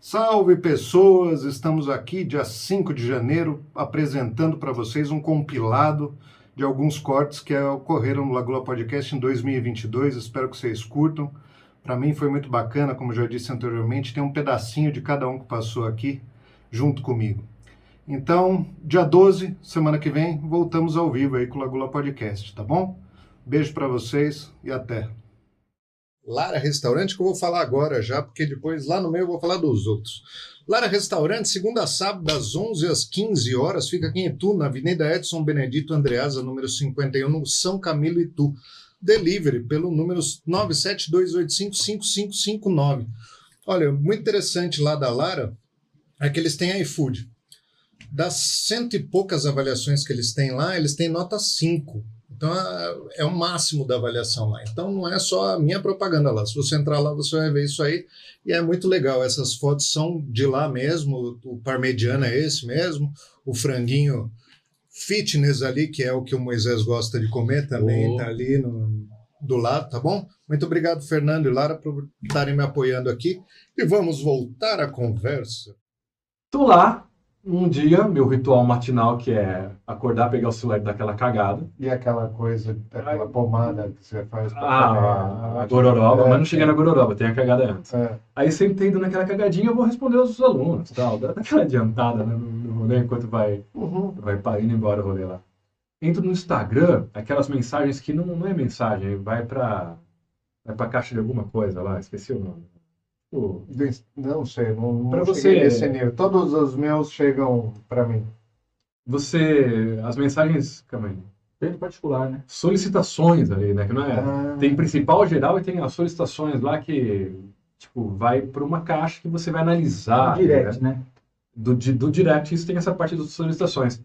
Salve pessoas, estamos aqui dia 5 de janeiro apresentando para vocês um compilado de alguns cortes que ocorreram no Lagula Podcast em 2022, espero que vocês curtam. Para mim foi muito bacana, como já disse anteriormente, tem um pedacinho de cada um que passou aqui junto comigo. Então, dia 12, semana que vem, voltamos ao vivo aí com o Lagula Podcast, tá bom? Beijo para vocês e até. Lara Restaurante, que eu vou falar agora já, porque depois lá no meio eu vou falar dos outros. Lara Restaurante, segunda a sábado, das 11 às 15 horas, fica aqui em Itu, na Avenida Edson Benedito Andreasa, número 51, no São Camilo, Itu. Delivery pelo número 972855559. Olha, muito interessante lá da Lara é que eles têm iFood. Das 100 e poucas avaliações que eles têm lá, eles têm nota 5. Então, é o máximo da avaliação lá. Então, não é só a minha propaganda lá. Se você entrar lá, você vai ver isso aí. E é muito legal. Essas fotos são de lá mesmo. O parmegiana é esse mesmo. O franguinho fitness ali, que é o que o Moisés gosta de comer também, está ali do lado, tá bom? Muito obrigado, Fernando e Lara, por estarem me apoiando aqui. E vamos voltar à conversa. Tô lá, um dia, meu ritual matinal, que é acordar, pegar o celular e dar aquela cagada. E aquela coisa, aquela pomada que você faz pra A gororoba, mas não cheguei na gororoba, tem a cagada antes. Aí sempre dando aquela cagadinha, eu vou responder aos alunos, tal, dá aquela adiantada, né, no rolê, enquanto vai indo embora o rolê lá. Entro no Instagram, aquelas mensagens que não é mensagem, vai pra caixa de alguma coisa lá, esqueci o nome. Não sei, não Pra cheguei você- nesse nível. Todos os meus chegam pra mim. As mensagens, calma aí, Bem particular, né? solicitações ali, né? Que não é, tem principal geral e tem as solicitações lá que, tipo, vai para uma caixa que você vai analisar. Direct, né? Do direct, isso tem essa parte das solicitações.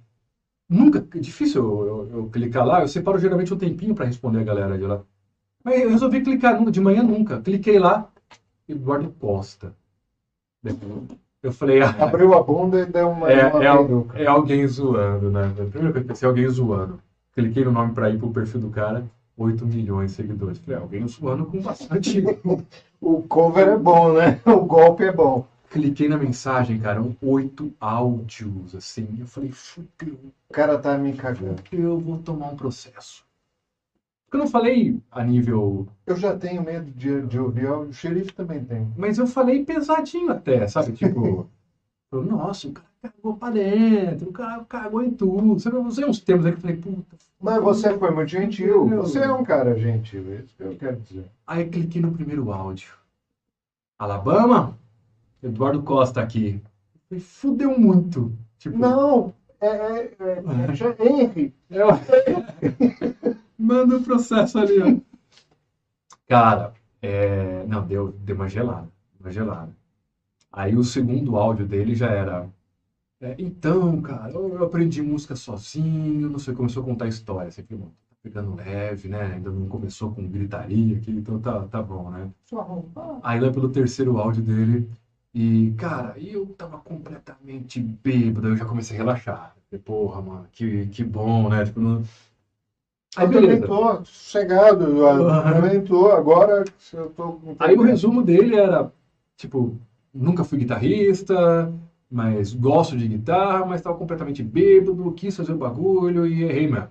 Nunca, é difícil eu clicar lá, eu separo geralmente um tempinho para responder a galera de lá. Mas eu resolvi clicar de manhã nunca. Cliquei lá, Eduardo Costa. Eu falei, Abriu a bunda e deu uma peruca. é alguém zoando, né? A primeira coisa que eu pensei é alguém zoando. Cliquei no nome para ir pro perfil do cara, 8 milhões de seguidores. Falei, alguém zoando com bastante. O cover é bom, né? O golpe é bom. Cliquei na mensagem, cara, 8 áudios, assim. Eu falei, fudeu, O cara tá me cagando. eu vou tomar um processo. Porque eu não falei a nível. Eu já tenho medo de ouvir. O xerife também tem. Mas eu falei pesadinho até, sabe? Tipo, nossa, o cara cagou pra dentro, o cara cagou em tudo. Sabe, eu usei uns termos aí que eu falei, puta. Mas você foi muito gentil. Meu. Você é um cara gentil, é isso que eu quero dizer. Aí eu cliquei no primeiro áudio. Alabama? Eduardo Costa aqui. Eu falei, fudeu muito. Tipo, Não, Henry. manda o processo ali, ó. Cara, não, deu uma gelada. Aí o segundo áudio dele já era. Então, cara, eu aprendi música sozinho, não sei, começou a contar a história. Assim, falei, tá pegando leve, né? Ainda não começou com gritaria aqui, então tá bom, né? Aí lá pelo terceiro áudio dele, e, cara, eu tava completamente bêbado, eu já comecei a relaxar. Falei, porra, mano, que bom, né? Tipo, não... Aí Eu também beleza. tô sossegado, também tô, agora eu tô... Aí o resumo dele era, tipo, nunca fui guitarrista, mas gosto de guitarra, mas estava completamente bêbado, quis fazer o bagulho e errei mesmo.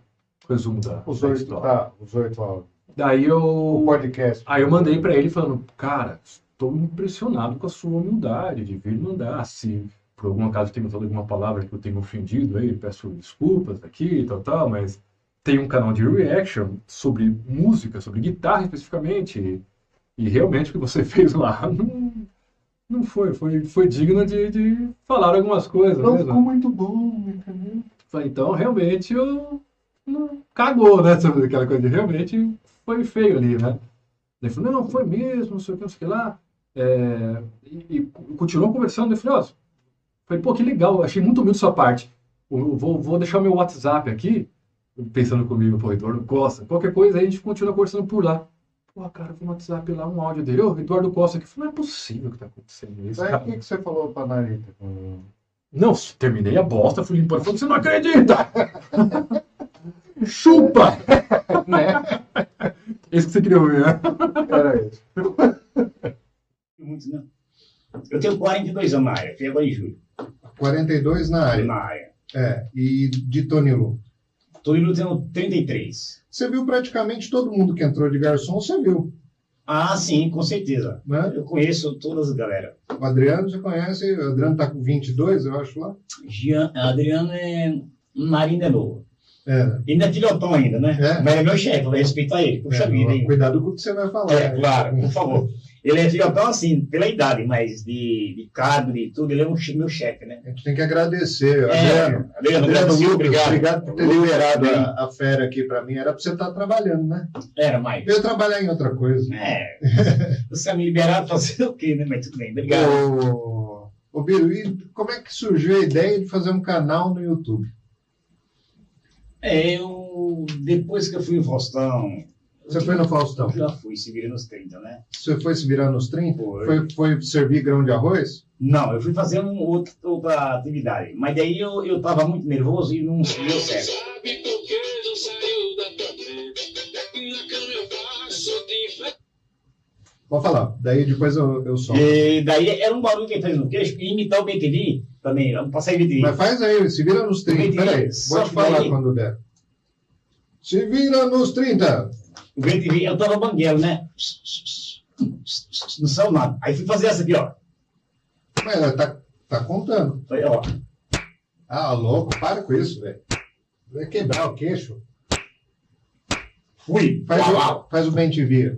Resumo da história. Os 8 áudios. Daí O eu, podcast. aí eu mandei pra ele falando, cara, estou impressionado com a sua humildade de vir mandar. Se por algum acaso tenho usado alguma palavra que eu tenho ofendido aí, peço desculpas aqui e tal, mas tem um canal de reaction sobre música, sobre guitarra especificamente, e realmente o que você fez lá não foi digno de falar algumas coisas Não mesmo. ficou muito bom, entendeu? Falei, então realmente não cagou, né? Sabe aquela coisa de realmente foi feio ali, né? Ele falou, não, foi mesmo, não sei o que lá. E continuou conversando. Eu falei, falei, pô, que legal, achei muito humilde sua parte. Eu vou deixar o meu WhatsApp aqui, pensando comigo, pô, Eduardo Costa. Qualquer coisa aí a gente continua conversando por lá. Pô, cara, eu vi no WhatsApp lá um áudio dele. Eduardo Costa aqui. Eu falei, não é possível que tá acontecendo isso, Aí cara. o que você falou pra Narita? Não, terminei a bosta, fui limpando. Falei, você não acredita! Chupa! Né? Esse que você queria ouvir, né? Era isso. Muitos, né? Eu tenho 42 anos na área, fui agora em julho. 42 na área. Na área. E de Tonilo? Tonilo tem 33. Você viu praticamente todo mundo que entrou de garçom, você viu, Ah, sim, com certeza. né? Eu conheço todas as galera. O Adriano, você conhece? O Adriano tá com 22, eu acho, lá. Adriano é Marinho de novo. É. Ainda é filhotão ainda, né? É. Mas é meu chefe, eu vou respeitar ele. Puxa vida, hein? Cuidado com o que você vai falar. Claro, por favor. Ele é filhotão, assim, pela idade, mas de cargo, de tudo, ele é meu chefe, né? A gente tem que agradecer. Adriano, Adriano, Lucas, obrigado. obrigado por ter liberado a fera aqui para mim. Era para você estar trabalhando, né? Era mais. Eu ia trabalhar em outra coisa. Você me liberar para fazer o quê, né? Mas tudo bem, obrigado. Ô, Biro, e como é que surgiu a ideia de fazer um canal no YouTube? Depois que eu fui em Faustão... Você foi no Faustão? Já fui, se vira nos 30, né? Você foi se virar nos 30? Foi. Foi servir grão de arroz? Não, eu fui fazer outra atividade. Mas daí eu tava muito nervoso e não deu certo. Pode falar, daí depois eu solto. E daí era um barulho que ele fez no queixo e imitar o BTV também. Eu não passei BTV. Mas faz aí, se vira nos 30. BTV, Peraí, vou só te falar daí. quando der. Se vira nos 30. O BTV, eu tava banguelo, né? Não saiu nada. Aí fui fazer essa aqui, ó. Mas tá contando. Aí, ó. Ah, louco, para com isso, velho. Vai quebrar o queixo. Fui. Faz o bem te vir.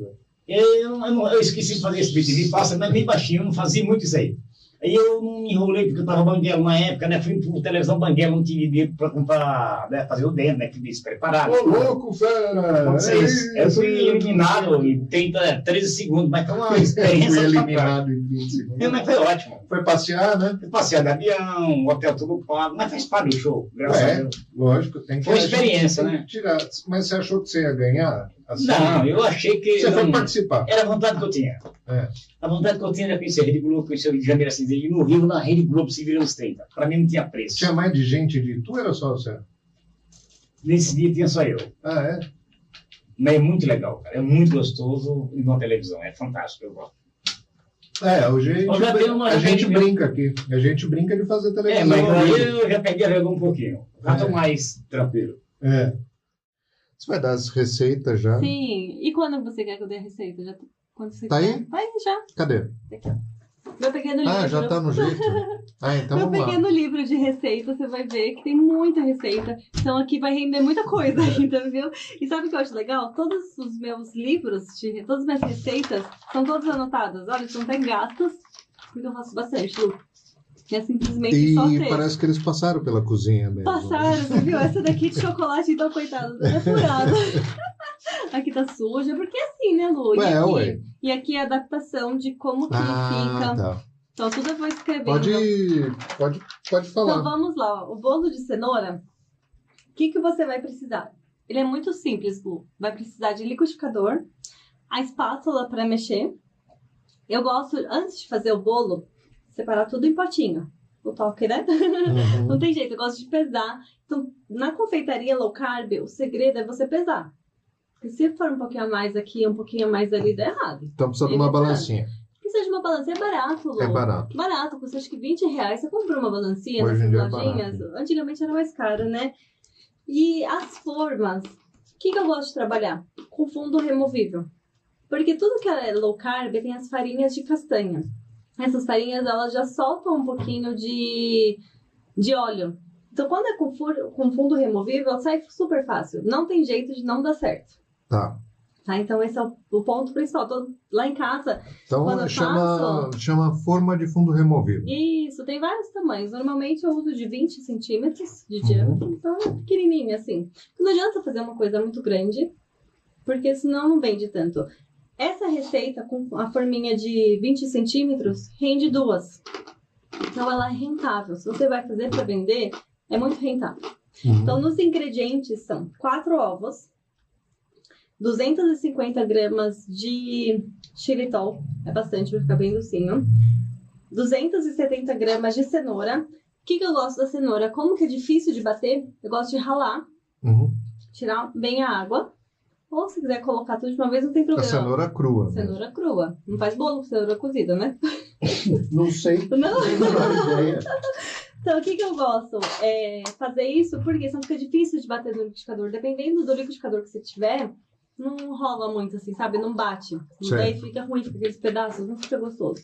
Eu esqueci de fazer esse BTV, passa bem baixinho, eu não fazia muito isso aí. Aí eu não me enrolei porque eu tava banguelo na época, né? Fui por televisão banguelo, não tive dinheiro pra comprar, né? Fazer o dentro, né? Que se preparar. Ô, louco, fera! Aconteceu isso. Eu fui eliminado em 13 segundos, mas foi uma experiência. Fui eliminado em 20 segundos. Mas foi ótimo. Foi passear, né? Fui passear de avião, hotel tudo pago, mas faz parte do show, graças a Deus. Lógico, tem que Foi experiência, tem que né? tirar. Mas você achou que você ia ganhar? Assim? Não, eu achei que. Você não, foi participar. Era a vontade que eu tinha. É. A vontade que eu tinha era conhecer a Rede Globo, conhecer o Rio de Janeiro, assim, e no Rio, na Rede Globo, se viram nos 30. Pra mim não tinha preço. Tinha mais de gente de tu, era só você? Nesse dia tinha só eu. Ah, é? Mas é muito legal, cara. É muito gostoso ir numa televisão. É fantástico, eu gosto. Hoje a gente brinca aqui. A gente brinca de fazer televisão. Mas aí eu já perdi a vergonha um pouquinho. Já tô mais tranquilo. Você vai dar as receitas já? Sim. E quando você quer que eu dê a receita? Quando você Tá quer? aí? Tá aí já. Cadê? Aqui, ó. Meu pequeno livro. Já tá no jeito? Então Meu vamos lá. pequeno livro de receita, você vai ver que tem muita receita. Então aqui vai render muita coisa ainda, viu? E sabe o que eu acho legal? Todos os meus livros, todas as minhas receitas, são todas anotadas. Olha, não tem gastos, porque eu faço bastante, Lu. É simplesmente só ter. Parece que eles passaram pela cozinha mesmo. Passaram, você viu? Essa daqui de chocolate, então, coitada, tá furada. Aqui tá suja, porque é assim, né, Lu? E aqui é a adaptação de como que fica. Tá. Então, tudo eu vou escrevendo. Pode falar. Então, vamos lá. O bolo de cenoura, o que você vai precisar? Ele é muito simples, Lu. Vai precisar de liquidificador, a espátula para mexer. Eu gosto, antes de fazer o bolo, separar tudo em potinho. O toque, né? Uhum. Não tem jeito, eu gosto de pesar. Então, na confeitaria low carb, o segredo é você pesar. Porque se for um pouquinho a mais aqui, um pouquinho a mais ali, dá errado. Então precisa de uma balancinha. Precisa de uma balancinha, é barato, Lu. É barato. Barato, custa acho que R$20. Você comprou uma balancinha Hoje em nessas dia é lojinhas? barato. Antigamente era mais caro, né? E as formas, o que eu gosto de trabalhar? Com fundo removível. Porque tudo que é low carb tem as farinhas de castanha. Essas farinhas, elas já soltam um pouquinho de óleo. Então, quando é com fundo removível, sai super fácil. Não tem jeito de não dar certo. Tá. Então, esse é o ponto principal. Tô lá em casa. Então, quando eu chama forma de fundo removível. Isso, tem vários tamanhos. Normalmente eu uso de 20 centímetros de diâmetro. Então, é pequenininho assim. Não adianta fazer uma coisa muito grande, porque senão não vende tanto. Essa receita, com a forminha de 20 centímetros, rende 2. Então, ela é rentável. Se você vai fazer para vender, é muito rentável. Então, nos ingredientes são 4 ovos, 250 gramas de xilitol, é bastante para ficar bem docinho, 270 gramas de cenoura. O que eu gosto da cenoura? Como que é difícil de bater, eu gosto de ralar, tirar bem a água. Ou se quiser colocar tudo de uma vez, não tem problema. A cenoura crua. Cenoura crua. Não faz bolo com cenoura cozida, né? Não sei. Não. Não tenho a menor ideia. Então, o que eu gosto? É fazer isso porque senão fica difícil de bater no liquidificador. Dependendo do liquidificador que você tiver, não rola muito assim, sabe? Não bate. Certo. Daí fica ruim, fica aqueles pedaços, não fica gostoso.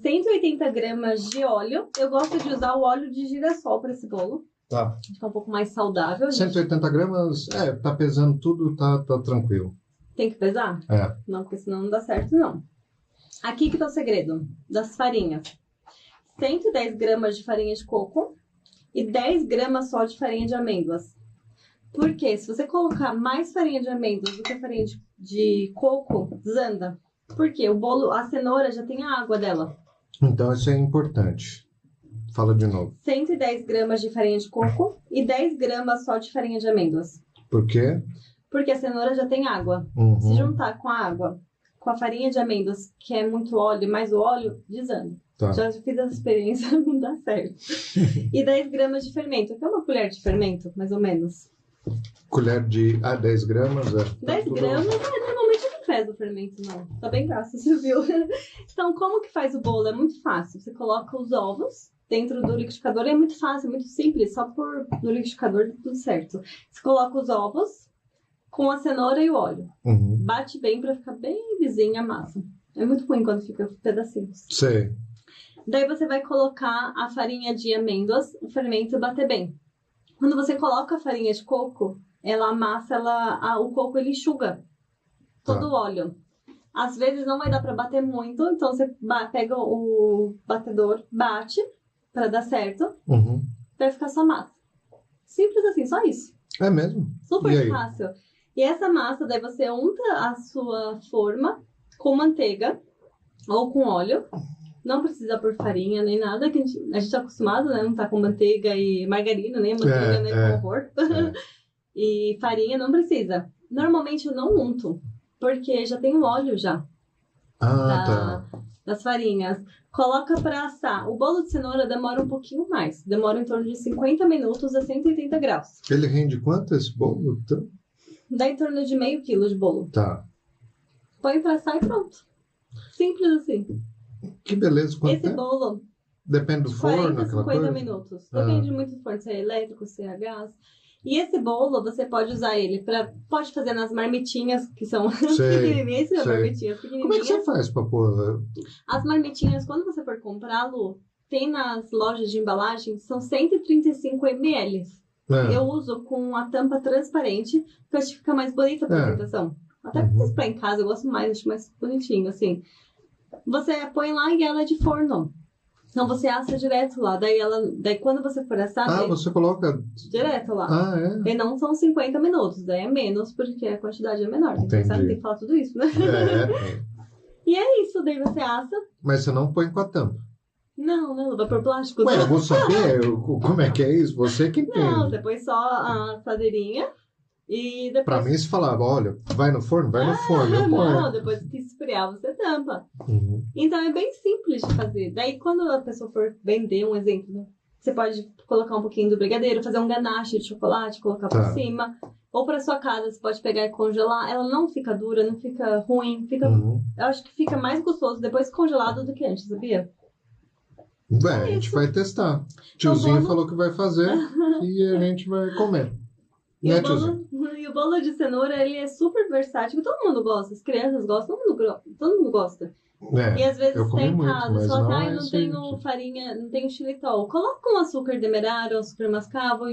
180 gramas de óleo. Eu gosto de usar o óleo de girassol para esse bolo. Tá. Fica um pouco mais saudável. 180 gramas, tá pesando tudo, tá tranquilo. Tem que pesar? É. Não, porque senão não dá certo, não. Aqui que tá o segredo das farinhas. 110 gramas de farinha de coco e 10 gramas só de farinha de amêndoas. Porque se você colocar mais farinha de amêndoas do que farinha de coco, desanda. Porque o bolo, a cenoura já tem a água dela. Então isso é importante. Fala de novo. 110 gramas de farinha de coco e 10 gramas só de farinha de amêndoas. Por quê? Porque a cenoura já tem água. Uhum. Se juntar com a água, com a farinha de amêndoas, que é muito óleo, mais o óleo, desanda. Tá. Já fiz essa experiência, não dá certo. E 10 gramas de fermento, que é uma colher de fermento, mais ou menos. Colher de 10 gramas. 10 gramas, normalmente eu não peso o fermento, não. Tá bem gasto, você viu? Então, como que faz o bolo? É muito fácil. Você coloca os ovos dentro do liquidificador, é muito fácil, é muito simples. Só por no liquidificador tá tudo certo. Você coloca os ovos com a cenoura e o óleo. Uhum. Bate bem pra ficar bem lisinha a massa. É muito ruim quando fica pedacinhos. Sei. Daí você vai colocar a farinha de amêndoas, o fermento e bater bem. Quando você coloca a farinha de coco, ela amassa, o coco ele enxuga todo o óleo. Às vezes não vai dar pra bater muito, então você pega o batedor, bate pra dar certo, Uhum. vai ficar só massa. Simples assim, só isso. É mesmo? E Super aí? fácil. E essa massa, daí você unta a sua forma com manteiga ou com óleo. Não precisa pôr farinha nem nada, que a gente tá acostumado, né? Não tá com manteiga e margarina, né? Manteiga, né? Com horror. E farinha não precisa. Normalmente eu não unto, porque já tem o óleo já Tá. das farinhas. Coloca pra assar. O bolo de cenoura demora um pouquinho mais. Demora em torno de 50 minutos a 180 graus. Ele rende quanto esse bolo? Dá em torno de meio quilo de bolo. Tá. Põe pra assar e pronto. Simples assim. Que beleza. Quanto Esse tempo? bolo, Depende do forno, 40, aquela 50 coisa? minutos. Depende muito do forno, se é elétrico, se é a gás. E esse bolo, você pode usar ele pode fazer nas marmitinhas, que são pequenininhas, sei. marmitinhas Como é que pequenininhas. você faz pra pôr? As marmitinhas, quando você for comprá-lo, tem nas lojas de embalagem, são 135 ml. É. Eu uso com a tampa transparente, porque eu acho que fica mais bonita a apresentação. Até pra vocês pra em casa, eu gosto mais, acho mais bonitinho, assim. Você põe lá e ela é de forno. Então você assa direto lá. Daí quando você for assar, Você coloca... direto lá. É? E não são 50 minutos, daí é menos, porque a quantidade é menor. Tem que pensar, Entendi. tem que falar tudo isso, né? É. E é isso, daí você assa. Mas você não põe com a tampa. Não vai por plástico. Ué, não. eu vou saber como é que é isso. Você que Não, entende. você põe só a assadeirinha e depois... Pra mim, se falava, olha, vai no forno? Vai no forno. Eu Não, ponho. depois que esfriar, você tampa. Uhum. Então é bem simples de fazer. Daí quando a pessoa for vender um exemplo, né? Você pode colocar um pouquinho do brigadeiro, fazer um ganache de chocolate, colocar por cima. Ou para sua casa, você pode pegar e congelar. Ela não fica dura, não fica ruim. Eu acho que fica mais gostoso depois congelado do que antes, sabia? A gente vai testar. Tiozinho bolo- falou que vai fazer e a gente vai comer. Né, tiozinho? E o bolo de cenoura, ele é super versátil. Todo mundo gosta, as crianças gostam, todo mundo gosta. E às vezes eu você comi tá em muito, casa, mas só não tá, é não tenho esse- farinha, não tenho xilitol. Coloca um açúcar demerara, um açúcar mascavo,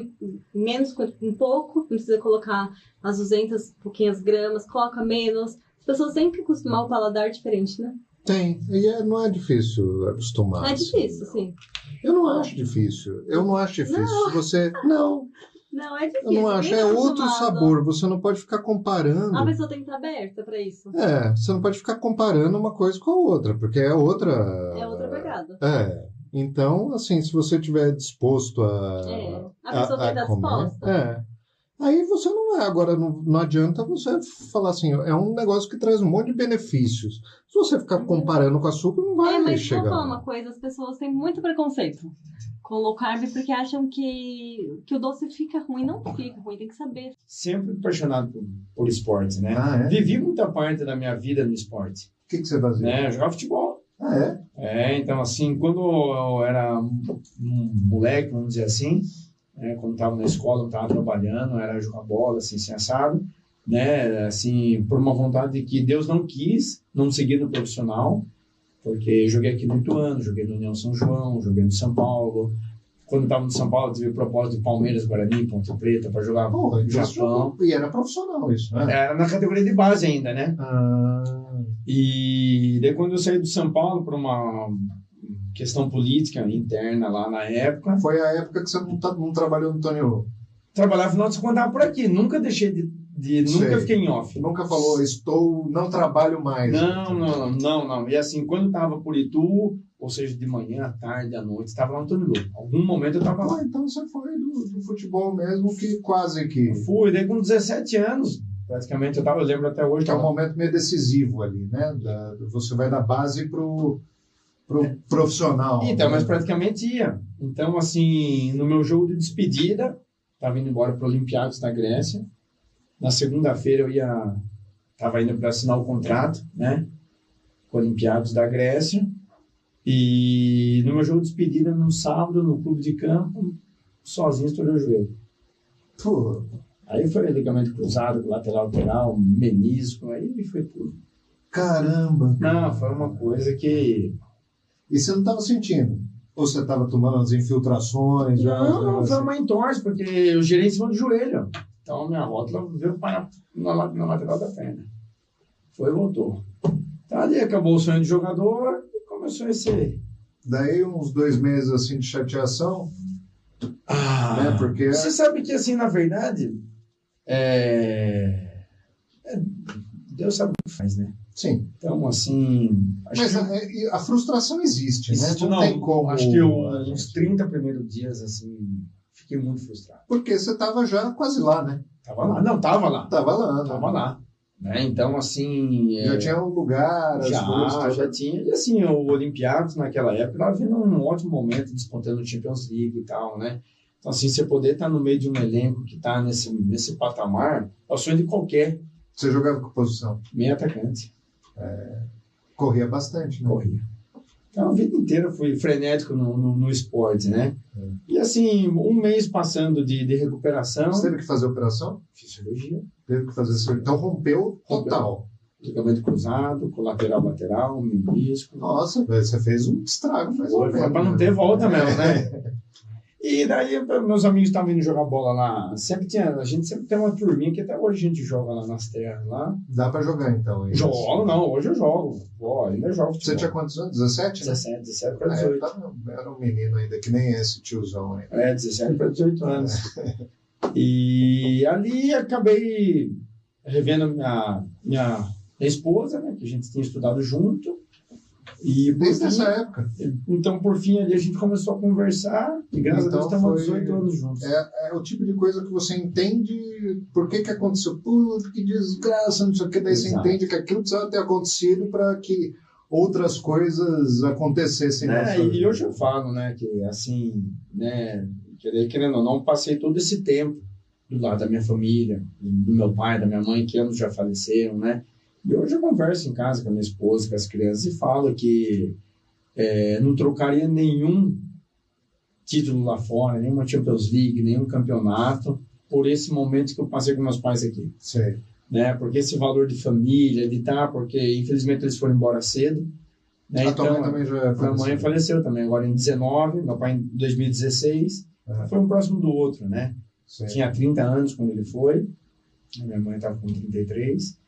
menos, um pouco, não precisa colocar as 200 pouquinhas gramas, coloca menos. As pessoas têm que acostumar o paladar diferente, né? Tem. E não é difícil acostumar. É assim. difícil, sim. Eu não acho difícil. Eu não acho difícil. Se você... Não, Não, é eu difícil. não acho. Quem É tá outro acostumado- sabor. Você não pode ficar comparando. A pessoa tem que estar aberta pra isso. Você não pode ficar comparando uma coisa com a outra, porque é outra... É outra pegada. Então, assim, se você estiver disposto a A pessoa tem que estar comer, disposta. aí você não vai. Agora, não adianta você falar assim, é um negócio que traz um monte de benefícios. Se você ficar comparando com açúcar, não vai Mas vou chegar falar lá. uma coisa, as pessoas têm muito preconceito com low carb porque acham que o doce fica ruim. Não fica ruim, tem que saber. Sempre apaixonado por esportes, né? É? Vivi muita parte da minha vida no esporte, O que você fazia? né? Jogava futebol. Ah, é? Então assim, quando eu era um moleque, vamos dizer assim, né, quando estava na escola, eu estava trabalhando, era jogar bola, assim, sem assado, né, assim, por uma vontade que Deus não quis, não seguir no profissional, porque joguei aqui no Ituano, joguei no União São João, joguei no São Paulo. Quando estava no São Paulo, tive propósito de Palmeiras, Guarani, Ponte Preta, para jogar Pô, no então Japão. E era profissional isso, né? Era na categoria de base ainda, né? Ah, E daí quando eu saí do São Paulo por uma questão política interna lá na época, foi a época que você não trabalhou no Tony Rô. trabalhava final de semana, andava por aqui, nunca deixei nunca Sei. fiquei em off. Você nunca falou, não trabalho mais. Não. E assim, quando eu tava por Itu, ou seja, de manhã, à tarde, à noite, estava lá no Tony Rô. Algum momento eu tava lá. Ah, então você foi do futebol mesmo, que quase que... Fui, daí com 17 anos, praticamente, eu lembro até hoje. Que é um momento meio decisivo ali, né? Você vai da base pro profissional. Então, né? mas praticamente ia. Então, assim, no meu jogo de despedida, estava indo embora para Olympiacos da Grécia. Na segunda-feira eu estava indo para assinar o contrato, né? Com Olympiacos da Grécia. E no meu jogo de despedida, no sábado, no clube de campo, sozinho estourei o joelho. Pô, Aí foi ligamento cruzado, lateral, menisco, aí foi tudo. caramba. Não, foi uma coisa que... E você não estava sentindo? Ou você estava tomando as infiltrações? Não, foi uma entorse, porque eu girei em cima do joelho. Então, minha rótula veio parar na lateral da perna. Foi e voltou. Então, ali acabou o sonho de jogador e começou esse... Daí uns 2 meses assim de chateação, né? Porque Você sabe que, assim, na verdade, Deus sabe o que faz, né? sim. Então, assim... Mas a frustração existe, existe, né? Não tem como. acho que uns 30 primeiros dias, assim, fiquei muito frustrado. Porque você estava já quase lá, né? Tava lá. Não, tava lá. Tava lá, né? Tava lá. Né? Então, assim... Já tinha um lugar, as coisas. Já tinha. E assim, o Olympiacos naquela época estava vendo um ótimo momento disputando o Champions League e tal, né? Então, assim, você poder estar no meio de um elenco que está nesse patamar, é o sonho de qualquer Você jogava com posição? meio atacante. Corria bastante, né? Corria. Então, a vida inteira eu fui frenético no esporte, né? E assim, um mês passando de recuperação, Você teve que fazer operação? fiz cirurgia. Teve que fazer cirurgia. Então rompeu total. Ligamento cruzado, lateral, menisco. Nossa, você fez um estrago. Foi para não ter volta mesmo, né? E daí, meus amigos estavam indo jogar bola lá. A gente sempre tem uma turminha que até hoje a gente joga lá nas terras lá. Dá pra jogar então. Hein? Jogo, não, hoje eu jogo. Pô, ainda jogo futebol. Você tinha quantos anos? 17? Né? 17 para 18. Era um menino ainda, que nem esse tiozão aí. 17 para 18 anos. E ali acabei revendo minha esposa, né, que a gente tinha estudado junto. E Desde essa época. Então, por fim, ali a gente começou a conversar e graças a Deus estamos há foi- 18 anos juntos. É o tipo de coisa que você entende por que aconteceu. Puta, que desgraça, não sei o que. Daí você Exato. entende que aquilo precisava ter acontecido para que outras coisas acontecessem. na sua E vida. hoje eu falo, né, que assim, né, querendo ou não, passei todo esse tempo do lado da minha família, do meu pai, da minha mãe, que ambos já faleceram, né? E hoje eu converso em casa com a minha esposa, com as crianças, e falo que não trocaria nenhum título lá fora, nenhuma Champions League, nenhum campeonato, por esse momento que eu passei com meus pais aqui. Sei. Né? Porque esse valor de família, de estar, porque infelizmente eles foram embora cedo. Né? A tua mãe também já Minha mãe faleceu também, agora em 19, meu pai em 2016. Foi um próximo do outro, né? Sei. Tinha 30 anos quando ele foi. Minha mãe estava com 33.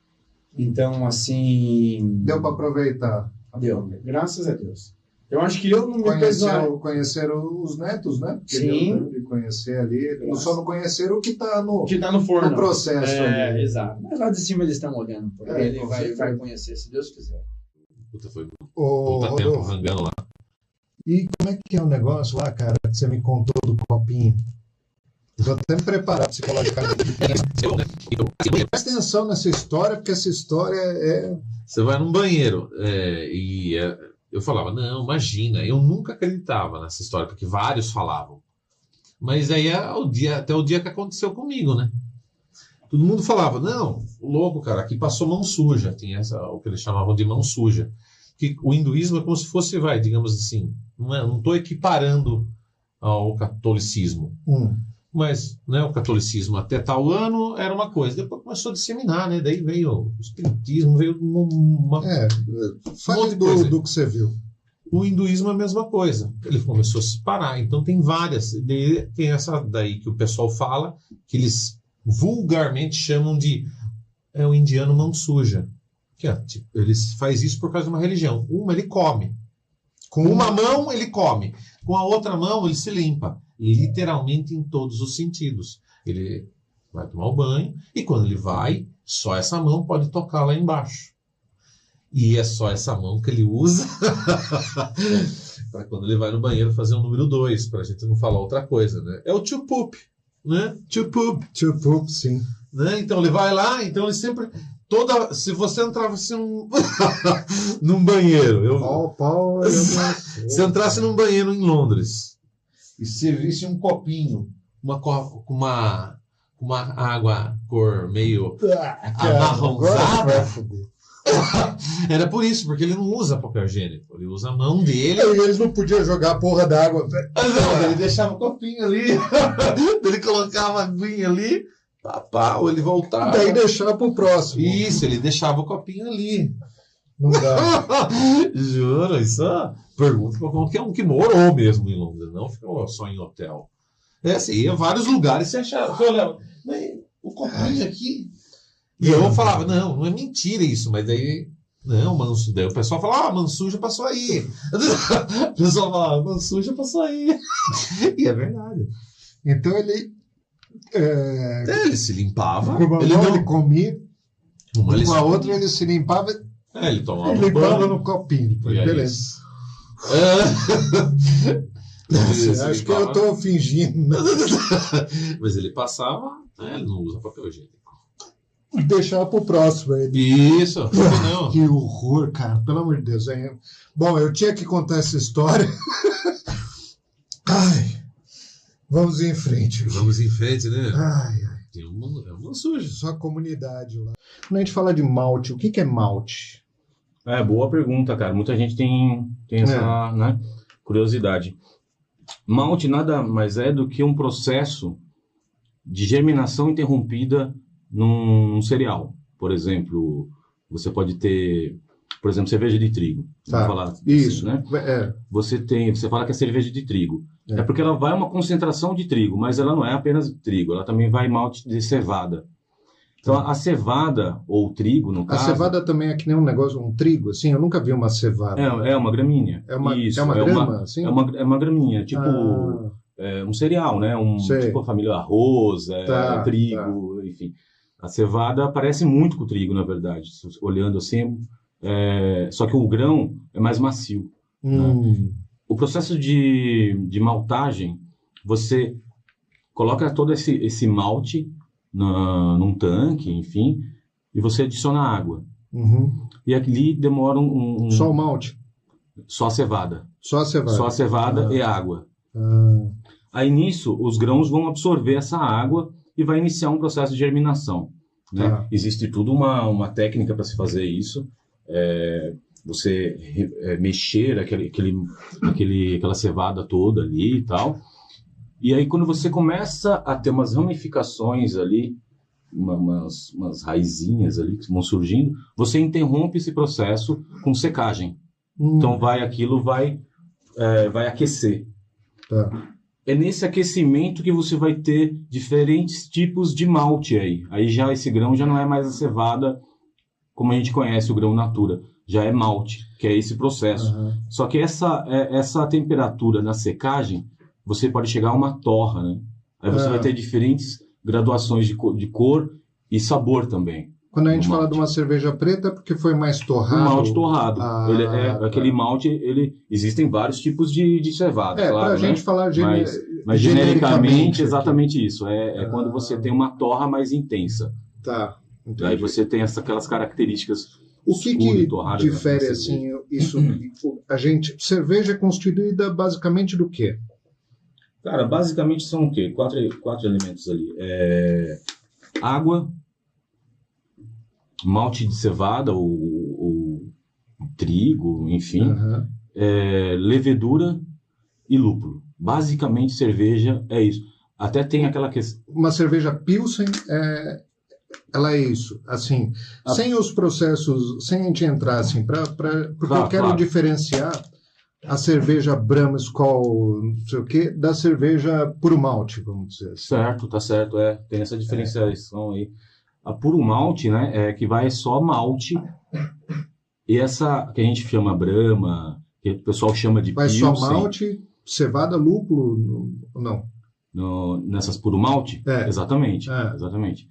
Então, assim... Deu para aproveitar. Deu, graças a Deus. Eu acho que eu não me pesaria. Conheceram os netos, né? Porque Sim. deu tempo de conhecer ali. Graças. Só não conheceram o que está no, Que tá no forno. no processo ali. Exato. Mas lá de cima eles estão olhando, porque ele com vai certeza. conhecer, se Deus quiser. Puta, foi Ô, puta tempo Rodolfo, rangando lá. e como é que é o negócio lá, cara, que você me contou do copinho? Vou até me preparar psicologicamente. Presta atenção nessa história, porque essa história é... Você vai num banheiro eu falava, não, imagina, eu nunca acreditava nessa história, porque vários falavam. Mas aí até o dia que aconteceu comigo, né? Todo mundo falava, não, louco, cara, aqui passou mão suja. Tinha o que eles chamavam de mão suja. que o hinduísmo é como se fosse, digamos assim, não estou equiparando ao catolicismo, mas né, o catolicismo até tal ano era uma coisa, depois começou a disseminar, né? Daí veio o espiritismo, veio uma Fale do que você viu. O hinduísmo é a mesma coisa. Ele começou a se separar. Então tem várias. Tem essa daí que o pessoal fala, que eles vulgarmente chamam de o indiano mão suja. Que tipo, eles faz isso por causa de uma religião. Uma ele come. Com uma mão ele come. Com a outra mão ele se limpa. Literalmente em todos os sentidos. Ele vai tomar o banho e quando ele vai, só essa mão pode tocar lá embaixo. E é só essa mão que ele usa para quando ele vai no banheiro fazer o número 2, para a gente não falar outra coisa, né? É o chupup, né? Chupup, sim. Né? Então ele vai lá, então ele sempre... Se você entrasse assim, num banheiro... Se entrasse num banheiro em Londres e você visse um copinho com uma água cor meio amarronzada... Era por isso, porque ele não usa papel higiênico, ele usa a mão dele. Eles não podiam jogar a porra d'água. Não, ele deixava o copinho ali, ele colocava a aguinha ali, ou ele voltava. Daí deixava pro próximo. Isso, ele deixava o copinho ali. Não dá. Juro, isso pergunta para qualquer um que morou mesmo em Londres, não ficou só em hotel. Assim, ia a vários lugares, você achava, o copinho aqui. E eu falava, não é mentira isso, mas daí, daí o pessoal falava, mano suja passou aí. O pessoal falava, mano suja passou aí. E é verdade. Então ele... ele se limpava. Com uma mão ele comia, com a outra ele se limpava, ele tomava ele limpava banho no copinho. Beleza. Acho que eu estou fingindo. Né? Mas ele passava, ele não usa papel higiênico. Deixar pro próximo. Isso. Não. Que horror, cara. Pelo amor de Deus. Bom, eu tinha que contar essa história. Ai, vamos em frente. Vamos em frente, né? Ai. Tem uma suja. Só a comunidade lá. Quando a gente fala de malte, o que é malte? Boa pergunta, cara. Muita gente tem essa curiosidade. Malte nada mais é do que um processo de germinação interrompida num cereal. Por exemplo, você pode ter, por exemplo, cerveja de trigo. Tá. Falar isso, assim, né? Você fala que é cerveja de trigo. É porque ela vai uma concentração de trigo, mas ela não é apenas trigo, ela também vai malte de cevada. Então, a cevada, ou trigo, no caso... A cevada também é que nem um negócio, um trigo, assim? Eu nunca vi uma cevada. É uma gramínea. Isso, é uma grama, assim? É uma graminha, tipo um cereal, né? Tipo a família arroz, trigo, enfim. A cevada parece muito com o trigo, na verdade. Olhando assim, só que o grão é mais macio. Né? O processo de maltagem, você coloca todo esse malte num tanque, enfim, e você adiciona água. E ali demora Só o malte? Só a cevada. Só a cevada? Só a cevada e água. Aí nisso, os grãos vão absorver essa água e vai iniciar um processo de germinação. Né? Existe tudo uma técnica para se fazer isso. Você mexer aquela cevada toda ali e tal. E aí quando você começa a ter umas ramificações ali, umas raizinhas ali que vão surgindo, você interrompe esse processo com secagem. Então aquilo vai aquecer. É nesse aquecimento que você vai ter diferentes tipos de malte aí. Aí já esse grão já não é mais a cevada como a gente conhece o grão natura. Já é malte, que é esse processo. Só que essa temperatura na secagem, você pode chegar a uma torra, né? Aí você vai ter diferentes graduações de cor e sabor também. Quando a gente fala de uma cerveja preta, é porque foi mais torrado? Um malte torrado. Aquele malte, existem vários tipos de cevada, claro, pra gente falar mas genericamente, exatamente isso. Quando você tem uma torra mais intensa. Entendi. Aí você tem aquelas características. O que difere, assim, isso? Cerveja é constituída basicamente do quê? Cara, basicamente são o quê? Quatro elementos ali. Água, malte de cevada, ou trigo, enfim, Aham. levedura e lúpulo. Basicamente, cerveja é isso. Até tem aquela questão... Uma cerveja Pilsen, ela é isso, assim, sem os processos, sem a gente entrar assim, porque eu quero claro. diferenciar a cerveja Brahma, Skol, não sei o quê, da cerveja puro malte, vamos dizer assim. Certo, tá certo, tem essa diferenciação aí. A puro malte, né, é que vai só malte, e essa que a gente chama Brahma, que o pessoal chama de Vai Pilsen, só malte, cevada, lúpulo, não. nessas puro malte? É. Exatamente, É. exatamente.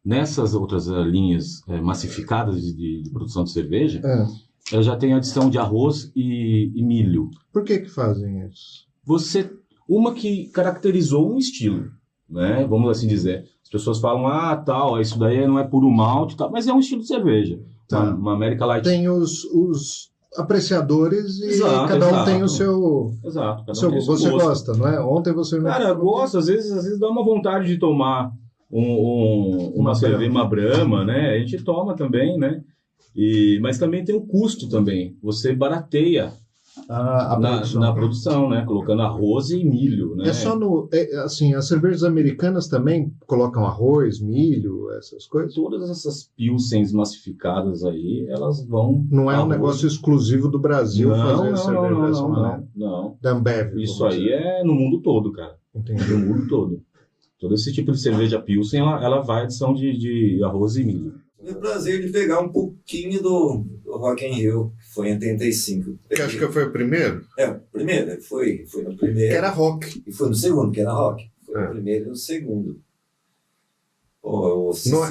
Nessas outras linhas massificadas de produção de cerveja, ela já tem adição de arroz e milho. Por que fazem isso? Uma que caracterizou um estilo, né? Vamos assim dizer. As pessoas falam, tal, isso daí não é puro malte, tal, mas é um estilo de cerveja. Tá. Uma American Light. Tem os apreciadores e Exato, cada um exato. tem o seu... Exato. Cada um seu tem seu você gosto. gosta, não é? Ontem você... Cara, gosto, às vezes dá uma vontade de tomar uma cerveja, uma Brahma, né? A gente toma também, né? Mas também tem o custo também. Você barateia na produção, né? Colocando arroz e milho, né? É só assim, as cervejas americanas também colocam arroz, milho, essas coisas? Todas essas pilsens massificadas aí, elas vão... Não é um negócio exclusivo do Brasil fazer cerveja dessa maneira? Não. Da Ambev. Isso aí é no mundo todo, cara. Entendi. No mundo todo. Todo esse tipo de cerveja pilsen, ela vai adição de arroz e milho. Tive o prazer de pegar um pouquinho do Rock in Rio, que foi em 85. Que acho que foi o primeiro? O primeiro, foi no primeiro. Que era rock. E foi no segundo, que era rock. Foi no primeiro e no segundo.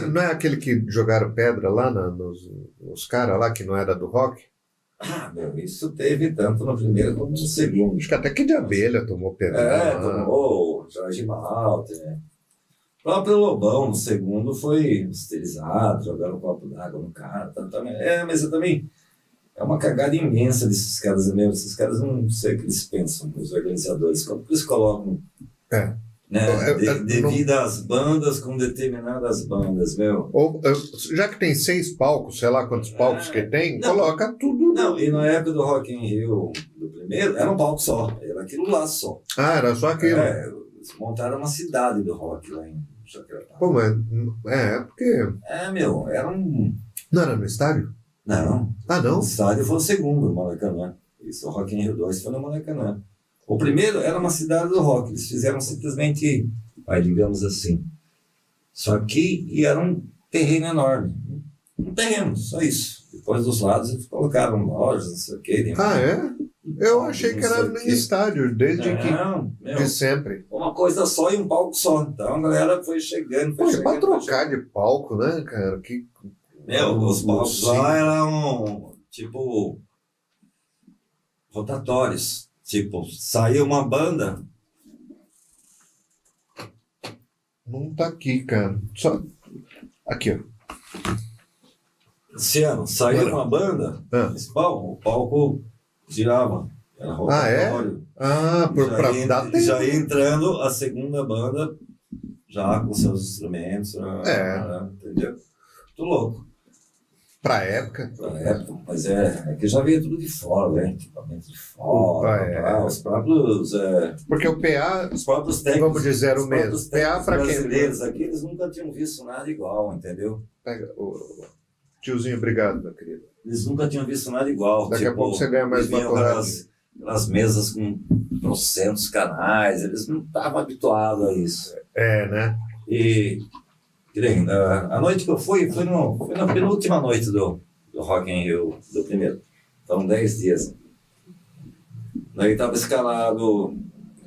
Não é aquele que jogaram pedra lá nos caras lá, que não era do rock? Isso teve tanto no primeiro como no segundo. Acho que até que de abelha tomou pedra. Tomou Jorge Malte, né? O próprio Lobão, no segundo, foi esterilizado, jogaram um copo d'água no cara. Mas eu também... É uma cagada imensa desses caras mesmo. Esses caras não sei o que eles pensam, os organizadores. Como eles colocam... devido às bandas com determinadas bandas, meu. Já que tem 6 palcos, sei lá quantos palcos que tem, coloca tudo. Não, e na época do Rock in Rio, do primeiro, era um palco só. Era aquilo lá só. Era só aquilo. Eles montaram uma cidade do rock lá em Jacarepaguá. Pô, mas... porque... era um... Não era no estádio? Não. Não? O estádio foi o segundo, no Maracanã. Isso, o Rock in Rio 2 foi no Maracanã. O primeiro era uma cidade do rock. Eles fizeram simplesmente, digamos assim. Só que era um terreno enorme. Um terreno, só isso. Depois dos lados eles colocaram lojas, não sei o quê. Eu achei que era em estádio, de sempre. Uma coisa só e um palco só. Então a galera foi chegando. Pra trocar de palco, né, cara? Os palcos lá eram, tipo, rotatórios. Tipo, saiu uma banda. Não tá aqui, cara. Só... Aqui, ó. Luciano, saiu uma banda, o palco girava. Era rotatório. Pra dar tempo. Já ia entrando a segunda banda, já com seus instrumentos. Entendeu? Muito louco. Pra época, mas que já veio tudo de fora, né? Equipamento de fora, os próprios... Porque o PA, os próprios técnicos, vamos dizer o mesmo. PA para quem? Brasileiros aqui, eles nunca tinham visto nada igual, entendeu? Pega o tiozinho, obrigado, meu querido. Eles nunca tinham visto nada igual. Daqui a pouco você ganha mais uma torrada. Aquelas mesas com 900 canais, eles não estavam habituados a isso. Né? A noite que eu fui na penúltima noite do Rock in Rio, do primeiro. Foram 10 dias. Daí estava escalado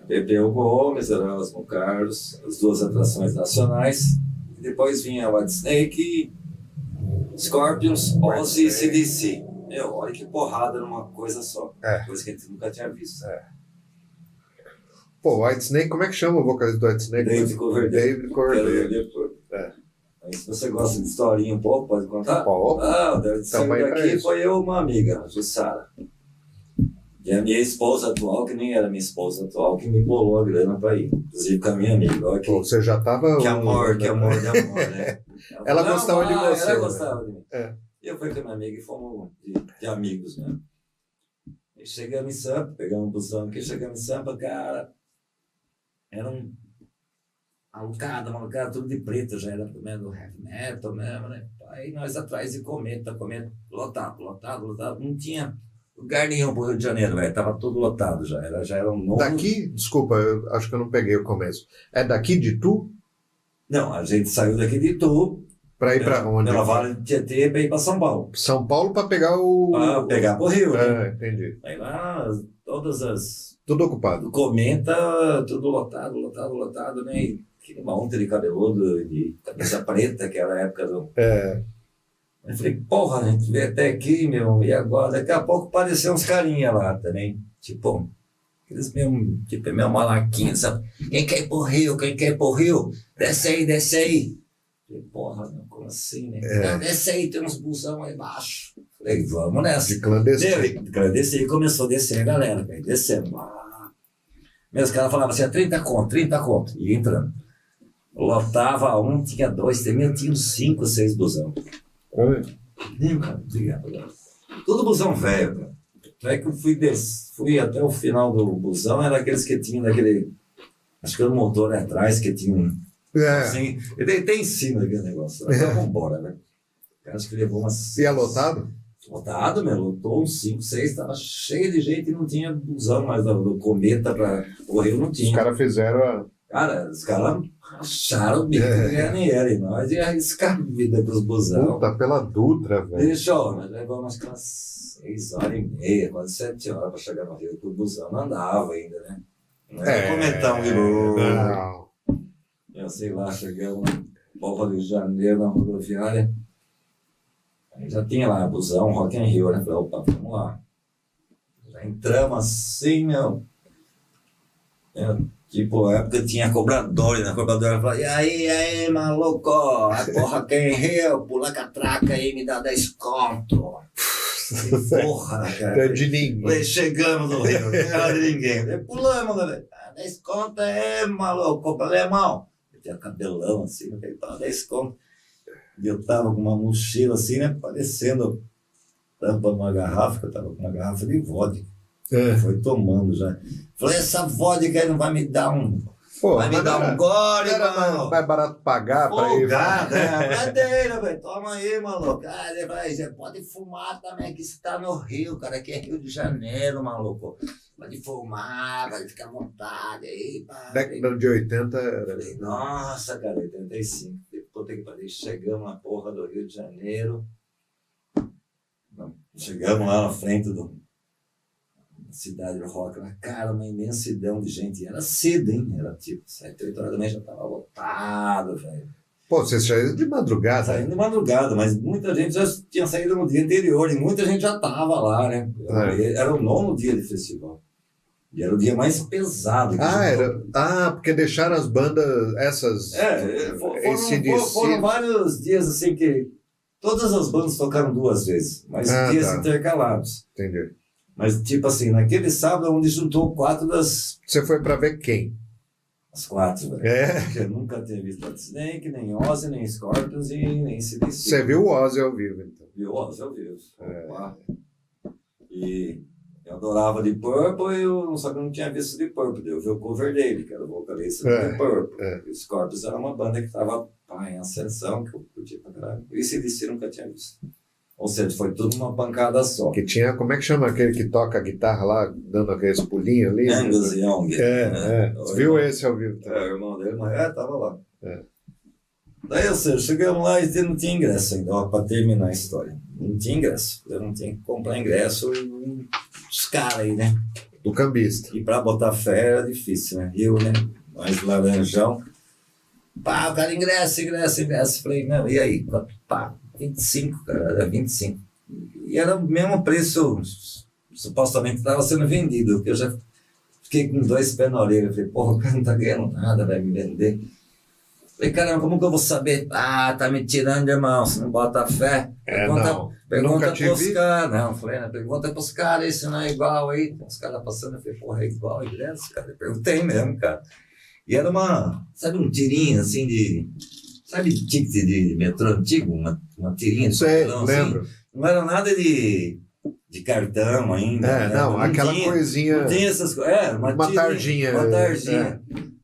Pepeu Gomes, Erasmo Carlos, as 2 atrações nacionais. E depois vinha Whitesnake, Scorpions, Ozzy e CDC. Olha que porrada numa coisa só. Coisa que a gente nunca tinha visto. Pô, Whitesnake, como é que chama o vocalista do Whitesnake? David Coverdale. Se você gosta de historinha um pouco, pode contar? O David saiu daqui foi eu uma amiga, a Jussara. E a minha esposa atual, que nem era minha esposa atual, que me bolou a grana pra ir. Inclusive com a minha amiga. Olha você já tava... Que amor de amor, né? Ela gostava de você. Ela gostava de mim. eu fui com a minha amiga e fomos de amigos, né? E chegamos em Sampa, pegamos um busão aqui, chegamos em Sampa, cara, era um malucada, tudo de preto, já era primeiro heavy metal mesmo, né? Aí nós atrás de Cometa lotado, não tinha lugar nenhum pro Rio de Janeiro, velho, tava tudo lotado já era um novo... Daqui, desculpa, eu acho que eu não peguei o começo. É daqui de Itu? Não, a gente saiu daqui de Itu, Para ir para onde? Pela Vale do Tietê, para ir para São Paulo. São Paulo para pegar o... Para pegar pro Rio, né? Entendi. Aí lá, todas as... Tudo ocupado. Comenta, tudo lotado, né? E aquele monte de cabeludo, de cabeça preta, que era a época do... Eu falei, porra, a gente veio até aqui, meu, e agora? Daqui a pouco apareceu uns carinha lá também, tipo, aqueles mesmo, tipo, meio malaquinhos, sabe? Quem quer ir pro Rio? Desce aí. Falei, porra, não, como assim, né? Não, desce aí, tem uns busão aí embaixo. Falei, vamos nessa. De clandestino. Clandestino, começou a descer a galera, velho, descendo lá. Meus caras falavam assim, 30 conto, e entrando. Lotava um, tinha 2, tinha uns 5, 6 busão. Nem, cara, obrigado. Tudo busão velho, cara. É que eu fui até o final do busão, era aqueles que tinham daquele, acho que era o motor atrás, que tinha um, assim, eu deitei em cima daquele negócio, vamos embora, né? Acho que levou umas... E é lotado? Lotado, meu, lotou uns 5, 6, estava cheio de gente e não tinha busão mais do Cometa para o Rio, não tinha. Os caras fizeram os caras acharam o bico de ganhar e nós ia arriscar a vida com os busão. Puta, pela Dutra, velho. Deixou, nós levamos umas 6h30, quase 7 horas para chegar no Rio, porque o busão não andava ainda, né? Não era Cometão de luz. Não. Eu sei lá, chegamos na Porra do Rio de Janeiro, na rodoviária. Aí já tinha lá, busão, Rock in Rio, né? Falei, opa, vamos lá. Já entramos assim, meu. Tipo, na época tinha cobrador, na cobradora falava, e aí, maluco, a porra Rock in Rio, pula catraca aí, me dá 10 conto. Porra, cara. De ninguém. Falei, chegamos no Rio, não era de ninguém. Falei, pulamos, né? 10 conto é, maluco, compra alemão. Eu tinha cabelão assim, eu falei, 10 conto. E eu tava com uma mochila assim, né, parecendo tampa de uma garrafa, que eu tava com uma garrafa de vodka. Foi tomando já. Falei, essa vodka aí não vai me dar um... Pô, vai me dar um gole, mano. Mais barato pagar para ir. Brincadeira, velho. Toma aí, maluco. Você pode fumar também, que você tá no Rio, cara. Aqui é Rio de Janeiro, maluco. Pode fumar, pode ficar à vontade aí. Década de 80 era... Falei, nossa, cara, 85. Puta que pariu. Chegamos na porra do Rio de Janeiro. Chegamos lá na frente do... Cidade do Rock, cara, uma imensidão de gente. Era cedo, hein? Era tipo 7, 8 horas da manhã, já tava lotado, velho. Pô, vocês saíram de madrugada. Saindo de madrugada, mas muita gente já tinha saído no dia anterior e muita gente já tava lá, né? Era o 9º dia de festival. E era o dia mais pesado. Porque deixaram as bandas, essas... Foram vários dias assim que todas as bandas tocaram 2 vezes, mas dias intercalados. Entendi. Mas, tipo assim, naquele sábado, onde juntou 4 das... Você foi pra ver quem? As 4, velho. Porque eu nunca tinha visto Snake, nem Ozzy, nem Scorpions e nem CDC. Você viu o Ozzy ao vivo, então? Viu o Ozzy ao vivo. E eu adorava Deep Purple, só que eu não tinha visto Deep Purple. Eu vi o cover dele, que era o vocalista do Deep Purple. E o Scorpions era uma banda que tava em ascensão, que eu curti pra caralho. E o CDC nunca tinha visto. Ou seja, foi tudo uma pancada só. Que tinha, como é que chama aquele que toca a guitarra lá, dando aqueles pulinhos ali? Angus Young. Você viu esse ao vivo? O irmão dele, tava lá. Daí, ou seja, chegamos lá e não tinha ingresso ainda, para terminar a história. Não tinha ingresso. Eu não tinha que comprar ingresso os caras aí, né? Do cambista. E para botar fé era difícil, né? Eu, né? Mais laranjão. Pá, o cara, ingresso. Falei, não, e aí? Pá. 25, cara, era 25. E era o mesmo preço, supostamente estava sendo vendido, porque eu já fiquei com 2 pés na orelha. Falei, porra, o cara não tá ganhando nada, vai me vender. Falei, caramba, como que eu vou saber? Tá me tirando, irmão, você não bota fé? Pergunta pros caras. Não, falei, pergunta pros caras, isso não é igual aí. Tem uns caras passando, eu falei, porra, é igual, ingresso, cara. Eu perguntei mesmo, cara. E era sabe, um tirinho assim de... Sabe ticket de metrô antigo? Uma tirinha de papelão, lembro. assim? não era nada de cartão ainda. Né? Não, aquela coisinha. Não tinha essas coisas. Uma tardinha. Uma tardinha.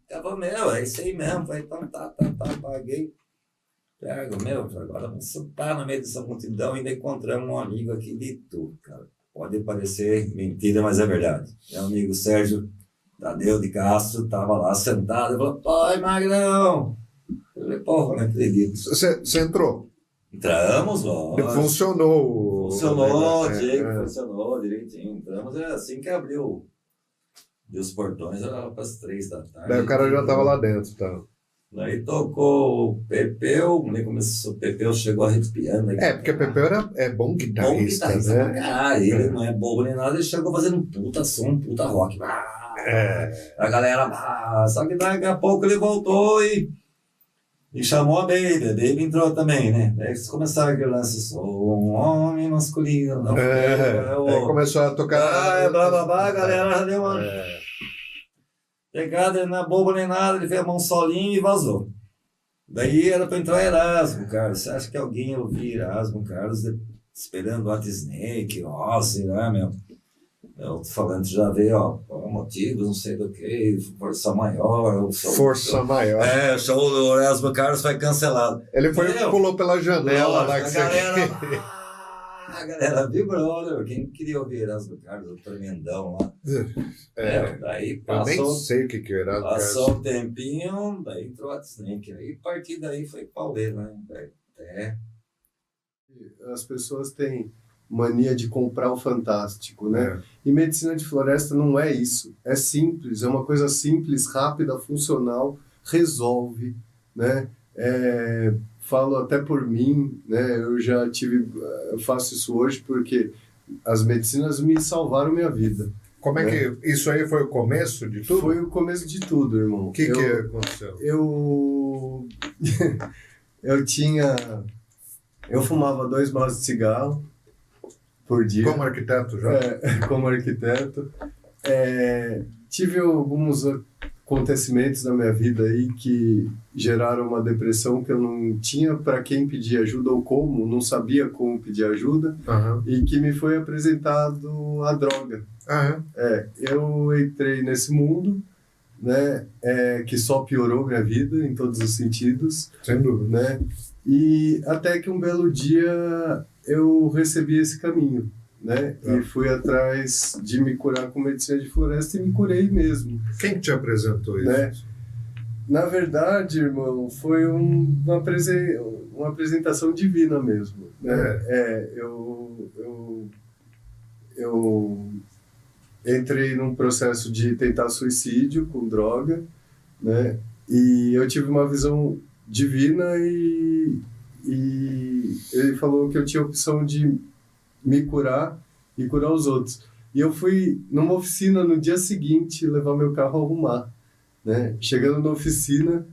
Tava, é isso aí mesmo. Falei, então paguei. Pego, agora vamos sentar no meio dessa multidão e ainda encontramos um amigo aqui de Itu, cara. Pode parecer mentira, mas é verdade. Meu amigo Sérgio Tadeu de Castro estava lá sentado e falou, pai, Magrão. Eu falei, porra, não acredito. Você entrou? Entramos, lógico. Funcionou. Funcionou direitinho. Entramos, assim que abriu os portões, era para as 3 da tarde. Daí o cara já estava lá dentro, tá? Daí tocou o Pepeu, nem começou, o Pepeu chegou arrepiando. Porque o Pepeu é bom guitarrista, né? Cara, ele não é bobo nem nada, ele chegou fazendo um puta som, um puta rock. A galera, só que daqui a pouco ele voltou e chamou a Baby entrou também, né? Daí eles começaram aquele lance, sou um homem masculino. Não, aí começou a tocar. A galera já deu uma pegada, não é bobo nem nada, ele fez a mão solinho e vazou. Daí era pra entrar Erasmo, cara. Você acha que alguém ia ouvir Erasmo, Carlos, esperando o Hot Snake? Sei lá, meu. Eu tô falando, já veio, motivos, não sei do que, força maior. Força maior. O show do Erasmo Carlos foi cancelado. Ele pulou pela janela lá que a galera vibrou, né? Quem queria ouvir Erasmo Carlos, o tremendão lá. Daí passou. Eu nem sei o que é Erasmo Carlos. Passou um tempinho, daí entrou a Snake. Aí a partir daí foi pauleiro, né? As pessoas têm mania de comprar o fantástico, né? E medicina de floresta não é isso. É simples, é uma coisa simples, rápida, funcional, resolve, né? Falo até por mim, né? Eu faço isso hoje porque as medicinas me salvaram minha vida. Como é que isso aí foi o começo de tudo? Foi o começo de tudo, irmão. O que aconteceu? Eu fumava 2 maços de cigarro por dia. Como arquiteto já? Como arquiteto. Tive alguns acontecimentos na minha vida aí que geraram uma depressão que eu não tinha para quem pedir ajuda ou como, não sabia como pedir ajuda, e que me foi apresentado a droga. Eu entrei nesse mundo, né, que só piorou minha vida em todos os sentidos. Sem dúvida. Né? E até que um belo dia eu recebi esse caminho, né? E fui atrás de me curar com medicina de floresta e me curei mesmo. Quem te apresentou isso? Né? Na verdade, irmão, foi uma apresentação divina mesmo. Né? Eu entrei num processo de tentar suicídio com droga, né? E eu tive uma visão divina e ele falou que eu tinha a opção de me curar e curar os outros. E eu fui numa oficina no dia seguinte levar meu carro a arrumar, né? Chegando na oficina,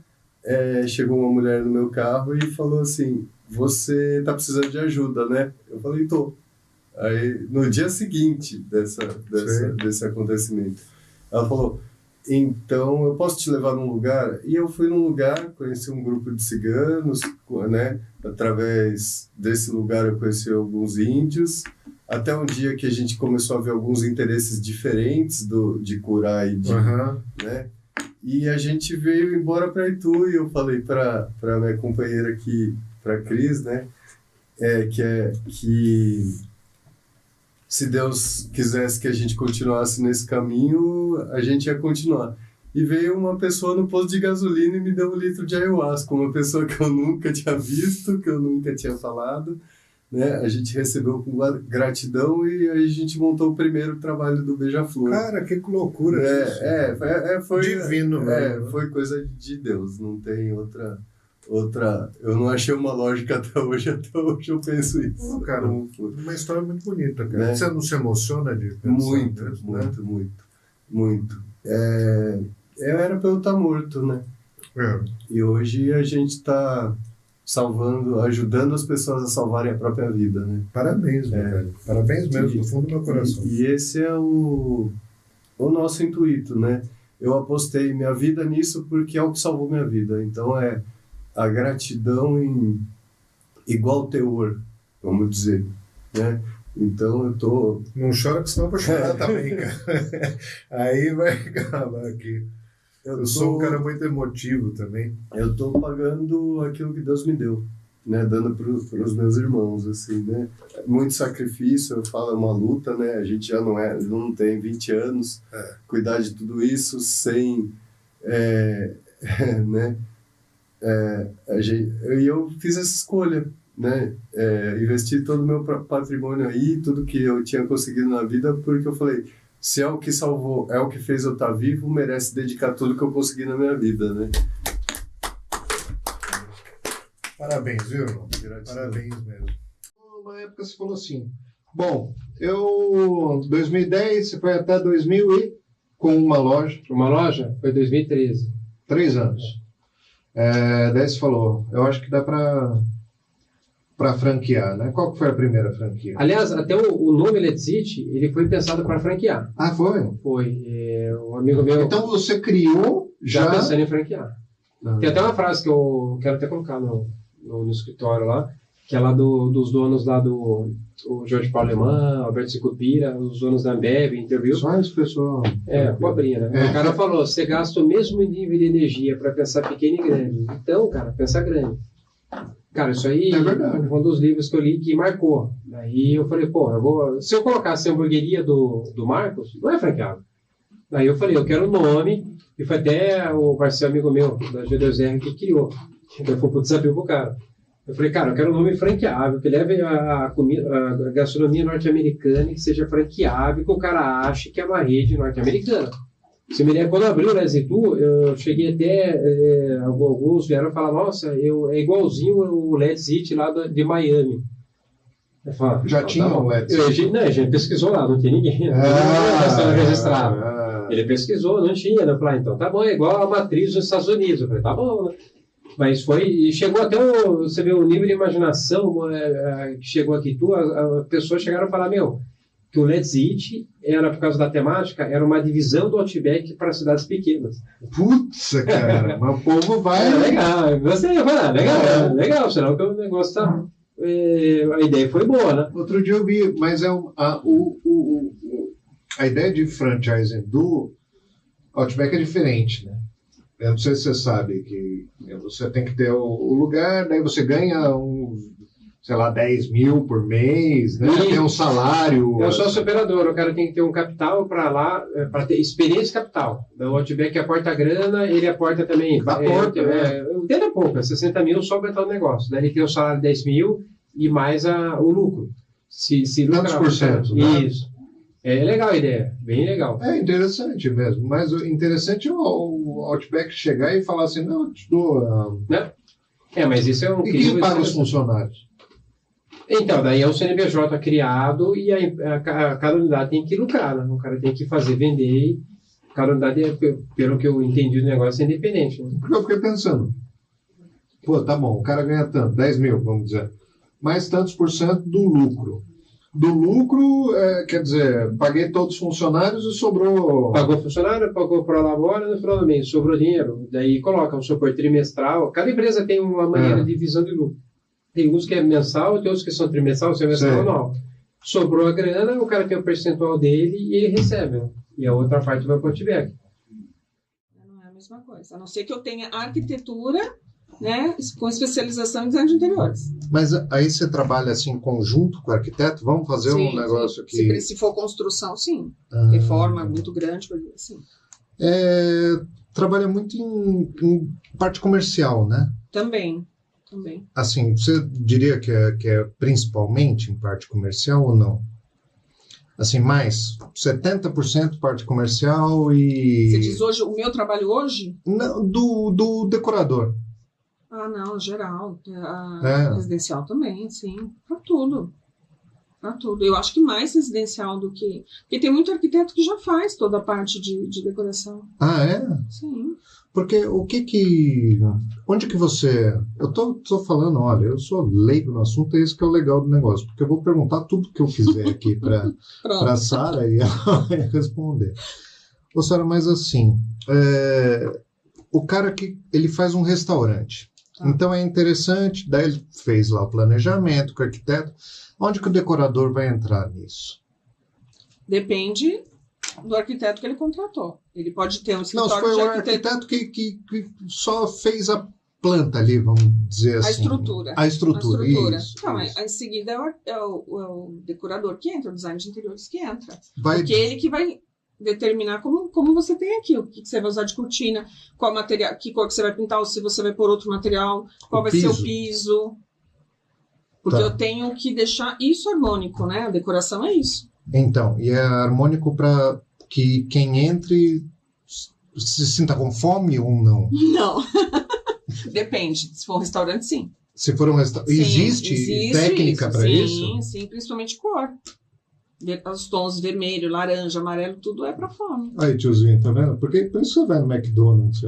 chegou uma mulher no meu carro e falou assim, você tá precisando de ajuda, né? Eu falei, tô. Aí, no dia seguinte desse acontecimento, ela falou, então eu posso te levar num lugar? E eu fui num lugar, conheci um grupo de ciganos, né? Através desse lugar eu conheci alguns índios, até um dia que a gente começou a ver alguns interesses diferentes de curar e de... né? E a gente veio embora para Itu e eu falei para minha companheira aqui, para Cris, né? Que se Deus quisesse que a gente continuasse nesse caminho, a gente ia continuar. E veio uma pessoa no posto de gasolina e me deu 1 litro de ayahuasca, uma pessoa que eu nunca tinha visto, que eu nunca tinha falado, né? A gente recebeu com gratidão e a gente montou o primeiro trabalho do Beija-Flor. Cara, que loucura isso. Foi divino, né? Foi coisa de Deus, não tem outra. Eu não achei uma lógica até hoje eu penso isso. Cara, uma história muito bonita, cara. Né? Você não se emociona de pensar muito, nisso, muito, né? muito. Eu era pra eu estar morto, né? E hoje a gente está ajudando as pessoas a salvarem a própria vida, né? Parabéns, velho. Parabéns mesmo, do fundo do meu coração. E esse é o nosso intuito, né? Eu apostei minha vida nisso porque é o que salvou minha vida. Então a gratidão em igual teor, vamos dizer, né? Então eu tô... Não chora, porque senão eu vou chorar também, cara. Aí vai acabar aqui. Eu sou um cara muito emotivo também. Eu tô pagando aquilo que Deus me deu, né? Dando para os meus irmãos, assim, né? Muito sacrifício, eu falo, é uma luta, né? A gente já não tem 20 anos, cuidar de tudo isso sem... né? E eu fiz essa escolha, né? Investi todo o meu patrimônio aí, tudo que eu tinha conseguido na vida, porque eu falei, se é o que salvou, é o que fez eu estar vivo, merece dedicar tudo que eu consegui na minha vida, né? Parabéns, viu, irmão? Parabéns mesmo. Uma época você falou assim, bom, eu 2010, você foi até 2000 e com uma loja. Uma loja? Foi 2013. 3 anos. Daí você falou, eu acho que dá para franquear, né? Qual que foi a primeira franquia? Aliás, até o nome Let's Eat, ele foi pensado para franquear. Ah, foi? Foi. Um amigo meu... Então você criou já... pensando em franquear. Tem até uma frase que eu quero até colocar no escritório lá, que é lá dos donos lá o Jorge Paulo Alemão, Alberto Sicupira, os donos da Ambev, interviu. Só esse pessoal. Pobrinha, né? O cara falou, você gasta o mesmo nível de energia para pensar pequeno e grande. Então, cara, pensar grande. Cara, isso aí é verdade. Um dos livros que eu li que marcou. Daí eu falei, se eu colocasse a hamburgueria do Marcos, não é franqueado. Daí eu falei, eu quero o nome, e foi até o parceiro amigo meu, da G2R, que criou. Então foi um desafio pro cara. Eu falei, cara, eu quero um nome franqueável, que leve a gastronomia norte-americana, que seja franqueável, que o cara ache que é uma rede norte-americana. Se me lembra, quando abriu o Lezitu, eu cheguei até, alguns vieram falar, nossa, é igualzinho o Let's Eat lá de Miami. Eu falo, já tinha o Let's Eat? Não, a gente pesquisou lá, não tinha ninguém. Não tinha registrado. Ele pesquisou, não tinha. Eu falei, então tá bom, é igual a matriz dos Estados Unidos. Eu falei, tá bom, né? Mas e chegou até você vê o nível de imaginação que chegou aqui. As pessoas chegaram a falar, que o Let's Eat era, por causa da temática, era uma divisão do Outback para cidades pequenas. Putz, cara, mas o povo vai... legal, gostei, legal, senão que o negócio tá... a ideia foi boa, né? Outro dia eu vi, mas a ideia de franchising do Outback é diferente, né? Eu não sei se você sabe que você tem que ter o lugar, daí você ganha sei lá, 10 mil por mês, né? Tem um salário. Eu sou operador, o cara tem que ter um capital para lá, para ter experiência capital. O Outback aporta grana, ele aporta também. Aporta, dentro da pouca, 60 mil só para entrar no negócio. Daí ele tem o salário de 10 mil e mais o lucro. Se Tantos por cento, né? Isso. É legal a ideia, bem legal. É interessante mesmo, mas o interessante é o Outback chegar e falar assim, não, eu te dou... Né? Mas isso é um... E quem paga os funcionários? Então, daí é o CNPJ criado e cada unidade tem que lucrar, né? O cara tem que vender, cada unidade, pelo que eu entendi do negócio, é independente. Né? Porque eu fiquei pensando, tá bom, o cara ganha tanto, 10 mil, vamos dizer, mais tantos por cento do lucro. Do lucro, quer dizer, paguei todos os funcionários e sobrou... Pagou funcionário, pagou para labora, no final do mês sobrou dinheiro. Daí coloca um suporte trimestral. Cada empresa tem uma maneira de divisão de lucro. Tem uns que é mensal, tem outros que são trimestral, semestral, anual. Sobrou a grana, o cara tem o percentual dele e ele recebe. Né? E a outra parte vai para o Outback. Não é a mesma coisa. A não ser que eu tenha arquitetura, né, com especialização em design de interiores. Mas aí você trabalha assim em conjunto com o arquiteto? Vamos fazer um negócio aqui... Se for construção, sim. Reforma muito grande, sim. Trabalha muito em parte comercial, né? Também. Assim, você diria que é principalmente em parte comercial ou não? Assim, mais 70% parte comercial e... Você diz hoje, o meu trabalho hoje? Não, do decorador. Ah, não, geral. Residencial também, sim. Para tudo. Eu acho que mais residencial do que... Porque tem muito arquiteto que já faz toda a parte de decoração. Ah, é? Sim. Porque onde que você... Eu tô falando, olha, eu sou leigo no assunto, é isso que é o legal do negócio, porque eu vou perguntar tudo que eu quiser aqui para a Sara e ela vai responder. Sara, mas assim, o cara que ele faz um restaurante, Então é interessante, daí ele fez lá o planejamento com o arquiteto. Onde que o decorador vai entrar nisso? Depende do arquiteto que ele contratou. Ele pode ter um Não, escritório se foi de o arquiteto que só fez a planta ali, vamos dizer assim. A estrutura. A estrutura. Isso, então, isso. em seguida é o decorador que entra, o design de interiores que entra. Vai... Porque ele que vai determinar como você tem aqui, o que você vai usar de cortina, qual material, que cor que você vai pintar, ou se você vai pôr outro material, qual vai ser o piso. Porque eu tenho que deixar isso harmônico, né? A decoração é isso. Então, e é harmônico para que quem entre se sinta com fome ou não? Não. Depende. Se for um restaurante, sim. Se for um restaurante, existe técnica para isso? Sim, principalmente cor. Os tons vermelho, laranja, amarelo, tudo é para fome. Aí, tiozinho, tá vendo? Por isso você vai no McDonald's.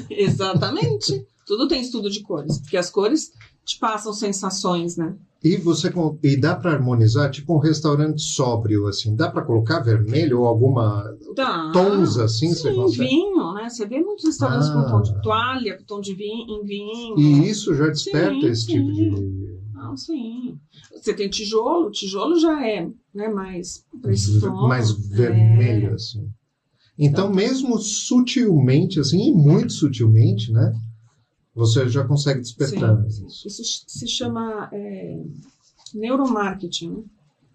Exatamente. Tudo tem estudo de cores, porque as cores te passam sensações, né? E dá para harmonizar, tipo um restaurante sóbrio, assim, dá para colocar vermelho ou alguma tons assim? Sim, vinho, né? Você vê muitos restaurantes com tom de toalha, com tom de vinho, em vinho. E isso já desperta esse tipo de... Ah, sim. Você tem tijolo já é, né, mais para esse tom. Mais vermelho, assim. Então, mesmo sutilmente, assim, e muito sutilmente, né? Você já consegue despertar. Sim. Isso se chama neuromarketing. Né?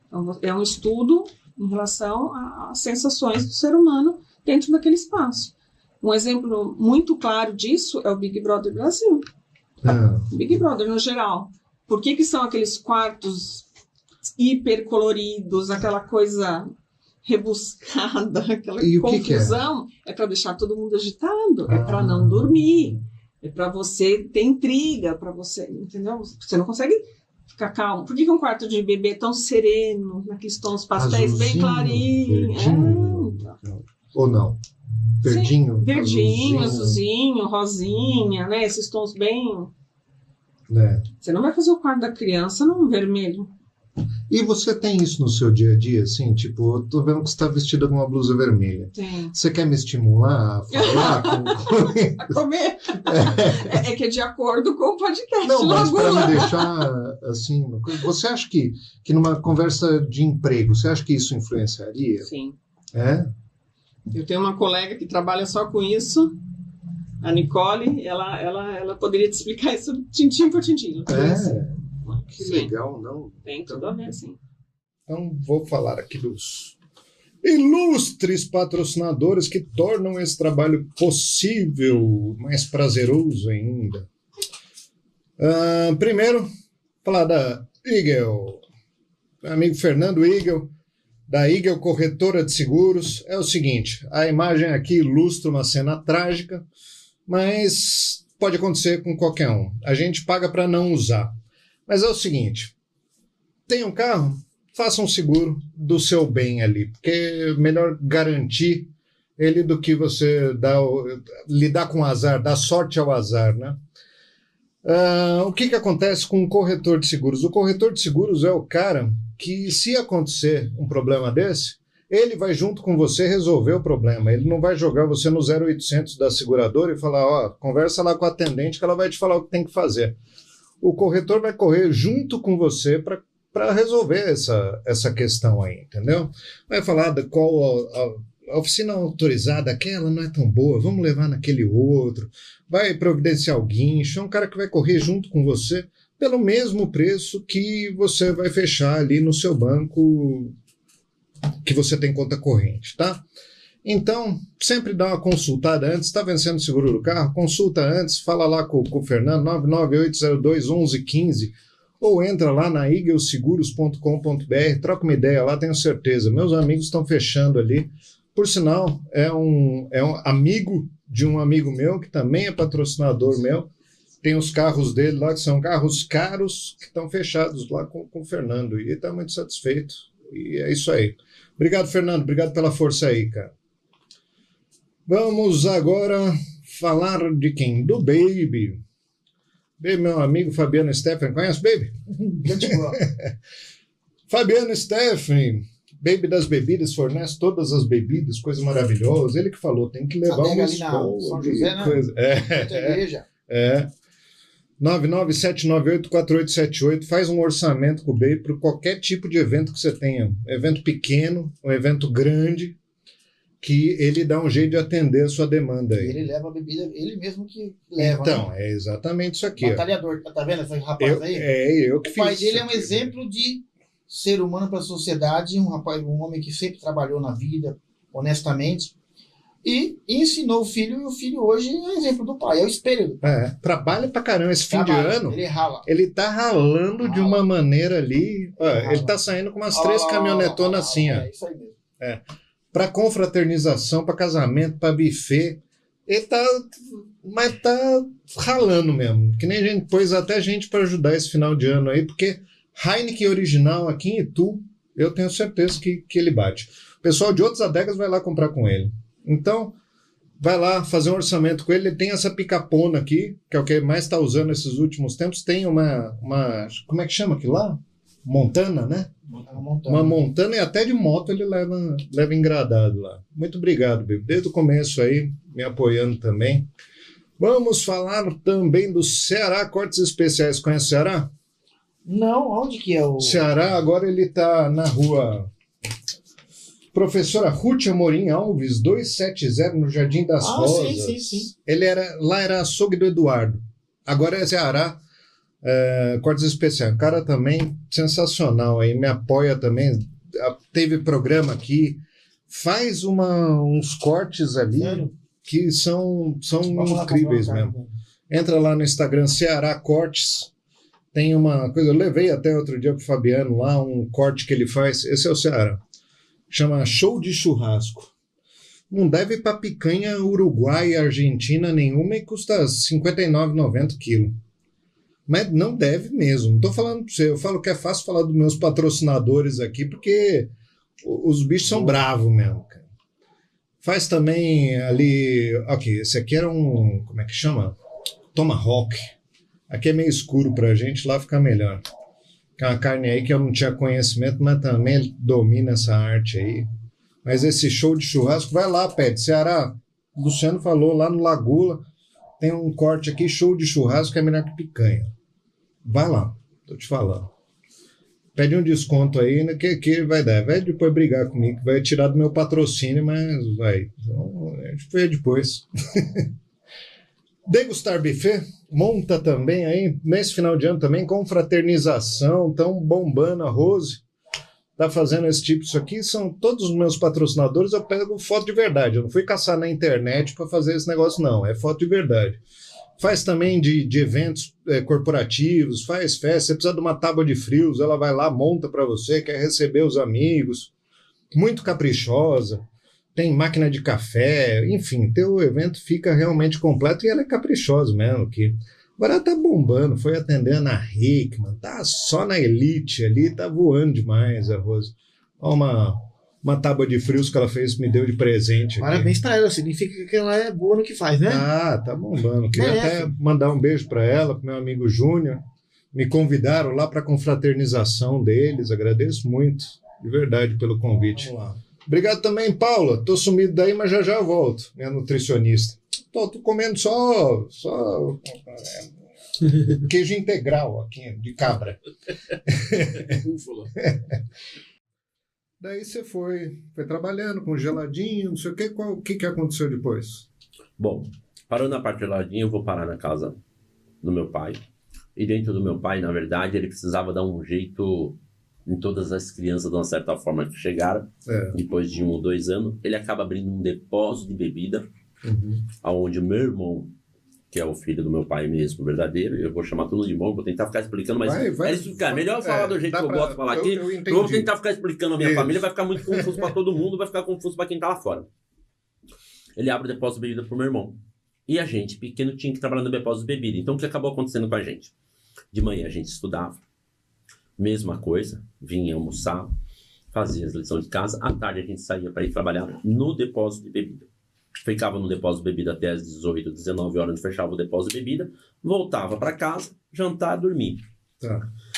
Então, é um estudo em relação às sensações do ser humano dentro daquele espaço. Um exemplo muito claro disso é o Big Brother Brasil. Big Brother, no geral. Por que são aqueles quartos hipercoloridos, aquela coisa rebuscada, aquela confusão? É para deixar todo mundo agitado, é para não dormir. É para você ter intriga, para você, entendeu? Você não consegue ficar calmo. Por que um quarto de bebê tão sereno, naqueles tons pastéis azulzinho, bem clarinhos? Então. Ou não? Verdinho? Sim, verdinho, azulzinho, rosinha, né? Esses tons bem... Você não vai fazer o quarto da criança num vermelho. E você tem isso no seu dia a dia, assim? Tipo, eu tô vendo que você está vestida com uma blusa vermelha. Tem. Você quer me estimular a falar? A comer? É que é de acordo com o podcast. Não, mas para me deixar, assim... Você acha que numa conversa de emprego, você acha que isso influenciaria? Sim. É? Eu tenho uma colega que trabalha só com isso, a Nicole, ela poderia te explicar isso tintim por tintim. Que legal, não? Tem tudo a ver, sim. Então, vou falar aqui dos ilustres patrocinadores que tornam esse trabalho possível, mais prazeroso ainda. Primeiro, falar da Eagle. Meu amigo Fernando Eagle, da Eagle Corretora de Seguros. É o seguinte, a imagem aqui ilustra uma cena trágica, mas pode acontecer com qualquer um. A gente paga para não usar. Mas é o seguinte, tem um carro, faça um seguro do seu bem ali, porque é melhor garantir ele do que você lidar com o azar, dar sorte ao azar, né? O que acontece com um corretor de seguros? O corretor de seguros é o cara que, se acontecer um problema desse, ele vai junto com você resolver o problema. Ele não vai jogar você no 0800 da seguradora e falar, conversa lá com a atendente que ela vai te falar o que tem que fazer. O corretor vai correr junto com você para resolver essa questão aí, entendeu? Vai falar de qual a oficina autorizada, aquela não é tão boa, vamos levar naquele outro, vai providenciar o guincho, é um cara que vai correr junto com você pelo mesmo preço que você vai fechar ali no seu banco que você tem conta corrente, tá? Então, sempre dá uma consultada antes, está vencendo o seguro do carro? Consulta antes, fala lá com o Fernando, 998021115, ou entra lá na eagleseguros.com.br, troca uma ideia lá, tenho certeza. Meus amigos estão fechando ali. Por sinal, é um amigo de um amigo meu, que também é patrocinador meu. Tem os carros dele lá, que são carros caros, que estão fechados lá com o Fernando. E está muito satisfeito. E é isso aí. Obrigado, Fernando. Obrigado pela força aí, cara. Vamos agora falar de quem? Do Baby. Baby, meu amigo Fabiano Stephanie. Conhece o Baby? Fabiano Stephanie, Baby das bebidas, fornece todas as bebidas, coisas maravilhosas. Ele que falou, tem que levar uma escola. São José, né? Coisa. 997984878. Faz um orçamento com o BEI para qualquer tipo de evento que você tenha. Um evento pequeno, um evento grande, que ele dá um jeito de atender a sua demanda aí. Ele leva a bebida, ele mesmo que leva. Então, né? é exatamente isso aqui. Batalhador, tá vendo esse rapaz aí? Eu que fiz. O pai fiz dele é um exemplo de ser humano para a sociedade, um homem que sempre trabalhou na vida, honestamente, e ensinou o filho, e o filho hoje é exemplo do pai, é o espelho. Trabalha pra caramba. Esse fim de ano, ele rala. Ele tá ralando de uma maneira ali. Ele tá saindo com umas 3 caminhonetonas assim, ó. É isso aí mesmo. Para confraternização, para casamento, para buffet. Ele tá ralando mesmo. Que nem a gente pôs até gente para ajudar esse final de ano aí, porque Heineken original aqui em Itu, eu tenho certeza que ele bate. O pessoal de outras adegas vai lá comprar com ele. Então, vai lá fazer um orçamento com ele. Ele tem essa picapona aqui, que é o que ele mais está usando nesses últimos tempos. Tem uma. Como é que chama aquilo lá? Montana, né? Uma Montana, e até de moto ele leva engradado lá. Muito obrigado, Bibo. Desde o começo aí, me apoiando também. Vamos falar também do Ceará Cortes Especiais. Conhece o Ceará? Não, onde que é o... Ceará, agora ele está na rua Professora Ruth Amorim Alves, 270, no Jardim das Rosas. Sim. Lá era açougue do Eduardo. Agora é Ceará Cortes Especiais. Um cara também sensacional aí, me apoia também. Teve programa aqui. Faz uns cortes ali que são incríveis mesmo. Entra lá no Instagram, Ceará Cortes. Tem uma coisa, eu levei até outro dia pro Fabiano lá, um corte que ele faz. Esse é o Ceará. Chama Show de Churrasco. Não deve para picanha Uruguai e Argentina nenhuma e custa R$ 59,90 quilo. Mas não deve mesmo. Não estou falando para você. Eu falo que é fácil falar dos meus patrocinadores aqui, porque os bichos são bravos mesmo, cara. Faz também ali... Ok, esse aqui era um... Como é que chama? Tomahawk. Aqui é meio escuro pra gente, lá fica melhor. É uma carne aí que eu não tinha conhecimento, mas também ele domina essa arte aí. Mas esse show de churrasco, vai lá, pede. Ceará, o Luciano falou, lá no Lagula, tem um corte aqui, show de churrasco, que é melhor que picanha. Vai lá, tô te falando. Pede um desconto aí, né, que vai dar. Vai depois brigar comigo, vai tirar do meu patrocínio, mas vai. Então, a gente vê depois. Degustar Buffet monta também aí, nesse final de ano também, confraternização, estão bombando a Rose, tá fazendo esse tipo, isso aqui são todos os meus patrocinadores, eu pego foto de verdade, eu não fui caçar na internet para fazer esse negócio não, é foto de verdade. Faz também de eventos corporativos, faz festa, você precisa de uma tábua de frios, ela vai lá, monta para você, quer receber os amigos, muito caprichosa. Tem máquina de café, enfim, teu evento fica realmente completo e ela é caprichosa mesmo. Agora ela tá bombando, foi atender na Hickman, tá só na Elite ali, tá voando demais a Rose. Olha uma tábua de frios que ela fez, me deu de presente. Parabéns pra ela, significa que ela é boa no que faz, né? Tá bombando. Queria até mandar um beijo para ela, pro meu amigo Júnior. Me convidaram lá para a confraternização deles, agradeço muito, de verdade, pelo convite. Vamos lá. Obrigado também, Paula. Tô sumido daí, mas já eu volto, minha nutricionista. Tô comendo só queijo integral aqui, de cabra. Daí você foi trabalhando com geladinho, não sei o quê. O que aconteceu depois? Bom, parando na parte geladinha, eu vou parar na casa do meu pai. E dentro do meu pai, na verdade, ele precisava dar um jeito em todas as crianças, de uma certa forma, que chegaram, depois de 1 ou 2 anos. Ele acaba abrindo um depósito de bebida, onde o meu irmão, que é o filho do meu pai mesmo, verdadeiro, eu vou chamar tudo de irmão, vou tentar ficar explicando, mas melhor falar do jeito que eu gosto de falar aqui, eu vou tentar ficar explicando a minha família, vai ficar muito confuso para todo mundo, vai ficar confuso para quem tá lá fora. Ele abre o depósito de bebida pro meu irmão. E a gente, pequeno, tinha que trabalhar no depósito de bebida. Então, o que acabou acontecendo com a gente? De manhã a gente estudava, mesma coisa, vinha almoçar, fazia as lições de casa, à tarde a gente saía para ir trabalhar no depósito de bebida. Ficava no depósito de bebida até as 18, 19 horas, a gente fechava o depósito de bebida, voltava para casa, jantar, dormir.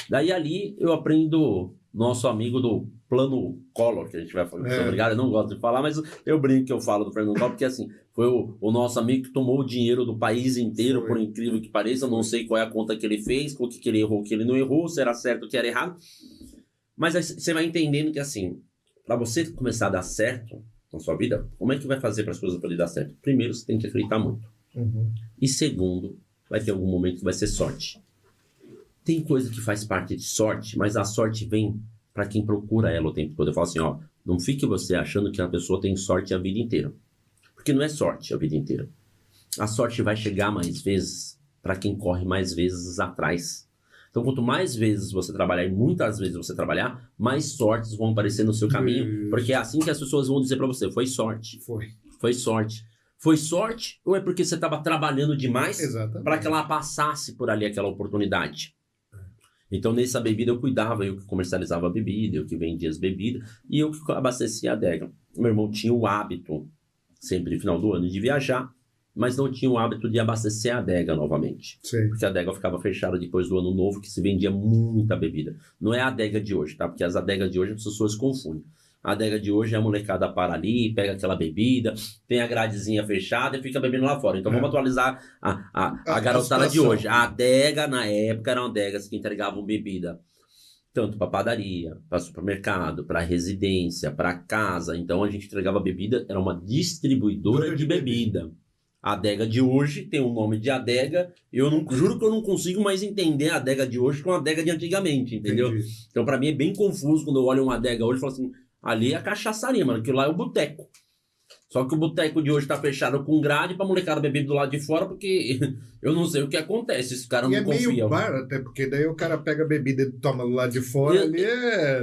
Daí ali eu aprendo nosso amigo do plano Collor, que a gente vai falar, obrigado, eu não gosto de falar, mas eu brinco que eu falo do Fernando Collor, porque assim, Foi o nosso amigo que tomou o dinheiro do país inteiro, por incrível que pareça. Eu não sei qual é a conta que ele fez, o que ele errou, o que ele não errou, se era certo, o que era errado. Mas aí você vai entendendo que, assim, para você começar a dar certo na sua vida, como é que vai fazer para as coisas poderem dar certo? Primeiro, você tem que acreditar muito. E segundo, vai ter algum momento que vai ser sorte. Tem coisa que faz parte de sorte, mas a sorte vem para quem procura ela o tempo todo. Eu falo assim, ó, não fique você achando que a pessoa tem sorte a vida inteira. Porque não é sorte a vida inteira. A sorte vai chegar mais vezes para quem corre mais vezes atrás. Então, quanto mais vezes você trabalhar, e muitas vezes você trabalhar, mais sortes vão aparecer no seu caminho. Porque é assim que as pessoas vão dizer para você, foi sorte. Foi sorte. Foi sorte ou é porque você estava trabalhando demais para que ela passasse por ali aquela oportunidade? Então, nessa bebida eu cuidava, eu que comercializava a bebida, eu que vendia as bebidas e eu que abastecia a adega. Meu irmão tinha o hábito, sempre no final do ano, de viajar, mas não tinha o hábito de abastecer a adega novamente. Porque a adega ficava fechada depois do ano novo, que se vendia muita bebida. Não é a adega de hoje, tá? Porque as adegas de hoje as pessoas confundem. A adega de hoje, a molecada para ali, pega aquela bebida, tem a gradezinha fechada e fica bebendo lá fora. Então vamos atualizar a garotada de hoje. A adega, na época, eram adegas que entregavam bebida tanto para padaria, para supermercado, para residência, para casa. Então a gente entregava bebida, era uma distribuidora de bebida. A adega de hoje tem o nome de adega. Eu não juro que eu não consigo mais entender a adega de hoje com a adega de antigamente, entendeu? Entendi. Então para mim é bem confuso quando eu olho uma adega hoje e falo assim, ali é a cachaçaria, mano, aquilo lá é o boteco. Só que o boteco de hoje tá fechado com grade pra molecada beber do lado de fora, porque eu não sei o que acontece, esse cara não confia. E é meio bar, até porque daí o cara pega a bebida e toma do lado de fora, ali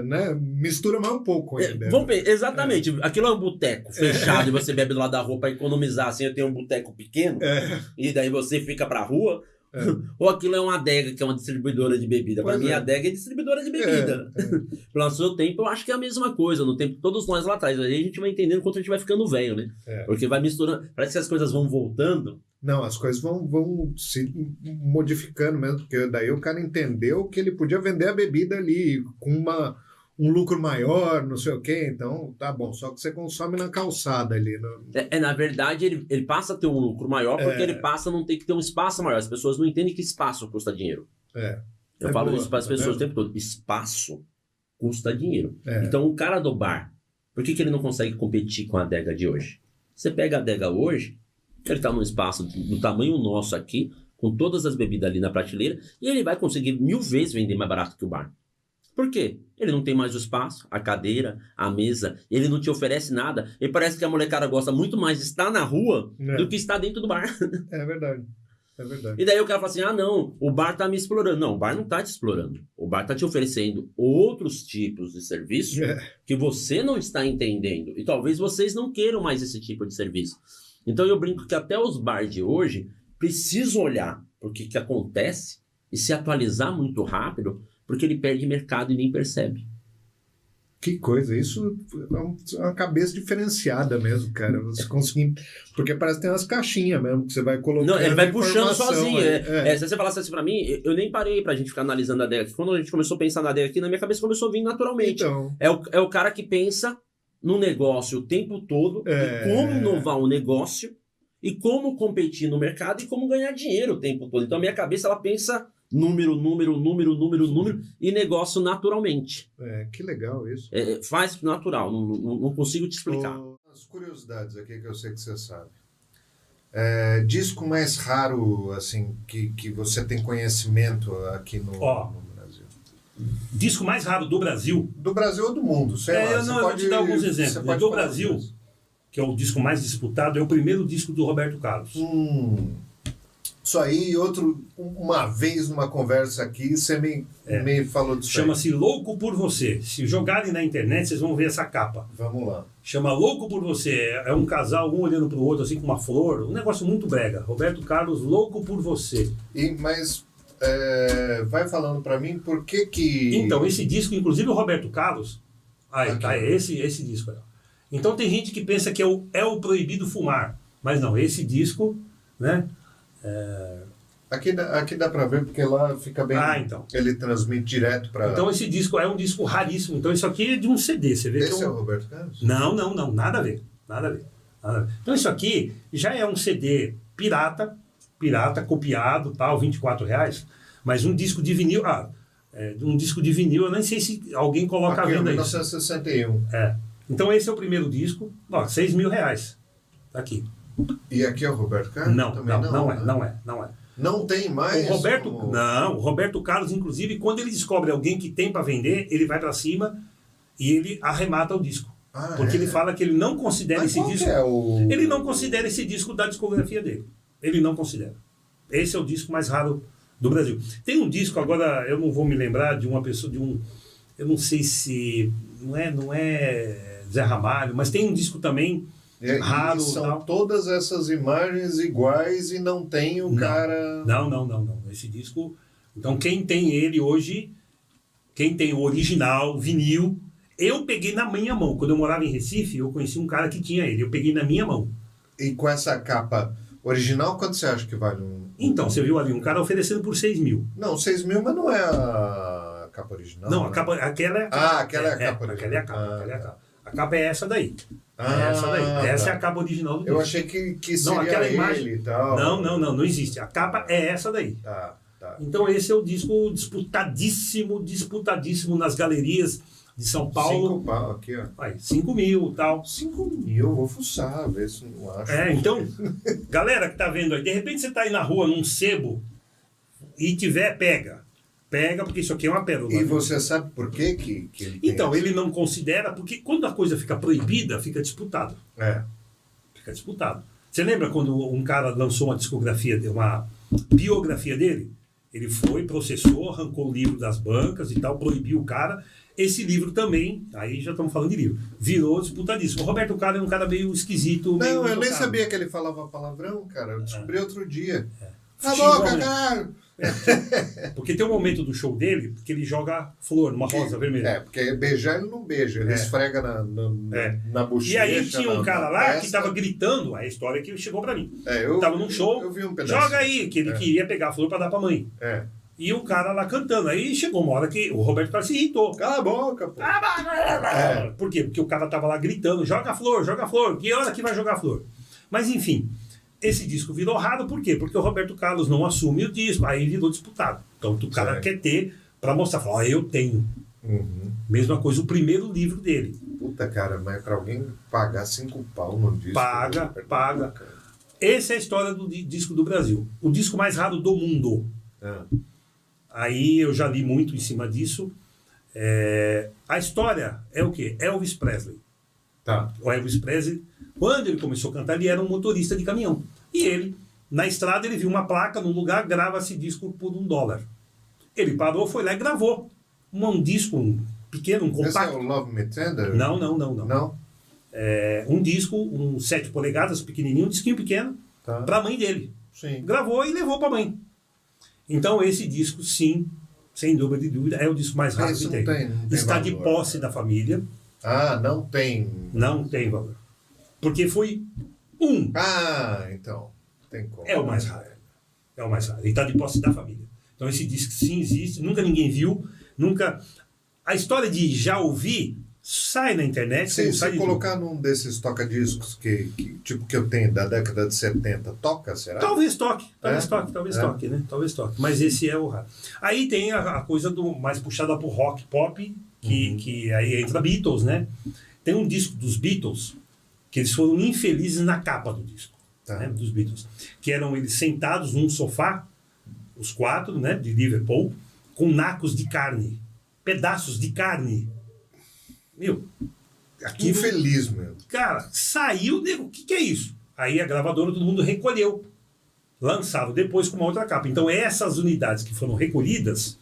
né, mistura mais um pouco ainda. Exatamente, aquilo é um boteco fechado e você bebe do lado da rua pra economizar, assim, eu tenho um boteco pequeno, e daí você fica pra rua, ou aquilo é uma adega, que é uma distribuidora de bebida. Para mim, a adega é distribuidora de bebida. Pelo seu tempo, eu acho que é a mesma coisa. No tempo, todos nós lá atrás. Aí a gente vai entendendo quanto a gente vai ficando velho, né? Porque vai misturando. Parece que as coisas vão voltando. Não, as coisas vão se modificando mesmo. Porque daí o cara entendeu que ele podia vender a bebida ali com um lucro maior, não sei o quê, então tá bom, só que você consome na calçada ali. Na verdade, ele passa a ter um lucro maior porque ele passa a não ter que ter um espaço maior. As pessoas não entendem que espaço custa dinheiro. Eu falo isso para as pessoas o tempo todo. Espaço custa dinheiro. Então, o cara do bar, por que ele não consegue competir com a adega de hoje? Você pega a adega hoje, ele está num espaço do tamanho nosso aqui, com todas as bebidas ali na prateleira, e ele vai conseguir 1000 vezes vender mais barato que o bar. Por quê? Ele não tem mais o espaço, a cadeira, a mesa, ele não te oferece nada. E parece que a molecada gosta muito mais de estar na rua do que estar dentro do bar. É verdade. É verdade. E daí o cara fala assim, não, o bar tá me explorando. Não, o bar não tá te explorando. O bar tá te oferecendo outros tipos de serviço que você não está entendendo. E talvez vocês não queiram mais esse tipo de serviço. Então eu brinco que até os bars de hoje precisam olhar para o que acontece e se atualizar muito rápido, porque ele perde mercado e nem percebe. Que coisa, isso é uma cabeça diferenciada mesmo, cara. Você conseguir... Porque parece que tem umas caixinhas mesmo que você vai colocando. Não, ele vai puxando sozinho. Se você falasse assim pra mim, eu nem parei pra gente ficar analisando a adega. Quando a gente começou a pensar na adega aqui, na minha cabeça começou a vir naturalmente. Então... É o cara que pensa no negócio o tempo todo, e como inovar um negócio, e como competir no mercado, e como ganhar dinheiro o tempo todo. Então a minha cabeça, ela pensa... Número, e negócio naturalmente. Que legal isso. Faz natural, não consigo te explicar. As curiosidades aqui que eu sei que você sabe. Disco mais raro, assim, que você tem conhecimento aqui no Brasil? Disco mais raro do Brasil? Do Brasil ou do mundo, sei lá. Eu vou te dar alguns exemplos. Do Brasil, que é o disco mais disputado, é o primeiro disco do Roberto Carlos. Isso aí, uma vez numa conversa aqui, você me falou disso. Chama-se Louco por Você. Se jogarem na internet, vocês vão ver essa capa. Vamos lá. Chama Louco por Você. É um casal, um olhando pro outro, assim, com uma flor. Um negócio muito brega. Roberto Carlos, Louco por Você. Mas vai falando pra mim por que... Então, esse disco, inclusive o Roberto Carlos... esse disco aí. Então tem gente que pensa que é o Proibido Fumar. Mas não, esse disco, né... Aqui dá pra ver, porque lá fica bem. Então. Ele transmite direto para. Então esse disco é um disco raríssimo. Então isso aqui é de um CD. Você vê esse é o Roberto Carlos? Não, nada a ver. Nada a ver. Então isso aqui já é um CD pirata, copiado, tal, R$24. Mas um disco de vinil... um disco de vinil, eu nem sei se alguém coloca aqui, a venda 1961. isso. Então esse é o primeiro disco, R$6.000. Tá aqui. E aqui é o Roberto Carlos? Não é. Não tem mais? O Roberto Carlos, inclusive, quando ele descobre alguém que tem para vender, ele vai para cima e ele arremata o disco. Porque ele fala que ele não considera esse disco. Ele não considera esse disco da discografia dele. Ele não considera. Esse é o disco mais raro do Brasil. Tem um disco, agora eu não vou me lembrar de uma pessoa, eu não sei se. Não é Zé Ramalho, mas tem um disco também raro. São todas essas imagens iguais e não tem o cara. Não. Esse disco. Então quem tem ele hoje, quem tem o original, vinil. Eu peguei na minha mão. Quando eu morava em Recife, eu conheci um cara que tinha ele. Eu peguei na minha mão. E com essa capa original, quanto você acha que vale um... Então, você viu ali um cara oferecendo por 6.000. Não, 6.000, mas não é a capa original. Não, aquela é a capa. Aquela é a capa original. Aquela é a capa. A capa é essa daí. Essa daí. Essa é a capa original do disco. Eu achei que seria não, aquela imagem e tal. Não existe. A capa é essa daí. Tá. Então esse é o disco disputadíssimo nas galerias de São Paulo. 5 pau aqui, ó. 5.000 e tal. 5.000, vou fuçar, ver se não acho. Então, galera que tá vendo aí, de repente você tá aí na rua, num sebo, e tiver, pega. Pega, porque isso aqui é uma pérola. E você sabe por que ele tem Então, ele não considera, porque quando a coisa fica proibida, fica disputado. Fica disputado. Você lembra quando um cara lançou uma discografia, uma biografia dele? Ele foi, processou, arrancou o livro das bancas e tal, proibiu o cara. Esse livro também, aí já estamos falando de livro, virou disputadíssimo. O Roberto Carlos é um cara meio esquisito. Não, eu nem sabia que ele falava palavrão, cara. Eu descobri outro dia. Tá boca, cara! Porque tem um momento do show dele que ele joga flor numa rosa vermelha. Porque beijar ele não beija, ele esfrega na bochecha. E aí tinha um cara lá que estava gritando, a história que chegou pra mim. Eu tava num show, eu vi um pedaço. Joga aí, que ele queria pegar a flor pra dar pra mãe. E o cara lá cantando. Aí chegou uma hora que o Roberto Carlos se irritou. Cala a boca, pô. Por quê? Porque o cara tava lá gritando, joga flor, que hora que vai jogar flor? Mas enfim, esse disco virou raro, por quê? Porque o Roberto Carlos não assume o disco, aí virou disputado. Então o cara quer ter pra mostrar, falar, eu tenho. Mesma coisa, o primeiro livro dele. Puta, cara, mas pra alguém pagar 5 pau no disco... Paga. Essa é a história do disco do Brasil. O disco mais raro do mundo. Aí eu já li muito em cima disso. A história é o quê? Elvis Presley. O Elvis Presley, quando ele começou a cantar, ele era um motorista de caminhão. E ele, na estrada, ele viu uma placa num lugar, grava esse disco por $1. Ele parou, foi lá e gravou. Um disco pequeno, um compacto. Esse é o Love Me Tender? Não. Não? Um disco, 7 polegadas, pequenininho, um disquinho pequeno, para a mãe dele. Sim. Gravou e levou para a mãe. Então esse disco, sim, sem dúvida, é o disco mais raro que tem. Não tem Está valor. de posse da família. Não tem. Não tem valor. Porque foi então. Tem como. É o mais raro. E está de posse da família. Então esse disco sim existe, nunca ninguém viu, nunca... A história de já ouvir sai na internet. Se você colocar num desses toca-discos que eu tenho da década de 70, toca, será? Talvez toque, né? Talvez toque. Mas esse é o raro. Aí tem a coisa mais puxada pro rock pop, que aí entra Beatles, né? Tem um disco dos Beatles que eles foram infelizes na capa do disco, né, dos Beatles, que eram eles sentados num sofá, os 4, né, de Liverpool, com nacos de carne, pedaços de carne. Meu, aqui infeliz, meu. Cara, saiu, o que é isso? Aí a gravadora, todo mundo recolheu, lançaram depois com uma outra capa. Então essas unidades que foram recolhidas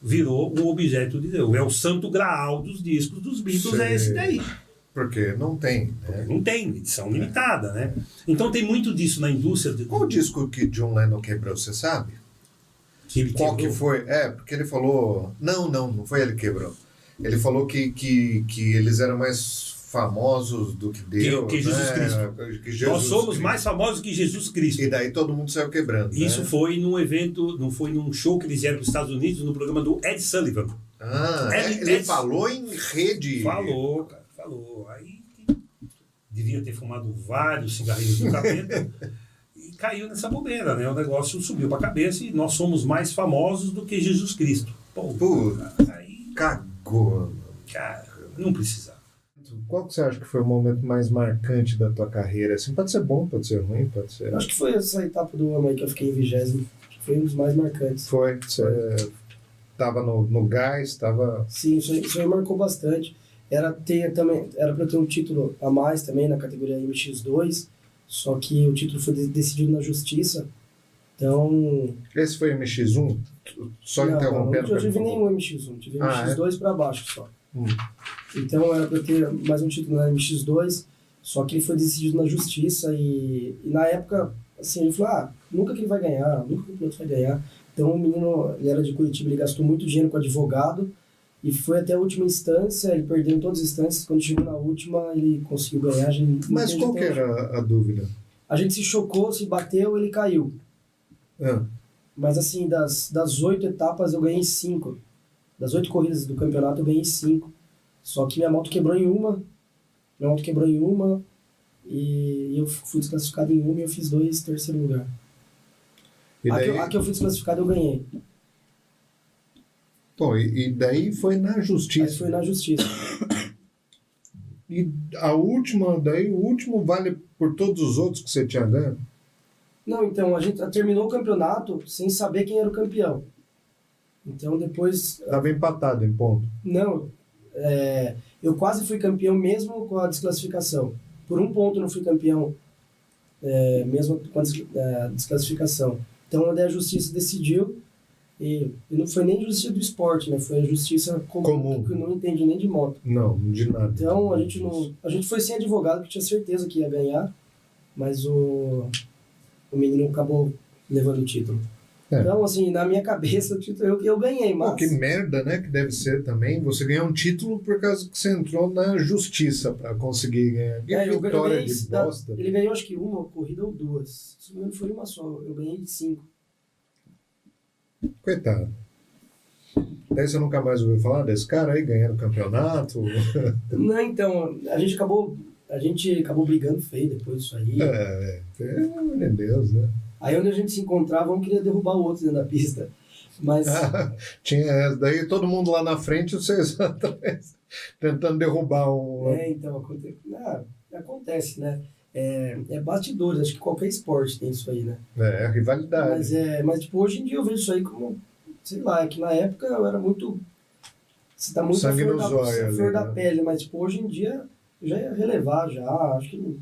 virou um objeto de Deus. É o santo graal dos discos dos Beatles, é esse daí. Porque não tem, né? Não tem, edição limitada, né? Então tem muito disso na indústria. Qual o disco que John Lennon quebrou, você sabe? Qual que foi? Porque ele falou... Não foi ele que quebrou. Ele falou que eles eram mais famosos do que Deus, que Jesus Cristo. Que Jesus Nós somos Cristo. mais famosos que Jesus Cristo. E daí todo mundo saiu quebrando. Isso né? foi num evento, não foi num show que eles vieram para os Estados Unidos, no programa do Ed Sullivan. Ele falou em rede. Falou, cara, falou. Aí devia ter fumado vários cigarrinhos do capeta, e caiu nessa bobeira, né? O negócio subiu para a cabeça e nós somos mais famosos do que Jesus Cristo. Pô, aí cagou. Cara, não precisava. Qual que você acha que foi o momento mais marcante da tua carreira? Assim, pode ser bom, pode ser ruim, pode ser... Acho que foi essa etapa do ano aí que eu fiquei em 20º. Foi um dos mais marcantes. Foi? Você tava no gás, tava... Sim, isso aí marcou bastante. Era para eu ter um título a mais também na categoria MX2, só que o título foi decidido na justiça. Então... Esse foi MX1? Só interrompendo? Não, eu tive nenhum MX1, tive MX2 para baixo só. Então era para ter mais um título na MX2, só que ele foi decidido na justiça e na época, assim, ele falou, nunca que ele vai ganhar, nunca que o piloto vai ganhar. Então o menino, ele era de Curitiba, ele gastou muito dinheiro com advogado e foi até a última instância, ele perdeu em todas as instâncias, quando chegou na última ele conseguiu ganhar. Mas qual que era a dúvida? A gente se chocou, se bateu, ele caiu. Mas assim, das 8 etapas eu ganhei 5. Das 8 corridas do campeonato eu ganhei 5. Só que minha moto quebrou em uma. E eu fui desclassificado em uma e eu fiz 2 terceiro lugar. A que eu fui desclassificado eu ganhei. Bom, e daí foi na justiça. Aí foi na justiça. E o último vale por todos os outros que você tinha ganho? Não, então, a gente terminou o campeonato sem saber quem era o campeão. Então depois... Estava empatado em ponto. Não, eu quase fui campeão mesmo com a desclassificação. Por um ponto eu não fui campeão, mesmo com a desclassificação. Então a justiça decidiu, e não foi nem justiça do esporte, né? Foi a justiça comum. Que eu não entendi nem de moto. Não, de nada. Então a gente foi sem advogado, que tinha certeza que ia ganhar, mas o menino acabou levando o título. Então, assim, na minha cabeça, o título eu ganhei, mas... Pô, que merda, né, que deve ser também. Você ganhou um título por causa que você entrou na justiça para conseguir ganhar. Que vitória de bosta. Ele ganhou, acho que uma corrida ou 2. Se não foi uma só. Eu ganhei 5. Coitado. Daí você nunca mais ouviu falar desse cara aí ganhando o campeonato? Não, então, a gente acabou brigando feio depois disso aí. Pelo amor de Deus, né? Aí onde a gente se encontrava, um queria derrubar o outro dentro da pista. Mas... tinha daí todo mundo lá na frente e vocês atrás, tentando derrubar um... então, acontece, né? É bastidores, acho que qualquer esporte tem isso aí, né? É rivalidade. Mas tipo, hoje em dia eu vejo isso aí como, sei lá, é que na época eu era muito... Você tá muito sangue no zóio, flor da pele, mas tipo, hoje em dia eu já ia relevar, acho que...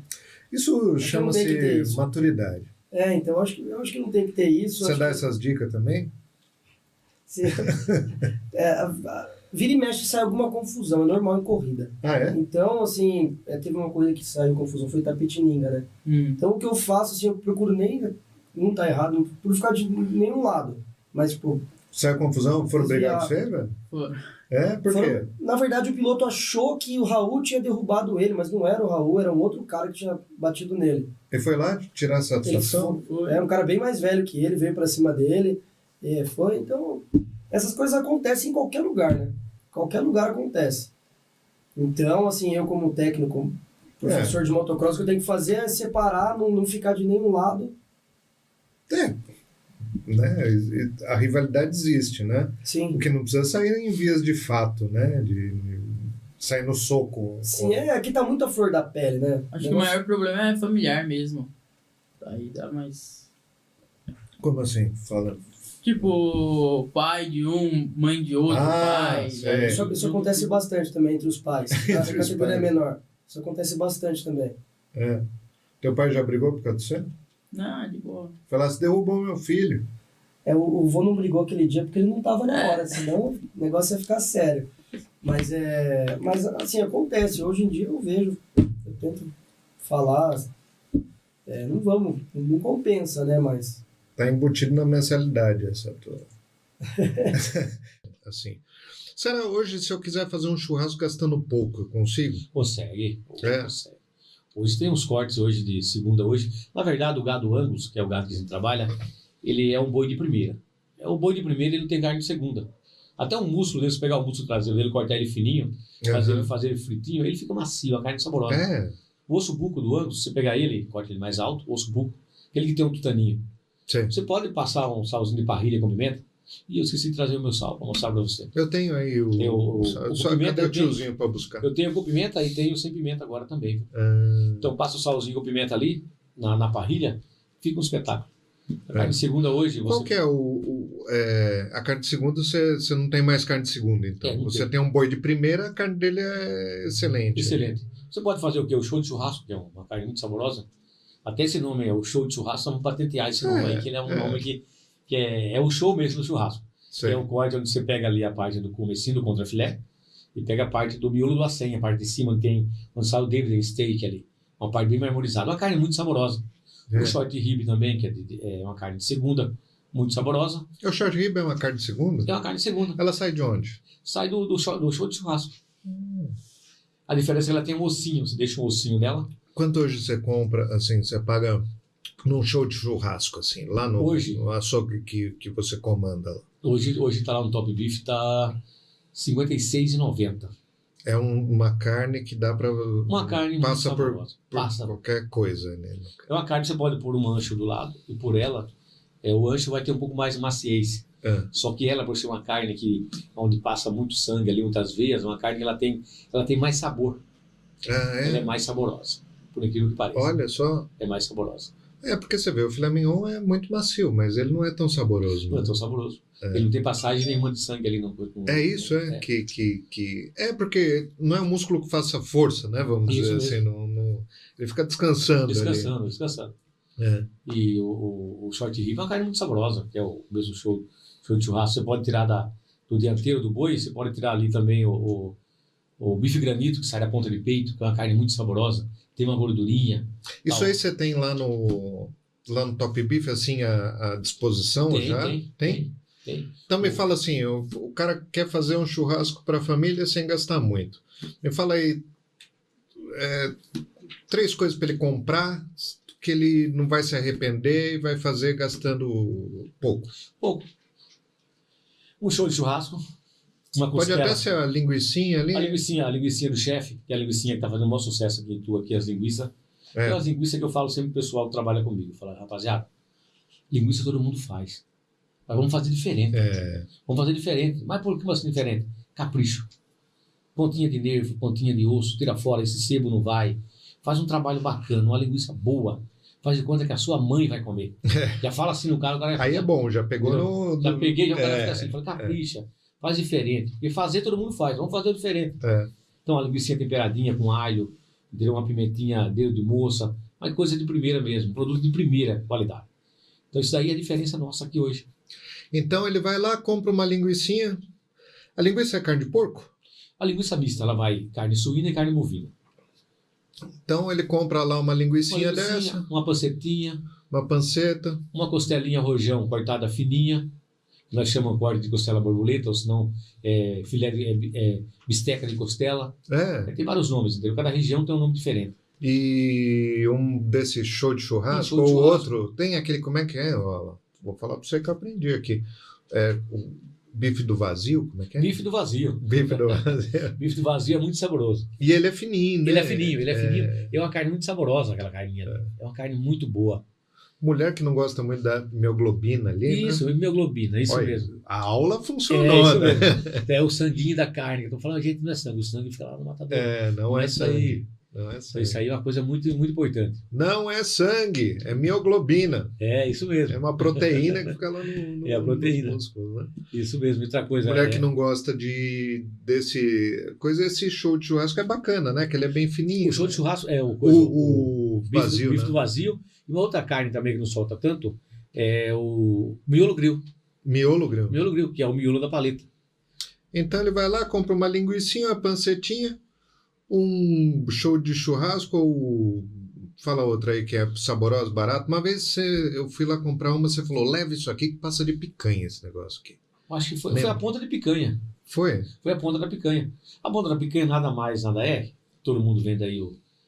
Isso chama-se maturidade. Então eu acho que não tem que ter isso. Você dá essas dicas também? Vira e mexe sai alguma confusão, é normal em corrida. Então, assim, teve uma corrida que saiu confusão, foi Itapetininga, né? Então o que eu faço, assim, eu procuro não tá errado, não procuro ficar de nenhum lado. Mas, tipo... Saiu confusão? Foram brigar com você, velho? Por quê? Na verdade, o piloto achou que o Raul tinha derrubado ele, mas não era o Raul, era um outro cara que tinha batido nele. Ele foi lá tirar satisfação? Um cara bem mais velho que ele, veio pra cima dele. Então, essas coisas acontecem em qualquer lugar, né? Qualquer lugar acontece. Então, assim, eu como técnico, professor de motocross, o que eu tenho que fazer é separar, não ficar de nenhum lado. Né? A rivalidade existe, né? Sim. O que não precisa sair em vias de fato, né? De sair no soco. Sim, aqui tá muito a flor da pele, né? Acho que o maior problema é familiar mesmo. Aí dá mais... Como assim? Fala. Tipo, pai de um, mãe de outro, pai. Isso acontece bastante também entre os pais. A categoria é menor. Isso acontece bastante também. Teu pai já brigou por causa disso? Não, de boa. Falasse, derrubou meu filho. O vô não brigou aquele dia porque ele não tava na hora, senão o negócio ia ficar sério. Mas assim, acontece. Hoje em dia eu vejo, eu tento falar, não compensa, né, mas... Tá embutido na mensalidade essa tua... assim. Será hoje, se eu quiser fazer um churrasco gastando pouco, eu consigo? Consegue. Consegue. Hoje tem uns cortes hoje de segunda hoje. Na verdade, o gado Angus, que é o gado que a gente trabalha, ele é um boi de primeira. O boi de primeira, ele não tem carne de segunda. Até um músculo dele, se pegar o músculo traseiro dele, cortar ele fininho, fazer ele fritinho, ele fica macio, a carne saborosa. O osso buco do Angus, você pegar ele, corta ele mais alto, o osso buco, aquele que tem um tutaninho. Sim. Você pode passar um salzinho de parrilha com pimenta. E eu esqueci de trazer o meu sal para mostrar para você. Eu tenho aí o só cadê o tiozinho para buscar? Eu tenho com pimenta e tenho sem pimenta agora também. Então passa o salzinho com pimenta ali, na parrilha, fica um espetáculo. A carne de segunda hoje... Qual que é a carne de segunda? Você não tem mais carne de segunda, então. Você tem um boi de primeira, a carne dele é excelente. Excelente. Você pode fazer o quê? O show de churrasco, que é uma carne muito saborosa. Até esse nome, o show de churrasco, vamos patentear esse nome aí, que ele é um nome que é o show mesmo do churrasco. Sim. É um corte onde você pega ali a parte do comecinho do contrafilé e pega a parte do miolo do acém, a parte de cima onde sai o David steak ali. Uma parte bem marmorizada. Uma carne muito saborosa. O short rib também, que é uma carne de segunda, muito saborosa. O short rib é uma carne de segunda? É uma carne de segunda. Ela sai de onde? Sai do show de churrasco. A diferença é que ela tem um ossinho. Você deixa um ossinho nela. Quanto hoje você compra, assim, você paga num show de churrasco, assim, lá no açougue que você comanda? Hoje tá lá no Top Beef, tá R$56,90. É uma carne que dá para... Uma carne passa por qualquer coisa, né? É uma carne que você pode pôr um ancho do lado, e por ela, o ancho vai ter um pouco mais de maciez. Só que ela, por ser uma carne onde passa muito sangue ali, muitas veias, uma carne que ela tem mais sabor. Ela é mais saborosa, por incrível que pareça. Olha só. É mais saborosa. Porque você vê, o filé mignon é muito macio, mas ele não é tão saboroso. Não é tão saboroso. Ele não tem passagem nenhuma de sangue ali. Porque não é um músculo que faça força, né? Vamos dizer assim. Ele fica descansando. Descansando. E o short rib é uma carne muito saborosa, que é o mesmo show de churrasco. Você pode tirar do dianteiro do boi, você pode tirar ali também o bife granito, que sai da ponta de peito, que é uma carne muito saborosa. Tem uma gordurinha. Isso aí você tem lá no Top Beef, assim, à disposição já? Tem. Então me fala assim, o cara quer fazer um churrasco para a família sem gastar muito. Me fala aí 3 coisas para ele comprar que ele não vai se arrepender e vai fazer gastando pouco. Um show de churrasco. Pode até ser a linguicinha ali. A linguicinha do chefe, que é a linguicinha que está fazendo o maior sucesso aqui em Tu, aqui as linguiças. É as linguiças que eu falo sempre pro pessoal que trabalha comigo. Eu falo, rapaziada, linguiça todo mundo faz. Mas vamos fazer diferente. Vamos fazer diferente. Mas por que assim diferente? Capricho. Pontinha de nervo, pontinha de osso, tira fora, esse sebo não vai. Faz um trabalho bacana, uma linguiça boa. Faz de conta que a sua mãe vai comer. Já fala assim no cara, o cara... Aí é bom, já pegou no... Já peguei, já o cara fica assim, fala, capricha. Faz diferente. Porque fazer todo mundo faz, vamos fazer diferente. Então, a linguiça temperadinha com alho, uma pimentinha, dedo de moça, mas coisa de primeira mesmo, produto de primeira qualidade. Então, isso daí é a diferença nossa aqui hoje. Então, ele vai lá, compra uma linguicinha. A linguiça é carne de porco? A linguiça mista, ela vai carne suína e carne bovina. Então, ele compra lá uma linguicinha dessa. Uma pancetinha. Uma panceta. Uma costelinha rojão cortada fininha. Nós chamamos corte de costela borboleta, ou senão bisteca de costela. Tem vários nomes, entendeu? Cada região tem um nome diferente. E um desse show de churrasco, ou outro, tem aquele, como é que é? Vou falar para você que eu aprendi aqui. O bife do vazio, como é que é? Bife do vazio. Bife do vazio. Bife do vazio é muito saboroso. E ele é fininho, né? Ele é fininho. É uma carne muito saborosa, aquela carninha. É uma carne muito boa. Mulher que não gosta muito da mioglobina ali, isso, né? Mioglobina, isso mesmo. A aula funcionou, isso né? Mesmo. É o sanguinho da carne. Estou falando, gente, não é sangue. O sangue fica lá no matador. Não é sangue. Não é sangue. Isso aí é uma coisa muito, muito importante. Não é sangue, é mioglobina. É, isso mesmo. É uma proteína que fica lá no é a proteína. músculo, né? Isso mesmo, outra coisa. Mulher que não gosta esse show de churrasco é bacana, né? Que ele é bem fininho. O show de churrasco é o vazio, bife do vazio. E uma outra carne também que não solta tanto é o miolo grill. Miolo grill. Miolo grill, que é o miolo da paleta. Então ele vai lá, compra uma linguicinha, uma pancetinha, um show de churrasco, ou fala outra aí que é saborosa, barato. Uma vez eu fui lá comprar uma, você falou, leva isso aqui que passa de picanha esse negócio aqui. Acho que foi a ponta de picanha. Foi? Foi a ponta da picanha. A ponta da picanha nada mais, nada é. Todo mundo vende aí,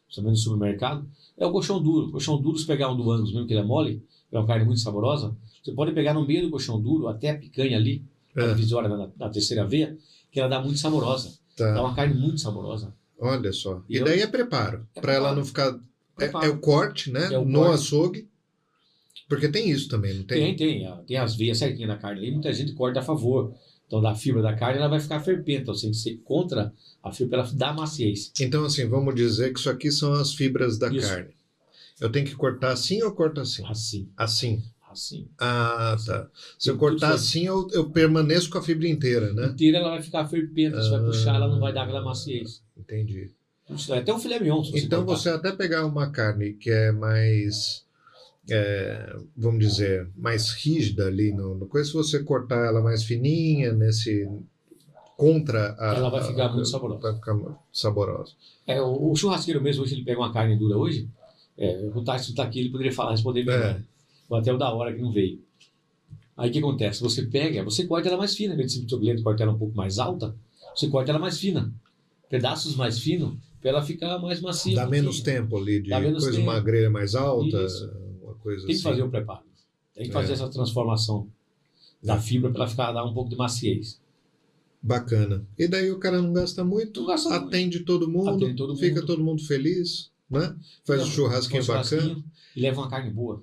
principalmente no supermercado. É o colchão duro. O colchão duro, se pegar um do Angus mesmo, que ele é mole, é uma carne muito saborosa, você pode pegar no meio do colchão duro, até a picanha ali, a divisória na terceira veia, que ela dá muito saborosa. Dá uma carne muito saborosa. Olha só. E daí é preparo. Para ela não ficar... Preparo. É o corte, né? É o no corte. açougue. Porque tem isso também, não tem? Tem as veias certinhas da carne ali, muita gente corta a favor. Então, da fibra da carne, ela vai ficar ferpenta. Então, você tem que ser contra a fibra, ela dá maciez. Então, assim, vamos dizer que isso aqui são as fibras da carne. Eu tenho que cortar assim ou corto assim? Assim. Assim? Assim. Ah, tá. Se eu cortar assim, eu permaneço com a fibra inteira, né? Inteira, ela vai ficar ferpenta. Você vai puxar, ela não vai dar aquela maciez. Entendi. Até o filé mignon. Então, você até pegar uma carne que é mais... vamos dizer, mais rígida ali no coisa, se você cortar ela mais fininha, ela vai ficar muito saborosa. Vai ficar saborosa. O churrasqueiro mesmo, hoje ele pega uma carne dura hoje, o Tyson está aqui, ele poderia responder melhor. Até o da hora que não veio. Aí o que acontece? Você corta ela mais fina, em vez de você corta ela um pouco mais alta, você corta ela mais fina. Pedaços mais finos, para ela ficar mais macia. Dá menos tempo ali, de coisa, uma grelha mais alta. Coisa tem que fazer o preparo. Tem que fazer essa transformação da fibra para ela dar um pouco de maciez. Bacana. E daí o cara não gasta muito, atende todo mundo, fica todo mundo feliz, né? Faz um churrasquinho bacana. E leva uma carne boa.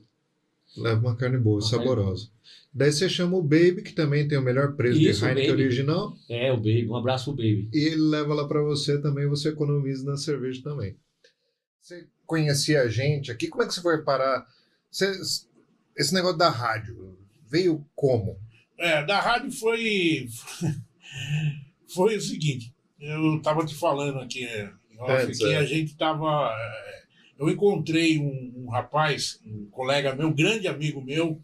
Leva uma carne boa, saborosa. Daí você chama o Baby, que também tem o melhor preço de Heineken original. O Baby. Um abraço pro Baby. E ele leva lá para você também, você economiza na cerveja também. Você conhecia a gente aqui, como é que você foi parar... Esse negócio da rádio veio como? Da rádio foi o seguinte, eu estava te falando aqui, que a gente estava... Eu encontrei um rapaz, um colega meu, grande amigo meu,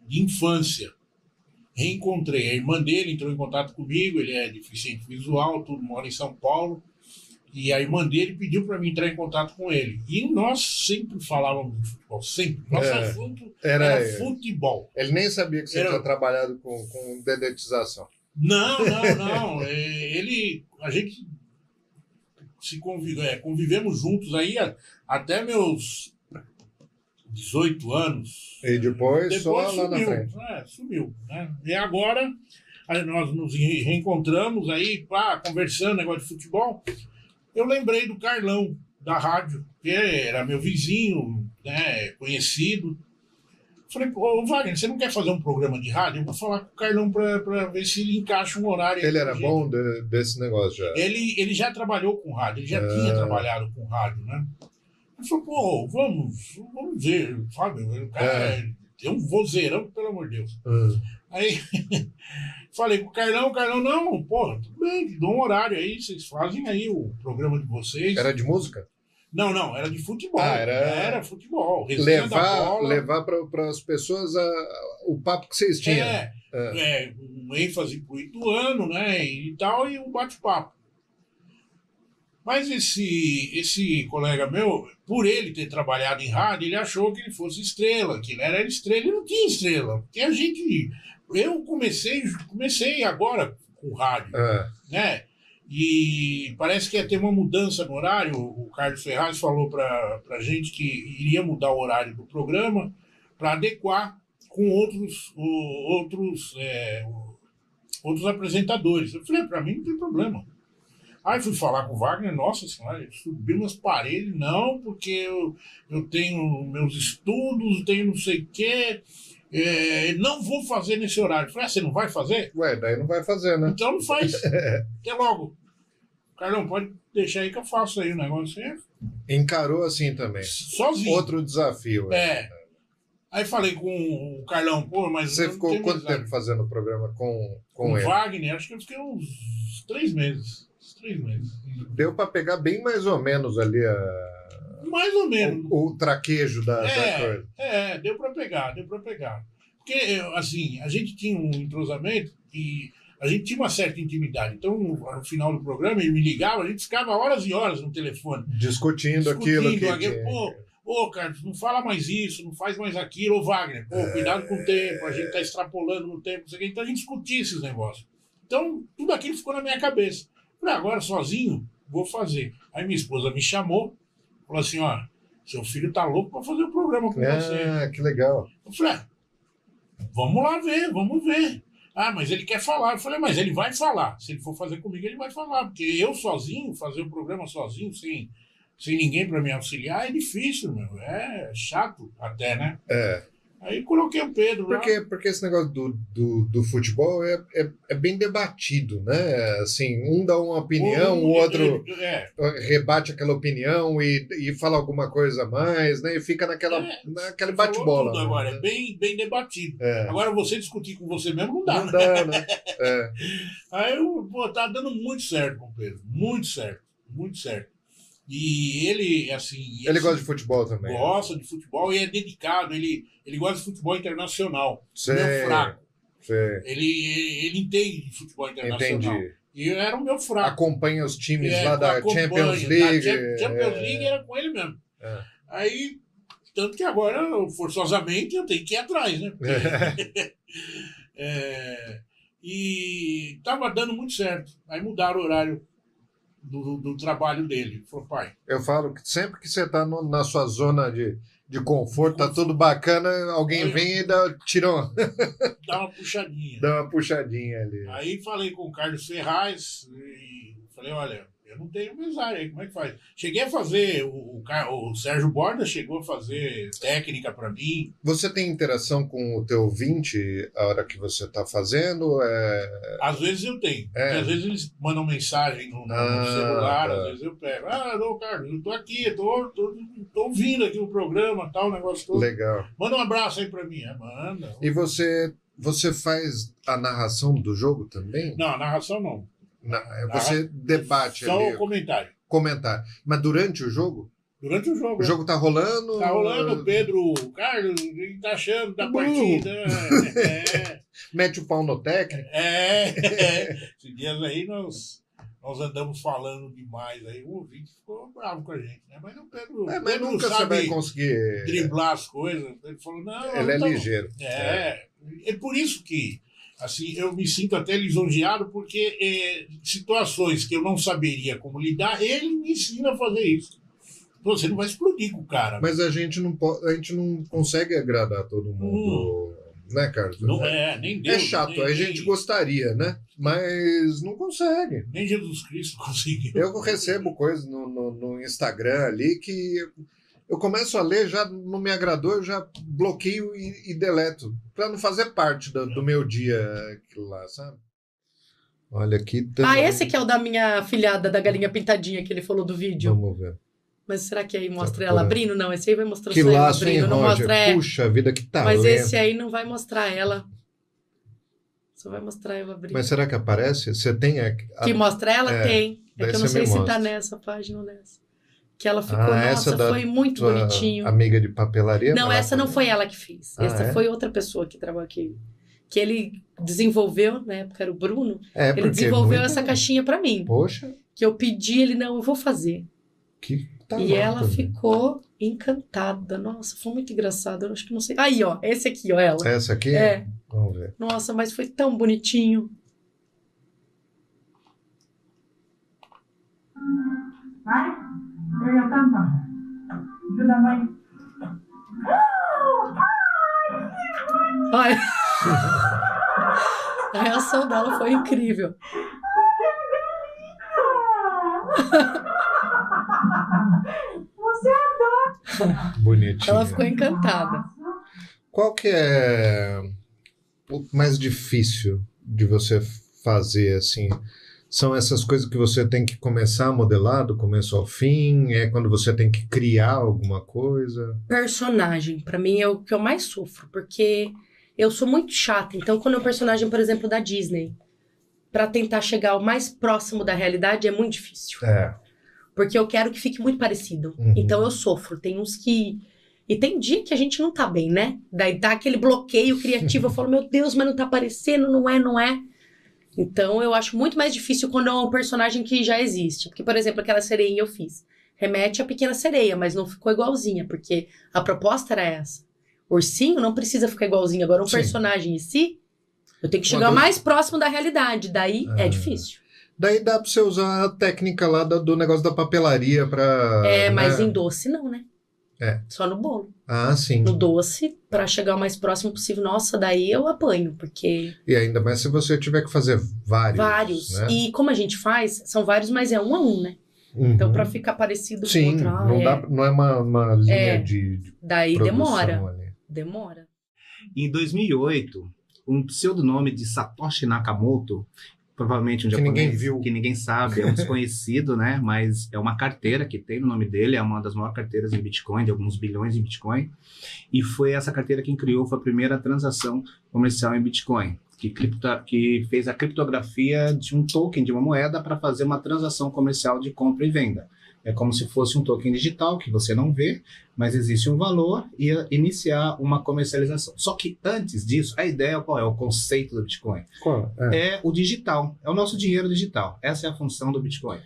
de infância. Reencontrei. A irmã dele entrou em contato comigo, ele é deficiente visual, tudo, mora em São Paulo. E a irmã dele pediu para mim entrar em contato com ele. E nós sempre falávamos de futebol, sempre. Nosso assunto era futebol. Ele nem sabia que você tinha trabalhado com dedetização. Não. A gente convivemos juntos aí até meus 18 anos. E depois só lá na frente. Sumiu. Né? E agora nós nos reencontramos aí, conversando, negócio de futebol. Eu lembrei do Carlão, da rádio, que era meu vizinho, né, conhecido. Falei, Wagner, você não quer fazer um programa de rádio? Eu vou falar com o Carlão para ver se ele encaixa um horário. Ele era bom desse negócio já? Ele já trabalhou com rádio, ele já tinha trabalhado com rádio, né? Ele falou, vamos ver, Fábio, o cara é um vozeirão, pelo amor de Deus. Aí falei com o Carlão, não, tudo bem, te dou um horário aí, vocês fazem aí o programa de vocês. Era de música? Não, era de futebol. Era futebol. Levar para as pessoas o papo que vocês tinham. Um ênfase pro Ituano, né, e tal, e um bate-papo. Mas esse colega meu, por ele ter trabalhado em rádio, ele achou que ele fosse estrela, que ele era estrela, ele não tinha estrela. Porque eu comecei agora com rádio, né? E parece que ia ter uma mudança no horário. O Carlos Ferraz falou para a gente que iria mudar o horário do programa para adequar com outros apresentadores. Eu falei, para mim não tem problema. Aí fui falar com o Wagner, nossa senhora, subi umas paredes, não, porque eu tenho meus estudos, tenho não sei o quê, não vou fazer nesse horário. Eu falei, você não vai fazer? Daí não vai fazer, né? Então não faz. Até logo. Carlão, pode deixar aí que eu faço aí o negócio. Encarou assim também. Sozinho. Outro desafio. Aí falei com o Carlão, mas... Você ficou quanto tempo fazendo o programa com ele? Com o Wagner, acho que eu fiquei uns 3 meses. 3 meses. Deu para pegar bem mais ou menos ali mais ou menos. O traquejo da coisa. Deu para pegar. Porque, assim, a gente tinha um entrosamento e a gente tinha uma certa intimidade. Então, no final do programa, ele me ligava, a gente ficava horas e horas no telefone. Discutindo aquilo que... Carlos, não fala mais isso, não faz mais aquilo. Wagner, cuidado com o tempo, a gente tá extrapolando no tempo. Então, a gente discutia esses negócios. Então, tudo aquilo ficou na minha cabeça. Falei, agora sozinho, vou fazer. Aí minha esposa me chamou, falou assim, seu filho tá louco para fazer o programa com você. Que legal. Eu falei, vamos lá ver, vamos ver. Ah, mas ele quer falar. Eu falei, mas ele vai falar. Se ele for fazer comigo, ele vai falar. Porque eu sozinho, fazer o programa sozinho, sem ninguém para me auxiliar, é difícil, meu. É chato até, né? Aí coloquei o Pedro lá. Porque esse negócio do futebol é bem debatido, né? Assim, um dá uma opinião, o outro rebate aquela opinião e fala alguma coisa a mais, né? E fica naquele bate-bola. Tudo agora, é bem debatido. Agora você discutir com você mesmo não dá. Não dá, né? Aí tá dando muito certo com o Pedro. Muito certo. Muito certo. E ele, assim... Ele gosta de futebol também. Gosta de futebol e é dedicado. Ele gosta de futebol internacional. Sei, meu fraco. Sei. Ele entende de futebol internacional. Entendi. E eu era o meu fraco. Acompanha os times lá da Champions League. Champions League era com ele mesmo. Aí, tanto que agora, forçosamente, eu tenho que ir atrás, né? Porque, e tava dando muito certo. Aí mudaram o horário do trabalho dele. Falou, pai. Eu falo que sempre que você tá na sua zona de conforto, tá tudo bacana, alguém vem e tira dá uma puxadinha. Dá uma puxadinha ali. Aí falei com o Carlos Ferraz e falei, olha, eu não tenho mesário aí, como é que faz? Cheguei a fazer, o Sérgio Borda chegou a fazer técnica para mim. Você tem interação com o teu ouvinte a hora que você tá fazendo? Às vezes eu tenho. Às vezes eles mandam mensagem no celular, às vezes eu pego. Não, Carlos, eu tô aqui, tô ouvindo aqui o programa, tal, o negócio todo. Legal. Manda um abraço aí para mim. Manda. E você faz a narração do jogo também? Não, a narração não. Você debate só ali. Só o comentário. Mas durante o jogo? Durante o jogo. O jogo tá rolando? Tá rolando, o Pedro, Carlos, o que tá achando da partida? Mete o pau no técnico? Esses dias aí nós andamos falando demais aí, o ouvinte ficou bravo com a gente, né? Mas o Pedro, mas nunca você vai conseguir driblar as coisas. Ele falou, não. Ele é ligeiro. É por isso que assim, eu me sinto até lisonjeado, porque situações que eu não saberia como lidar, ele me ensina a fazer isso. Você não vai explodir com o cara. Mas a gente não consegue agradar todo mundo, né, Carlos? Não nem Deus. É chato, a gente gostaria, né? Mas não consegue. Nem Jesus Cristo conseguiu. Eu recebo coisas no Instagram ali que eu começo a ler, já não me agradou, eu já bloqueio e deleto, para não fazer parte do meu dia aquilo lá, sabe? Olha aqui. Esse que é o da minha afilhada, da galinha pintadinha, que ele falou do vídeo. Vamos ver. Mas será que aí mostra ela abrindo? Não, esse aí vai mostrar que só ela laço, abrindo. hein, não Roger? mostra, Puxa vida, que talento. Mas esse aí não vai mostrar ela. Só vai mostrar eu abrindo. Mas será que aparece? Você tem que mostra ela? Tem. É que eu não sei se tá nessa página ou nessa. Que ela ficou, nossa, foi muito bonitinho. Amiga de papelaria? Não, essa não foi ela que fez. Essa foi outra pessoa que trabalhou aqui. Que ele desenvolveu, na época era o Bruno. Ele desenvolveu essa caixinha pra mim. Poxa. Que eu pedi, ele, não, eu vou fazer. E ela ficou encantada. Nossa, foi muito engraçado. Eu acho que não sei. Aí, ó, esse aqui, ó, ela. Essa aqui? É. Vamos ver. Nossa, mas foi tão bonitinho. Vai? Eu tampa. Ajuda a mãe. Ai. A reação dela foi incrível. Você adora. Bonitinho. Ela ficou encantada. Qual que é o mais difícil de você fazer, assim? São essas coisas que você tem que começar a modelar do começo ao fim? É quando você tem que criar alguma coisa? Personagem, pra mim, é o que eu mais sofro, porque eu sou muito chata. Então, quando é um personagem, por exemplo, da Disney, pra tentar chegar o mais próximo da realidade é muito difícil. Porque eu quero que fique muito parecido. Então, eu sofro. Tem uns que... E tem dia que a gente não tá bem, né? Daí dá aquele bloqueio criativo. Eu falo, meu Deus, mas não tá aparecendo, não é. Então, eu acho muito mais difícil quando é um personagem que já existe. Porque, por exemplo, aquela sereinha eu fiz. Remete à Pequena Sereia, mas não ficou igualzinha, porque a proposta era essa. Ursinho não precisa ficar igualzinho. Agora, um personagem em si, eu tenho que chegar mais próximo da realidade. Daí, é difícil. Daí dá pra você usar a técnica lá do negócio da papelaria pra... mas em doce não, né? Só no bolo. Ah, sim. No doce, para chegar o mais próximo possível. Nossa, daí eu apanho, porque... E ainda mais se você tiver que fazer vários. Vários. Né? E como a gente faz, são vários, mas é um a um, né? Uhum. Então, para ficar parecido com o outro... Não é uma linha de daí produção demora. Em 2008, um pseudonome de Satoshi Nakamoto, provavelmente um japonês que ninguém sabe, é um desconhecido, né? Mas é uma carteira que tem no nome dele, é uma das maiores carteiras em Bitcoin, de alguns bilhões em Bitcoin. E foi essa carteira quem criou, foi a primeira transação comercial em Bitcoin, que fez a criptografia de um token, de uma moeda, para fazer uma transação comercial de compra e venda. É como se fosse um token digital que você não vê, mas existe um valor e iniciar uma comercialização. Só que antes disso, a ideia qual é? O conceito do Bitcoin. Qual? É o digital, é o nosso dinheiro digital. Essa é a função do Bitcoin.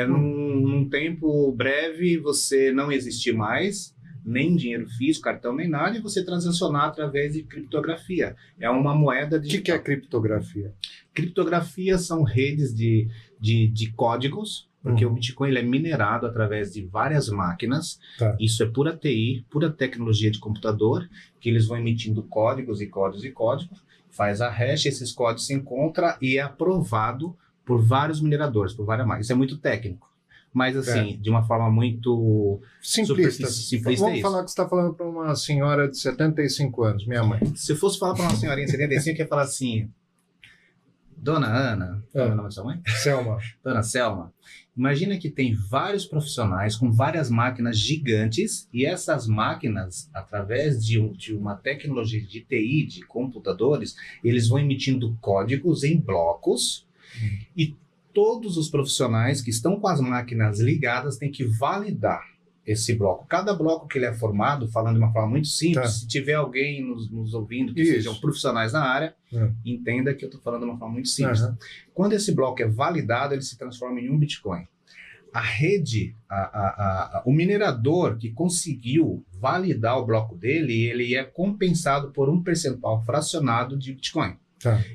Num tempo breve, você não existir mais, nem dinheiro físico, cartão, nem nada, e você transacionar através de criptografia. É uma moeda digital. O que é criptografia? Criptografia são redes de códigos, porque o Bitcoin ele é minerado através de várias máquinas. Isso é pura TI, pura tecnologia de computador, que eles vão emitindo códigos e códigos e códigos, faz a hash, esses códigos se encontram e é aprovado por vários mineradores, por várias máquinas. Isso é muito técnico. Mas, assim, de uma forma muito simplista. Vamos falar que você está falando para uma senhora de 75 anos, minha mãe. Se eu fosse falar para uma senhorinha de 75, eu ia falar assim: Dona Ana, qual é o nome da sua mãe? Selma. Dona Selma, imagina que tem vários profissionais com várias máquinas gigantes e essas máquinas, através de uma tecnologia de TI, de computadores, eles vão emitindo códigos em blocos e todos os profissionais que estão com as máquinas ligadas têm que validar esse bloco. Cada bloco que ele é formado, falando de uma forma muito simples, se tiver alguém nos ouvindo que sejam profissionais na área, entenda que eu estou falando de uma forma muito simples. Quando esse bloco é validado, ele se transforma em um Bitcoin. A rede, o minerador que conseguiu validar o bloco dele, ele é compensado por um percentual fracionado de Bitcoin.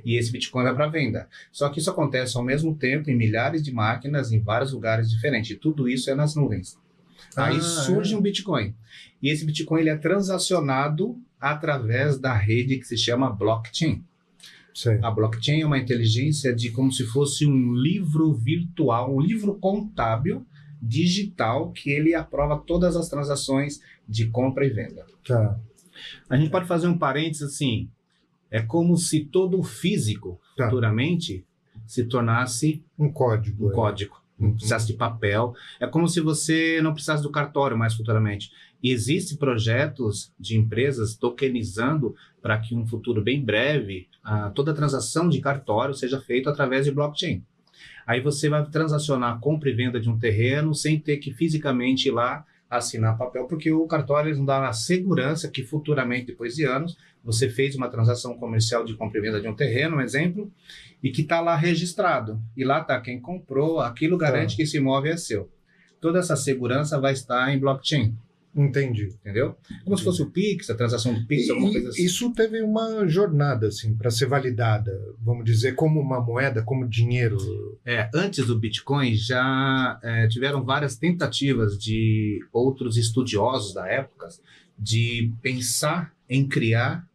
E esse Bitcoin vai para venda. Só que isso acontece ao mesmo tempo em milhares de máquinas em vários lugares diferentes. E tudo isso é nas nuvens. Aí surge um Bitcoin. E esse Bitcoin ele é transacionado através da rede que se chama blockchain. A blockchain é uma inteligência de como se fosse um livro virtual, um livro contábil digital que ele aprova todas as transações de compra e venda. A gente pode fazer um parênteses assim, é como se todo o físico, futuramente, se tornasse um código. Não precisasse de papel. É como se você não precisasse do cartório mais futuramente. E existem projetos de empresas tokenizando para que um futuro bem breve, toda a transação de cartório seja feita através de blockchain. Aí você vai transacionar a compra e venda de um terreno sem ter que fisicamente ir lá assinar papel, porque o cartório eles não dá a segurança que futuramente, depois de anos, você fez uma transação comercial de compra e venda de um terreno, um exemplo, e que está lá registrado. E lá está quem comprou, aquilo garante que esse imóvel é seu. Toda essa segurança vai estar em blockchain. Entendi. Entendeu? Como se fosse o Pix, a transação do Pix, alguma coisa assim. Isso teve uma jornada, assim, para ser validada, vamos dizer, como uma moeda, como dinheiro. Antes do Bitcoin já tiveram várias tentativas de outros estudiosos da época de pensar em criar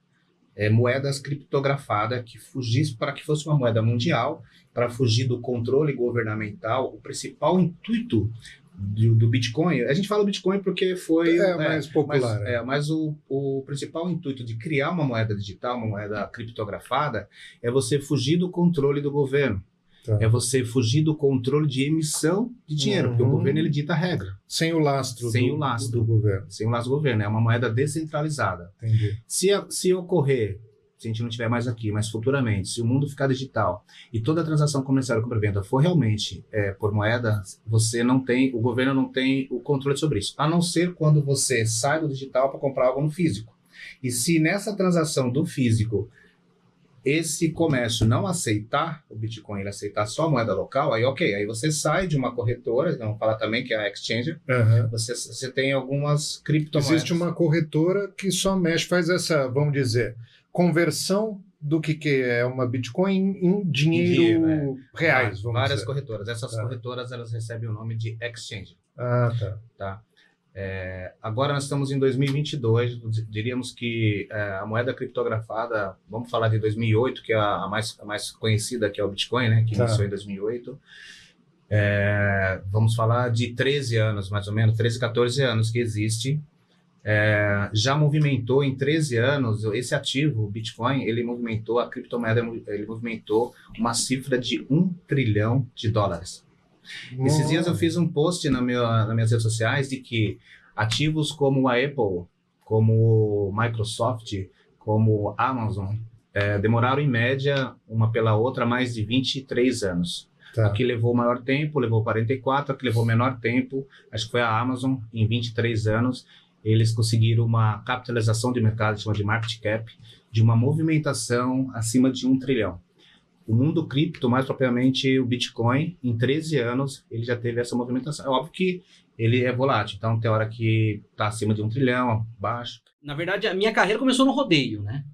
moedas criptografadas que fugissem para que fosse uma moeda mundial, para fugir do controle governamental. O principal intuito do Bitcoin, a gente fala Bitcoin porque foi mais popular. Mas o principal intuito de criar uma moeda digital, uma moeda criptografada, é você fugir do controle do governo. É você fugir do controle de emissão de dinheiro, porque o governo ele dita a regra. Sem o lastro do governo. Sem o lastro do governo, é uma moeda descentralizada. Entendi. Se ocorrer, se a gente não estiver mais aqui, mas futuramente, se o mundo ficar digital e toda a transação comercial e compra-venda for realmente por moeda, o governo não tem o controle sobre isso, a não ser quando você sai do digital para comprar algo no físico. E se nessa transação do físico esse comércio não aceitar o Bitcoin, ele aceitar só a moeda local, aí aí você sai de uma corretora, vamos falar também que é a Exchanger, você tem algumas criptomoedas. Existe uma corretora que só faz essa, vamos dizer, conversão do que é uma Bitcoin em dinheiro reais, vamos várias dizer. Corretoras. Essas corretoras, elas recebem o nome de Exchanger. Tá. Agora nós estamos em 2022, diríamos que a moeda criptografada, vamos falar de 2008, que é a mais conhecida, que é o Bitcoin, né, que iniciou em 2008. Vamos falar de 13 anos, mais ou menos, 13, 14 anos que existe. Já movimentou em 13 anos, esse ativo, o Bitcoin, ele movimentou, a criptomoeda, ele movimentou uma cifra de $1 trilhão. Esses dias eu fiz um post nas minhas redes sociais de que ativos como a Apple, como Microsoft, como Amazon, demoraram em média, uma pela outra, mais de 23 anos. A que levou maior tempo, levou 44, a que levou menor tempo, acho que foi a Amazon, em 23 anos, eles conseguiram uma capitalização de mercado, chama de market cap, de uma movimentação acima de 1 trilhão. O mundo cripto, mais propriamente o Bitcoin, em 13 anos, ele já teve essa movimentação. É óbvio que ele é volátil, então tem hora que está acima de 1 trilhão, abaixo. Na verdade, a minha carreira começou no rodeio, né?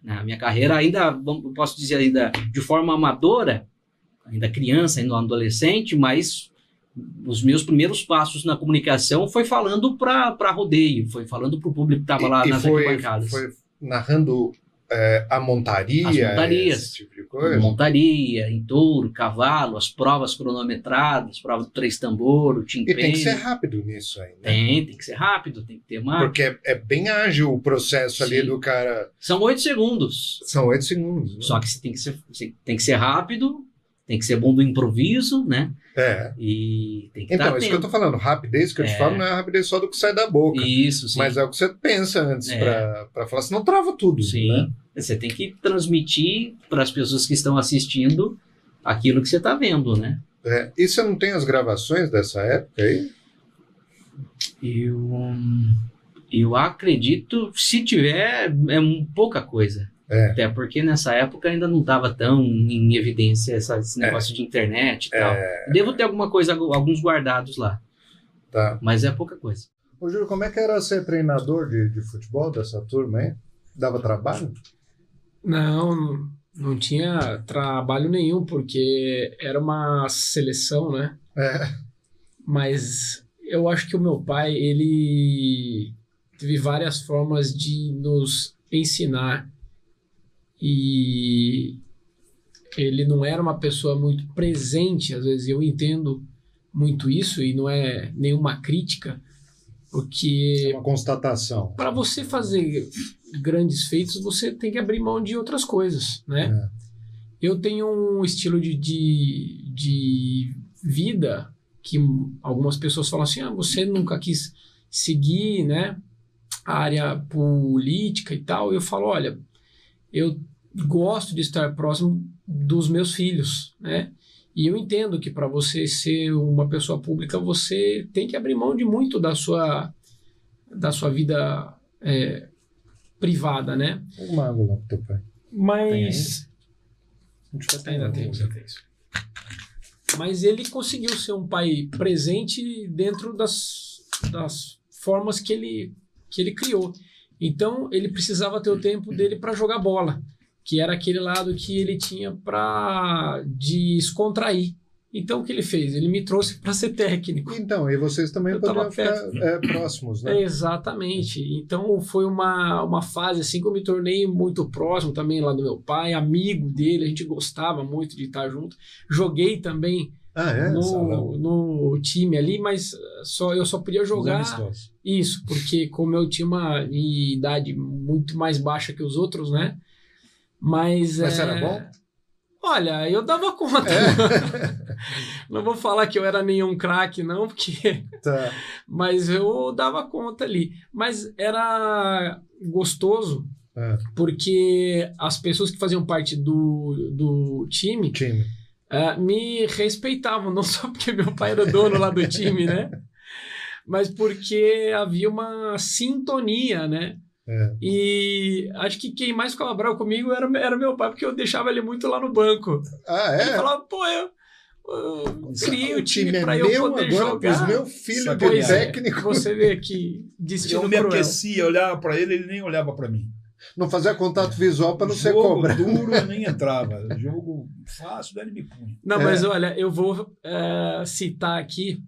A minha carreira ainda, posso dizer, ainda de forma amadora, ainda criança, ainda adolescente, mas os meus primeiros passos na comunicação foi falando para rodeio, foi falando para o público que estava lá nas arquibancadas. Foi narrando a montaria, as montarias, esse tipo de coisa? Montaria, em touro, cavalo, as provas cronometradas, prova do 3 tambor, o timpenho. E tem que ser rápido nisso aí, né? Tem que ser rápido, tem que ter uma... Porque é bem ágil o processo ali do cara... São 8 segundos. São 8 segundos. Né? Só que você tem que ser rápido, tem que ser bom do improviso, né? E tem que então, isso que eu tô falando, rapidez que eu te falo não é a rapidez só do que sai da boca. Isso, sim. Mas é o que você pensa antes para falar, senão trava tudo. Sim. Né? Você tem que transmitir para as pessoas que estão assistindo aquilo que você está vendo, né? E você não tem as gravações dessa época aí? Eu acredito, se tiver, pouca coisa. Até porque nessa época ainda não estava tão em evidência esse negócio de internet e tal. Devo ter alguma coisa, alguns guardados lá. Mas é pouca coisa. Ô, Júlio, como é que era ser treinador de futebol dessa turma aí? Dava trabalho? Não tinha trabalho nenhum, porque era uma seleção, né? Mas eu acho que o meu pai, ele teve várias formas de nos ensinar. E ele não era uma pessoa muito presente, às vezes eu entendo muito isso, e não é nenhuma crítica, porque... É uma constatação. Para você fazer grandes feitos, você tem que abrir mão de outras coisas, né? Eu tenho um estilo de vida que algumas pessoas falam assim, você nunca quis seguir, né, a área política e tal. Eu falo, olha, eu gosto de estar próximo dos meus filhos, né? E eu entendo que para você ser uma pessoa pública, você tem que abrir mão de muito da sua vida privada, né? Pega uma água lá pro teu pai. Mas... Ainda tem. Mas ele conseguiu ser um pai presente dentro das formas que ele criou. Então, ele precisava ter o tempo dele para jogar bola, que era aquele lado que ele tinha para descontrair. Então, o que ele fez? Ele me trouxe para ser técnico. Então, e vocês também poderiam ficar próximos, né? Exatamente. Então, foi uma fase assim que eu me tornei muito próximo também lá do meu pai, amigo dele, a gente gostava muito de estar junto. Joguei também no time ali, mas eu só podia jogar isso, porque como eu tinha uma idade muito mais baixa que os outros, né? Mas era bom? Olha, eu dava conta. Não vou falar que eu era nenhum craque, não, porque... Mas eu dava conta ali. Mas era gostoso, porque as pessoas que faziam parte do time me respeitavam, não só porque meu pai era dono lá do time, né? Mas porque havia uma sintonia, né? E acho que quem mais ficava bravo comigo era meu pai, porque eu deixava ele muito lá no banco. Ele falava, pô, eu criei o time para eu poder jogar. Os meus filhos de técnico. Você vê que destino eu me aquecia, olhava para ele nem olhava para mim. Não fazia contato visual para não ser cobra. Jogo duro eu nem entrava. Jogo fácil, daí ele me punha. Não, mas olha, eu vou citar aqui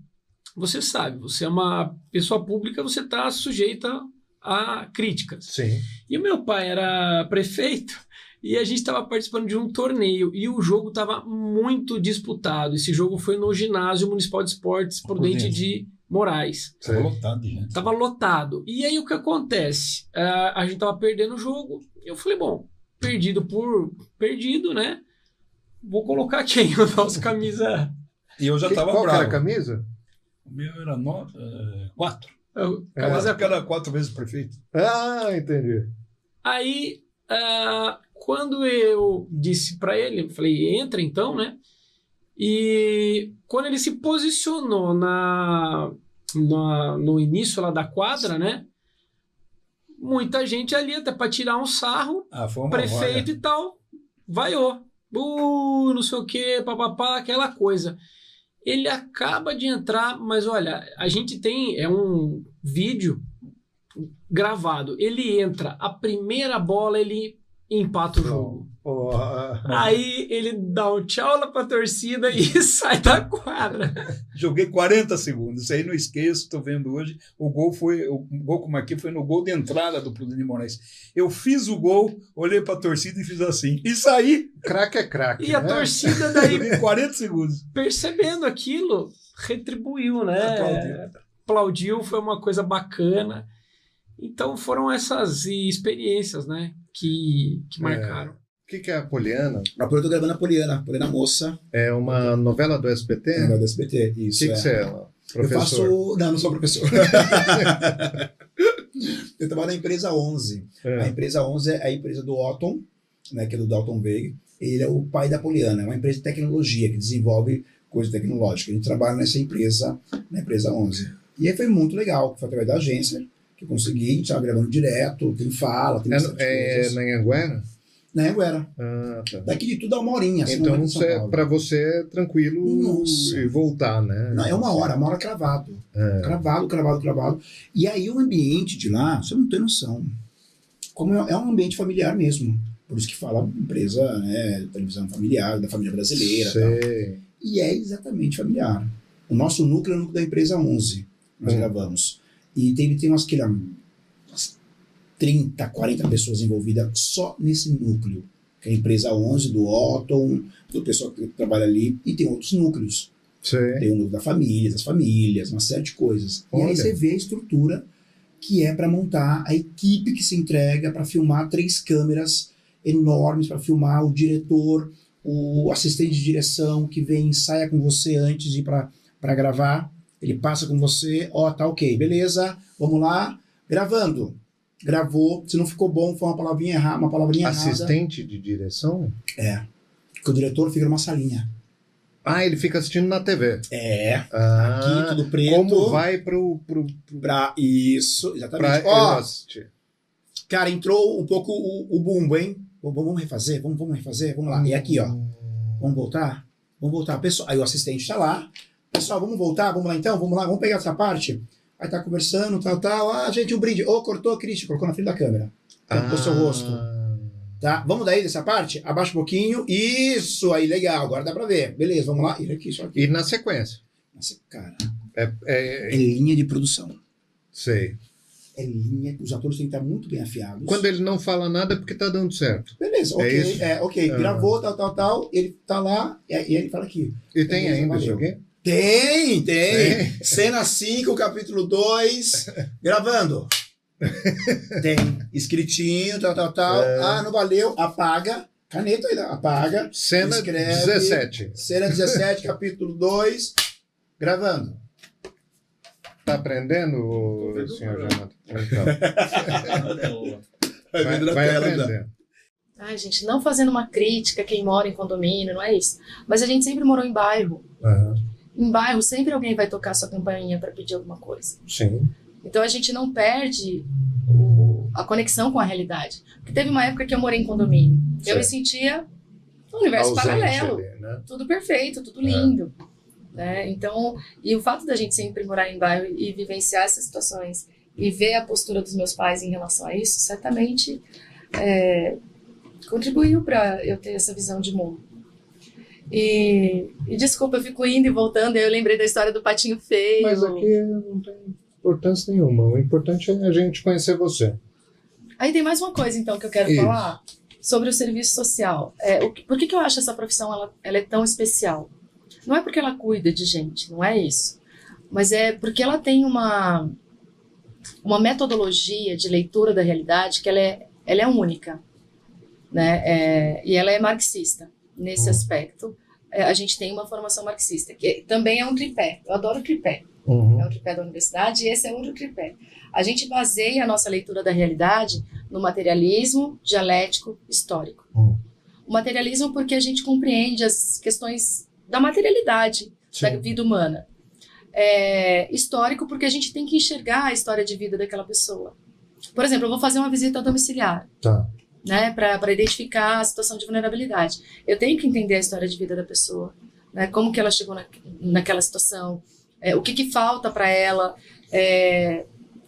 você sabe, você é uma pessoa pública, você está sujeita a críticas. Sim. E o meu pai era prefeito e a gente estava participando de um torneio e o jogo estava muito disputado. Esse jogo foi no Ginásio Municipal de Esportes Prudente de Moraes. Estava lotado de gente. Tava lotado. E aí o que acontece? A gente tava perdendo o jogo. Eu falei, bom, perdido, né? Vou colocar quem? O nosso camisa... E eu já tava bravo. Qual era a camisa? O meu era 4. Camisa era 4 vezes prefeito. Ah, entendi. Aí, quando eu disse para ele, eu falei, entra então, né? E quando ele se posicionou no início lá da quadra, né? Muita gente ali, até para tirar um sarro, prefeito e tal, vaiou. Não sei o que, papapá, aquela coisa. Ele acaba de entrar, mas olha, a gente tem um vídeo gravado. Ele entra, a primeira bola ele empata o jogo. Aí ele dá um tchau lá pra torcida e sai da quadra. Joguei 40 segundos, isso aí não esqueço, tô vendo hoje. O gol que eu marquei foi no gol de entrada do Prudente de Moraes. Eu fiz o gol, olhei pra torcida e fiz assim. E saí. Craque é craque. E a torcida daí, joguei 40 segundos. Percebendo aquilo, retribuiu, né? Aplaudiu, foi uma coisa bacana. Então foram essas experiências, né? Que marcaram. O que é a Poliana? Eu tô gravando a Poliana Moça. É uma novela do SBT? É uma novela do SBT, isso. O que você é? Professor? Não sou professor. Eu trabalho na empresa 11. A empresa 11 é a empresa do Otton, né, que é do Dalton Veig. Ele é o pai da Poliana, é uma empresa de tecnologia que desenvolve coisa tecnológica. A gente trabalha nessa empresa, na empresa 11. E aí foi muito legal, foi através da agência que eu consegui, a gente estava gravando direto, tem fala, tem coisas. Na Anhanguera? Na Anhanguera. Tá. Daqui de tudo é 1 horinha. Então, para você é tranquilo e voltar, né? Não, é 1 hora cravado. Cravado. E aí o ambiente de lá, você não tem noção. Como é um ambiente familiar mesmo. Por isso que fala empresa, né, televisão familiar, da família brasileira. Tal. E é exatamente familiar. O nosso núcleo é o núcleo da empresa 11. Nós gravamos. E tem umas 30, 40 pessoas envolvidas só nesse núcleo. Que é a empresa 11, do Otton, do pessoal que trabalha ali. E tem outros núcleos. Tem o núcleo das famílias, uma série de coisas. E aí você vê a estrutura que é para montar a equipe que se entrega para filmar 3 câmeras enormes, para filmar o diretor, o assistente de direção que vem, ensaia com você antes de ir para gravar. Ele passa com você, tá ok, beleza, vamos lá, gravando. Gravou, se não ficou bom, foi uma palavrinha errada. Assistente de direção? É, porque o diretor fica numa salinha. Ele fica assistindo na TV. Aqui tudo preto. Como vai isso, exatamente. Assistir. Cara, entrou um pouco o bumbo, hein? Vamos refazer, vamos lá. E aqui, vamos voltar? Pessoal, aí o assistente tá lá. Pessoal, vamos voltar? Vamos lá então? Vamos pegar essa parte? Aí tá conversando, tal. Gente, um brinde. Cortou, Cristian, colocou na frente da câmera. Colocou seu rosto. Tá? Vamos daí dessa parte? Abaixa um pouquinho. Isso, aí, legal. Agora dá pra ver. Beleza, vamos lá. Só aqui. E na sequência? Cara, é linha de produção. Sei. É linha, os atores têm que estar muito bem afiados. Quando ele não fala nada é porque tá dando certo. Beleza, ok. Gravou, tal. Ele tá lá, e ele fala aqui. E tem ainda isso aqui? Tem. Cena 5, capítulo 2. Gravando. Tem. Escritinho, tal. Não valeu. Apaga. Caneta ainda. Apaga. Cena 17. Cena 17, capítulo 2. Gravando. Tá aprendendo, senhor Jonathan? Vai aprender. Ai, gente, não fazendo uma crítica a quem mora em condomínio, não é isso. Mas a gente sempre morou em bairro. Em bairro, sempre alguém vai tocar sua campainha para pedir alguma coisa. Sim. Então a gente não perde a conexão com a realidade. Porque teve uma época que eu morei em condomínio. Certo. Eu me sentia no universo paralelo. Ali, né? Tudo perfeito, tudo lindo. Né? Então, e o fato da gente sempre morar em bairro e vivenciar essas situações e ver a postura dos meus pais em relação a isso, certamente contribuiu para eu ter essa visão de mundo. E desculpa, eu fico indo e voltando, e aí eu lembrei da história do patinho feio. Mas aqui não tem importância nenhuma. O importante é a gente conhecer você. Aí tem mais uma coisa, então, que eu quero falar sobre o serviço social. Por que eu acho essa profissão ela é tão especial? Não é porque ela cuida de gente, não é isso. Mas é porque ela tem uma metodologia de leitura da realidade que ela é única, né? E ela é marxista nesse aspecto. A gente tem uma formação marxista, que também é um tripé. Eu adoro tripé. É um tripé da universidade e esse é outro tripé. A gente baseia a nossa leitura da realidade no materialismo dialético histórico. O materialismo porque a gente compreende as questões da materialidade da vida humana. Histórico porque a gente tem que enxergar a história de vida daquela pessoa. Por exemplo, eu vou fazer uma visita domiciliar, né, para identificar a situação de vulnerabilidade. Eu tenho que entender a história de vida da pessoa, né, como que ela chegou naquela situação, o que falta para ela,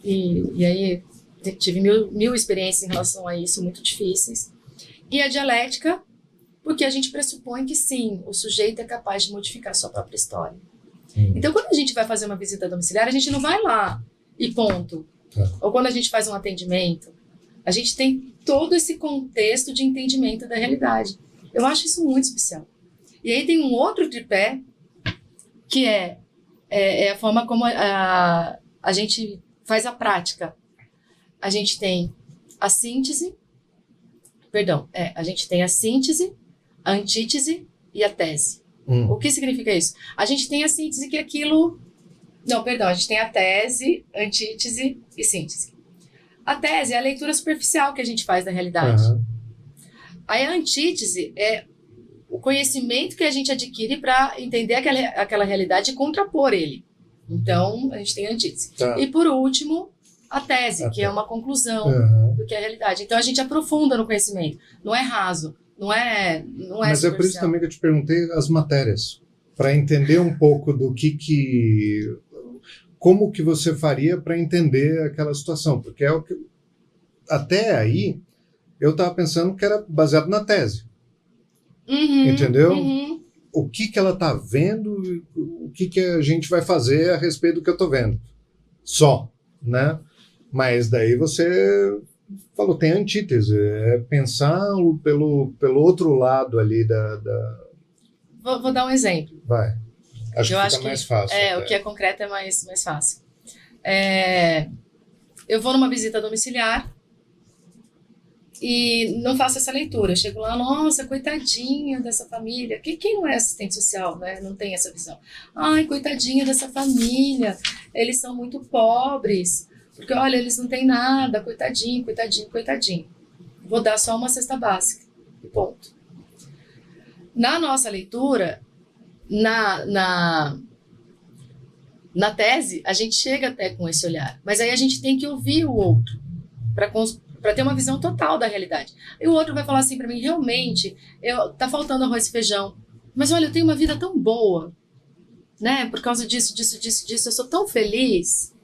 e aí tive mil experiências em relação a isso, muito difíceis. E a dialética, porque a gente pressupõe que sim, o sujeito é capaz de modificar a sua própria história. Então, quando a gente vai fazer uma visita domiciliar, a gente não vai lá e ponto. Ou quando a gente faz um atendimento, a gente tem todo esse contexto de entendimento da realidade. Eu acho isso muito especial. E aí tem um outro tripé, que é a forma como a gente faz a prática. A gente tem a síntese, a gente tem a síntese, a antítese e a tese. O que significa isso? A gente tem a síntese que aquilo... Não, perdão, a gente tem a tese, antítese e síntese. A tese é a leitura superficial que a gente faz da realidade. Aí a antítese é o conhecimento que a gente adquire para entender aquela realidade e contrapor ele. Então, a gente tem a antítese. E por último, a tese, que é uma conclusão do que é a realidade. Então, a gente aprofunda no conhecimento. Não é raso. Não é Mas é por isso também que eu te perguntei as matérias, para entender um pouco do como que você faria para entender aquela situação, porque é o que até aí eu estava pensando que era baseado na tese, entendeu? O que ela está vendo, o que a gente vai fazer a respeito do que eu estou vendo, só, né? Mas daí você falou, tem antítese, é pensar pelo outro lado ali da... Vou dar um exemplo. Vai. Acho que fica mais fácil. O que é concreto é mais fácil. Eu vou numa visita domiciliar e não faço essa leitura. Eu chego lá, nossa, coitadinha dessa família. Quem não é assistente social, né? Não tem essa visão. Ai, coitadinha dessa família. Eles são muito pobres. Porque, olha, eles não têm nada, coitadinho. Vou dar só uma cesta básica, ponto. Na nossa leitura, na tese, a gente chega até com esse olhar, mas aí a gente tem que ouvir o outro, para ter uma visão total da realidade. E o outro vai falar assim para mim, realmente, tá faltando arroz e feijão, mas olha, eu tenho uma vida tão boa, né, por causa disso, eu sou tão feliz.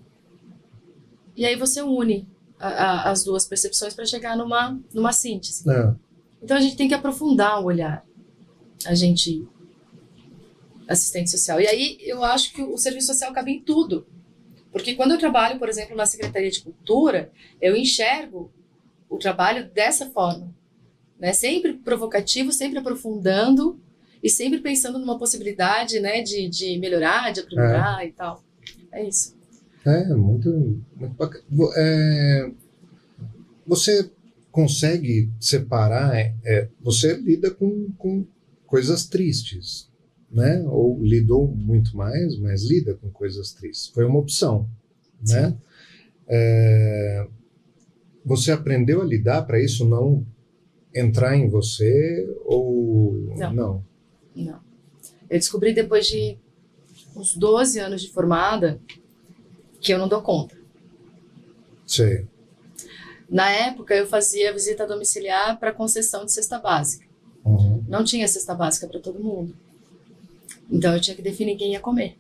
E aí você une as duas percepções para chegar numa síntese. Então a gente tem que aprofundar o olhar. Assistente social. E aí eu acho que o serviço social cabe em tudo. Porque quando eu trabalho, por exemplo, na Secretaria de Cultura, eu enxergo o trabalho dessa forma. Né? Sempre provocativo, sempre aprofundando e sempre pensando numa possibilidade, né, de melhorar, de aprimorar e tal. É isso. Muito bacana. Você consegue separar, você lida com coisas tristes, né? Ou lidou muito mais, mas lida com coisas tristes. Foi uma opção, né? Você aprendeu a lidar para isso não entrar em você ou não? Não. Eu descobri depois de uns 12 anos de formada que eu não dou conta. Sei. Na época, eu fazia visita domiciliar para concessão de cesta básica. Não tinha cesta básica para todo mundo. Então, eu tinha que definir quem ia comer.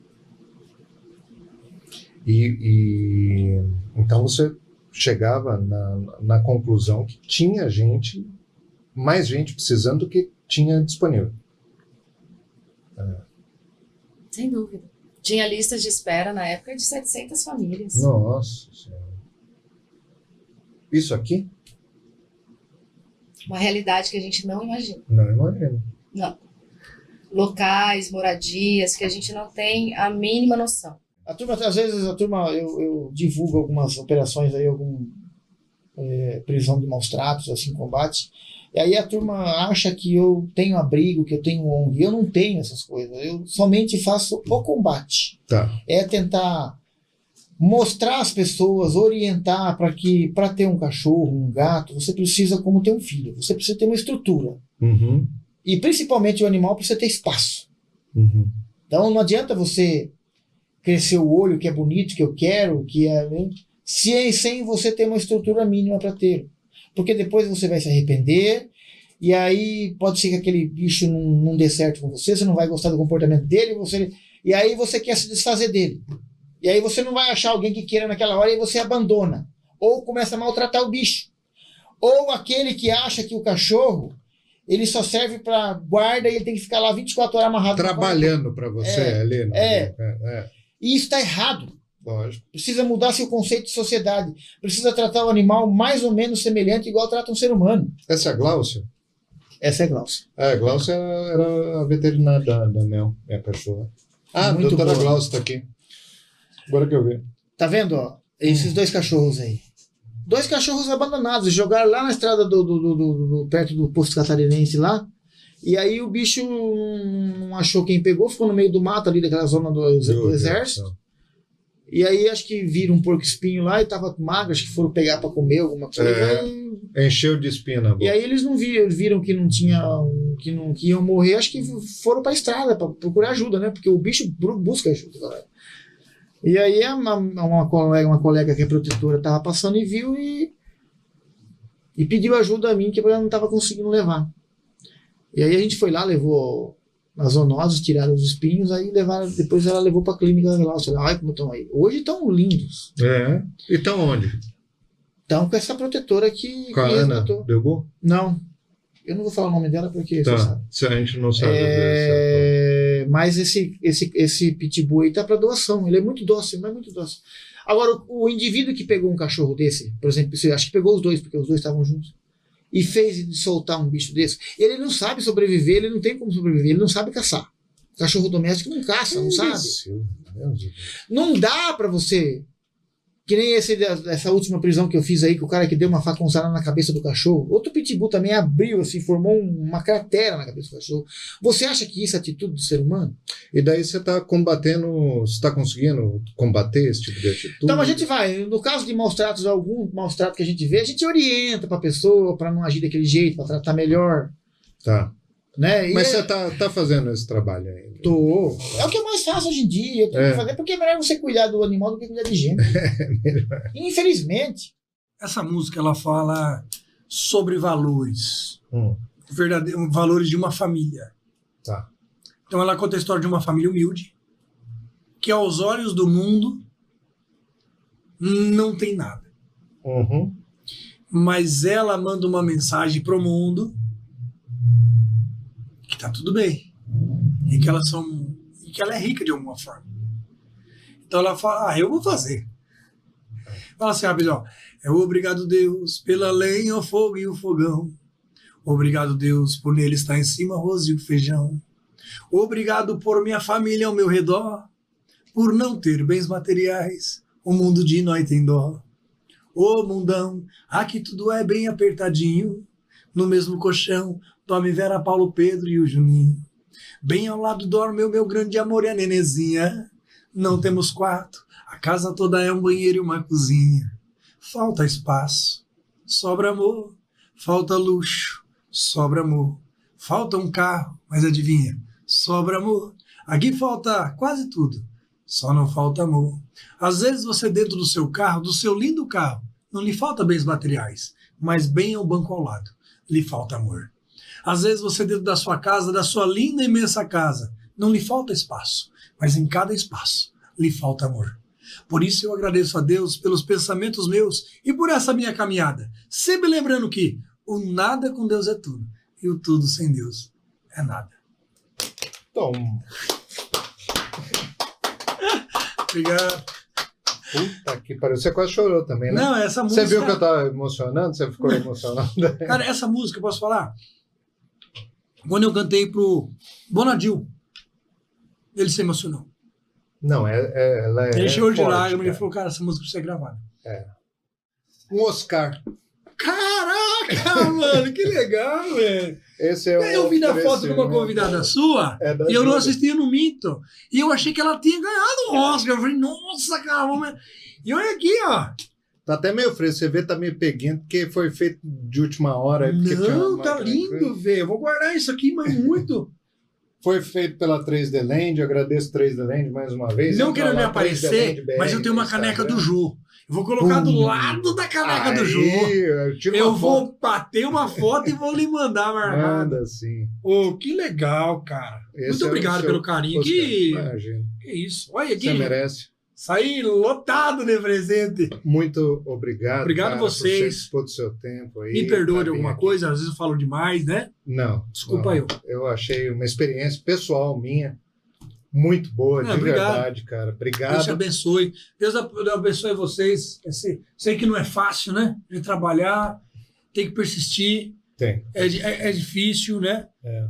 Então, você chegava na conclusão que tinha mais gente precisando do que tinha disponível. Sem dúvida. Tinha listas de espera na época de 700 famílias. Nossa Senhora. Isso aqui? Uma realidade que a gente não imagina. Não imagino. Não. Locais, moradias, que a gente não tem a mínima noção. A turma, às vezes, eu divulgo algumas operações aí, prisão de maus tratos, assim, combate. E aí a turma acha que eu tenho abrigo, que eu tenho ONG. Eu não tenho essas coisas. Eu somente faço o combate. Tá. É tentar mostrar às pessoas, orientar para ter um cachorro, um gato, você precisa como ter um filho. Você precisa ter uma estrutura. Uhum. E principalmente o animal precisa ter espaço. Uhum. Então não adianta você crescer o olho, que é bonito, que eu quero, que é... sem você ter uma estrutura mínima para ter. Porque depois você vai se arrepender, e aí pode ser que aquele bicho não dê certo com você, você não vai gostar do comportamento dele, e aí você quer se desfazer dele. E aí você não vai achar alguém que queira naquela hora e você abandona. Ou começa a maltratar o bicho. Ou aquele que acha que o cachorro, ele só serve para guarda e ele tem que ficar lá 24 horas amarrado. Trabalhando para você ali. E isso está errado. Lógico. Precisa mudar seu conceito de sociedade. Precisa tratar o animal mais ou menos semelhante, igual trata um ser humano. Essa é a Gláucia? Essa é a Gláucia. A Gláucia era a veterinária da Mel, minha cachorra. A doutora Gláucia está aqui. Agora que eu vi. Tá vendo, ó? Esses dois cachorros aí. 2 cachorros abandonados. Jogaram lá na estrada perto do posto catarinense lá. E aí o bicho não achou quem pegou, ficou no meio do mato ali, daquela zona do exército. E aí acho que viram um porco-espinho lá e tava magro, acho que foram pegar para comer alguma coisa. Encheu de espinho. E aí eles não viram que não tinha, que iam morrer, acho que foram para a estrada para procurar ajuda, né? Porque o bicho busca ajuda. E aí uma colega que é protetora tava passando e viu e pediu ajuda a mim, que ela não tava conseguindo levar. E aí a gente foi lá, levou as zoonoses, tiraram os espinhos, aí depois ela levou para a clínica lá. Olha como estão aí. Hoje estão lindos. E estão onde? Estão com essa protetora que com a Ana Delbo? Não. Eu não vou falar o nome dela porque você sabe. Se a gente não sabe. Mas esse pitbull aí tá para doação. Ele é muito dócil, mas muito dócil. Agora, o indivíduo que pegou um cachorro desse, por exemplo, acho que pegou os dois, porque os dois estavam juntos, e fez de soltar um bicho desse, ele não sabe sobreviver, ele não tem como sobreviver, ele não sabe caçar. Cachorro doméstico não caça, não sabe. Não dá pra você, que nem essa última prisão que eu fiz aí, que o cara que deu uma facãozada na cabeça do cachorro, outro pitbull também abriu, assim, formou uma cratera na cabeça do cachorro. Você acha que isso é atitude do ser humano? E daí você está conseguindo combater esse tipo de atitude? Então a gente vai, no caso de maus tratos, algum maus trato que a gente vê, a gente orienta para a pessoa para não agir daquele jeito, para tratar melhor. Tá. Né? Mas você tá fazendo esse trabalho ainda? Tô. É o que é mais fácil hoje em dia. Eu tenho que fazer, porque é melhor você cuidar do animal do que cuidar de gente. Infelizmente. Essa música ela fala sobre valores. Valores de uma família. Tá. Então ela conta a história de uma família humilde que aos olhos do mundo não tem nada. Mas ela manda uma mensagem pro mundo que tá tudo bem. E que que ela é rica de alguma forma. Então ela fala, eu vou fazer. Fala assim, rapidão. Obrigado, Deus, pela lenha, o fogo e o fogão. Obrigado, Deus, por nele estar em cima arroz e o feijão. Obrigado por minha família ao meu redor, por não ter bens materiais, o mundo de nós tem dó. Ô mundão, aqui tudo é bem apertadinho, no mesmo colchão dorme Vera, Paulo, Pedro e o Juninho. Bem ao lado dorme o meu grande amor e a nenezinha. Não temos quarto, a casa toda é um banheiro e uma cozinha. Falta espaço, sobra amor. Falta luxo, sobra amor. Falta um carro, mas adivinha, sobra amor. Aqui falta quase tudo, só não falta amor. Às vezes você dentro do seu carro, do seu lindo carro, não lhe falta bens materiais, mas bem ao banco ao lado, lhe falta amor. Às vezes você dentro da sua casa, da sua linda e imensa casa, não lhe falta espaço, mas em cada espaço lhe falta amor. Por isso eu agradeço a Deus pelos pensamentos meus e por essa minha caminhada, sempre lembrando que o nada com Deus é tudo e o tudo sem Deus é nada. Tom. Obrigado. Puta que pariu. Você quase chorou também, né? Não, essa música... Você viu que eu tava emocionando? Você ficou emocionado? Cara, essa música, posso falar? Quando eu cantei pro Bonadil, ele se emocionou. Não, ela é. Ele chorou de forte, lágrimas e cara. falou, cara, essa música precisa ser gravada. É. Um Oscar. Caraca, mano, que legal, velho. Esse é Eu vi na foto de uma convidada sua e eu não assisti, eu não minto. E eu achei que ela tinha ganhado o Oscar. Eu falei, nossa, cara, vamos... E olha aqui, ó. Tá até meio fresco, você vê, tá meio peguento, porque foi feito de última hora. Não, tá lindo, velho. Eu vou guardar isso aqui, mas muito. Foi feito pela 3D Land, eu agradeço 3D Land mais uma vez. Não querendo me aparecer, mas eu tenho uma caneca do Jô. Eu vou colocar do lado da caneca do Jô. Eu vou bater uma foto e vou lhe mandar marcada. Manda, sim. Oh, que legal, cara. Muito obrigado pelo carinho. Que isso. Olha aqui. Você merece. Saí lotado de presente. Muito obrigado. Obrigado a vocês. Por seu tempo aí. Me perdoa de alguma coisa, às vezes eu falo demais, né? Não. Desculpa eu. Eu achei uma experiência pessoal minha muito boa, de verdade, cara. Obrigado. Deus te abençoe. Deus abençoe vocês. Sei que não é fácil, né? De trabalhar, tem que persistir. Tem. É difícil, né? É.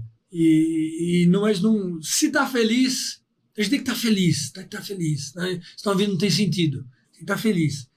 Mas não. Se tá feliz, a gente tem que estar feliz. Tem que estar feliz. Né? Senão a vida não tem sentido. Tem que estar feliz.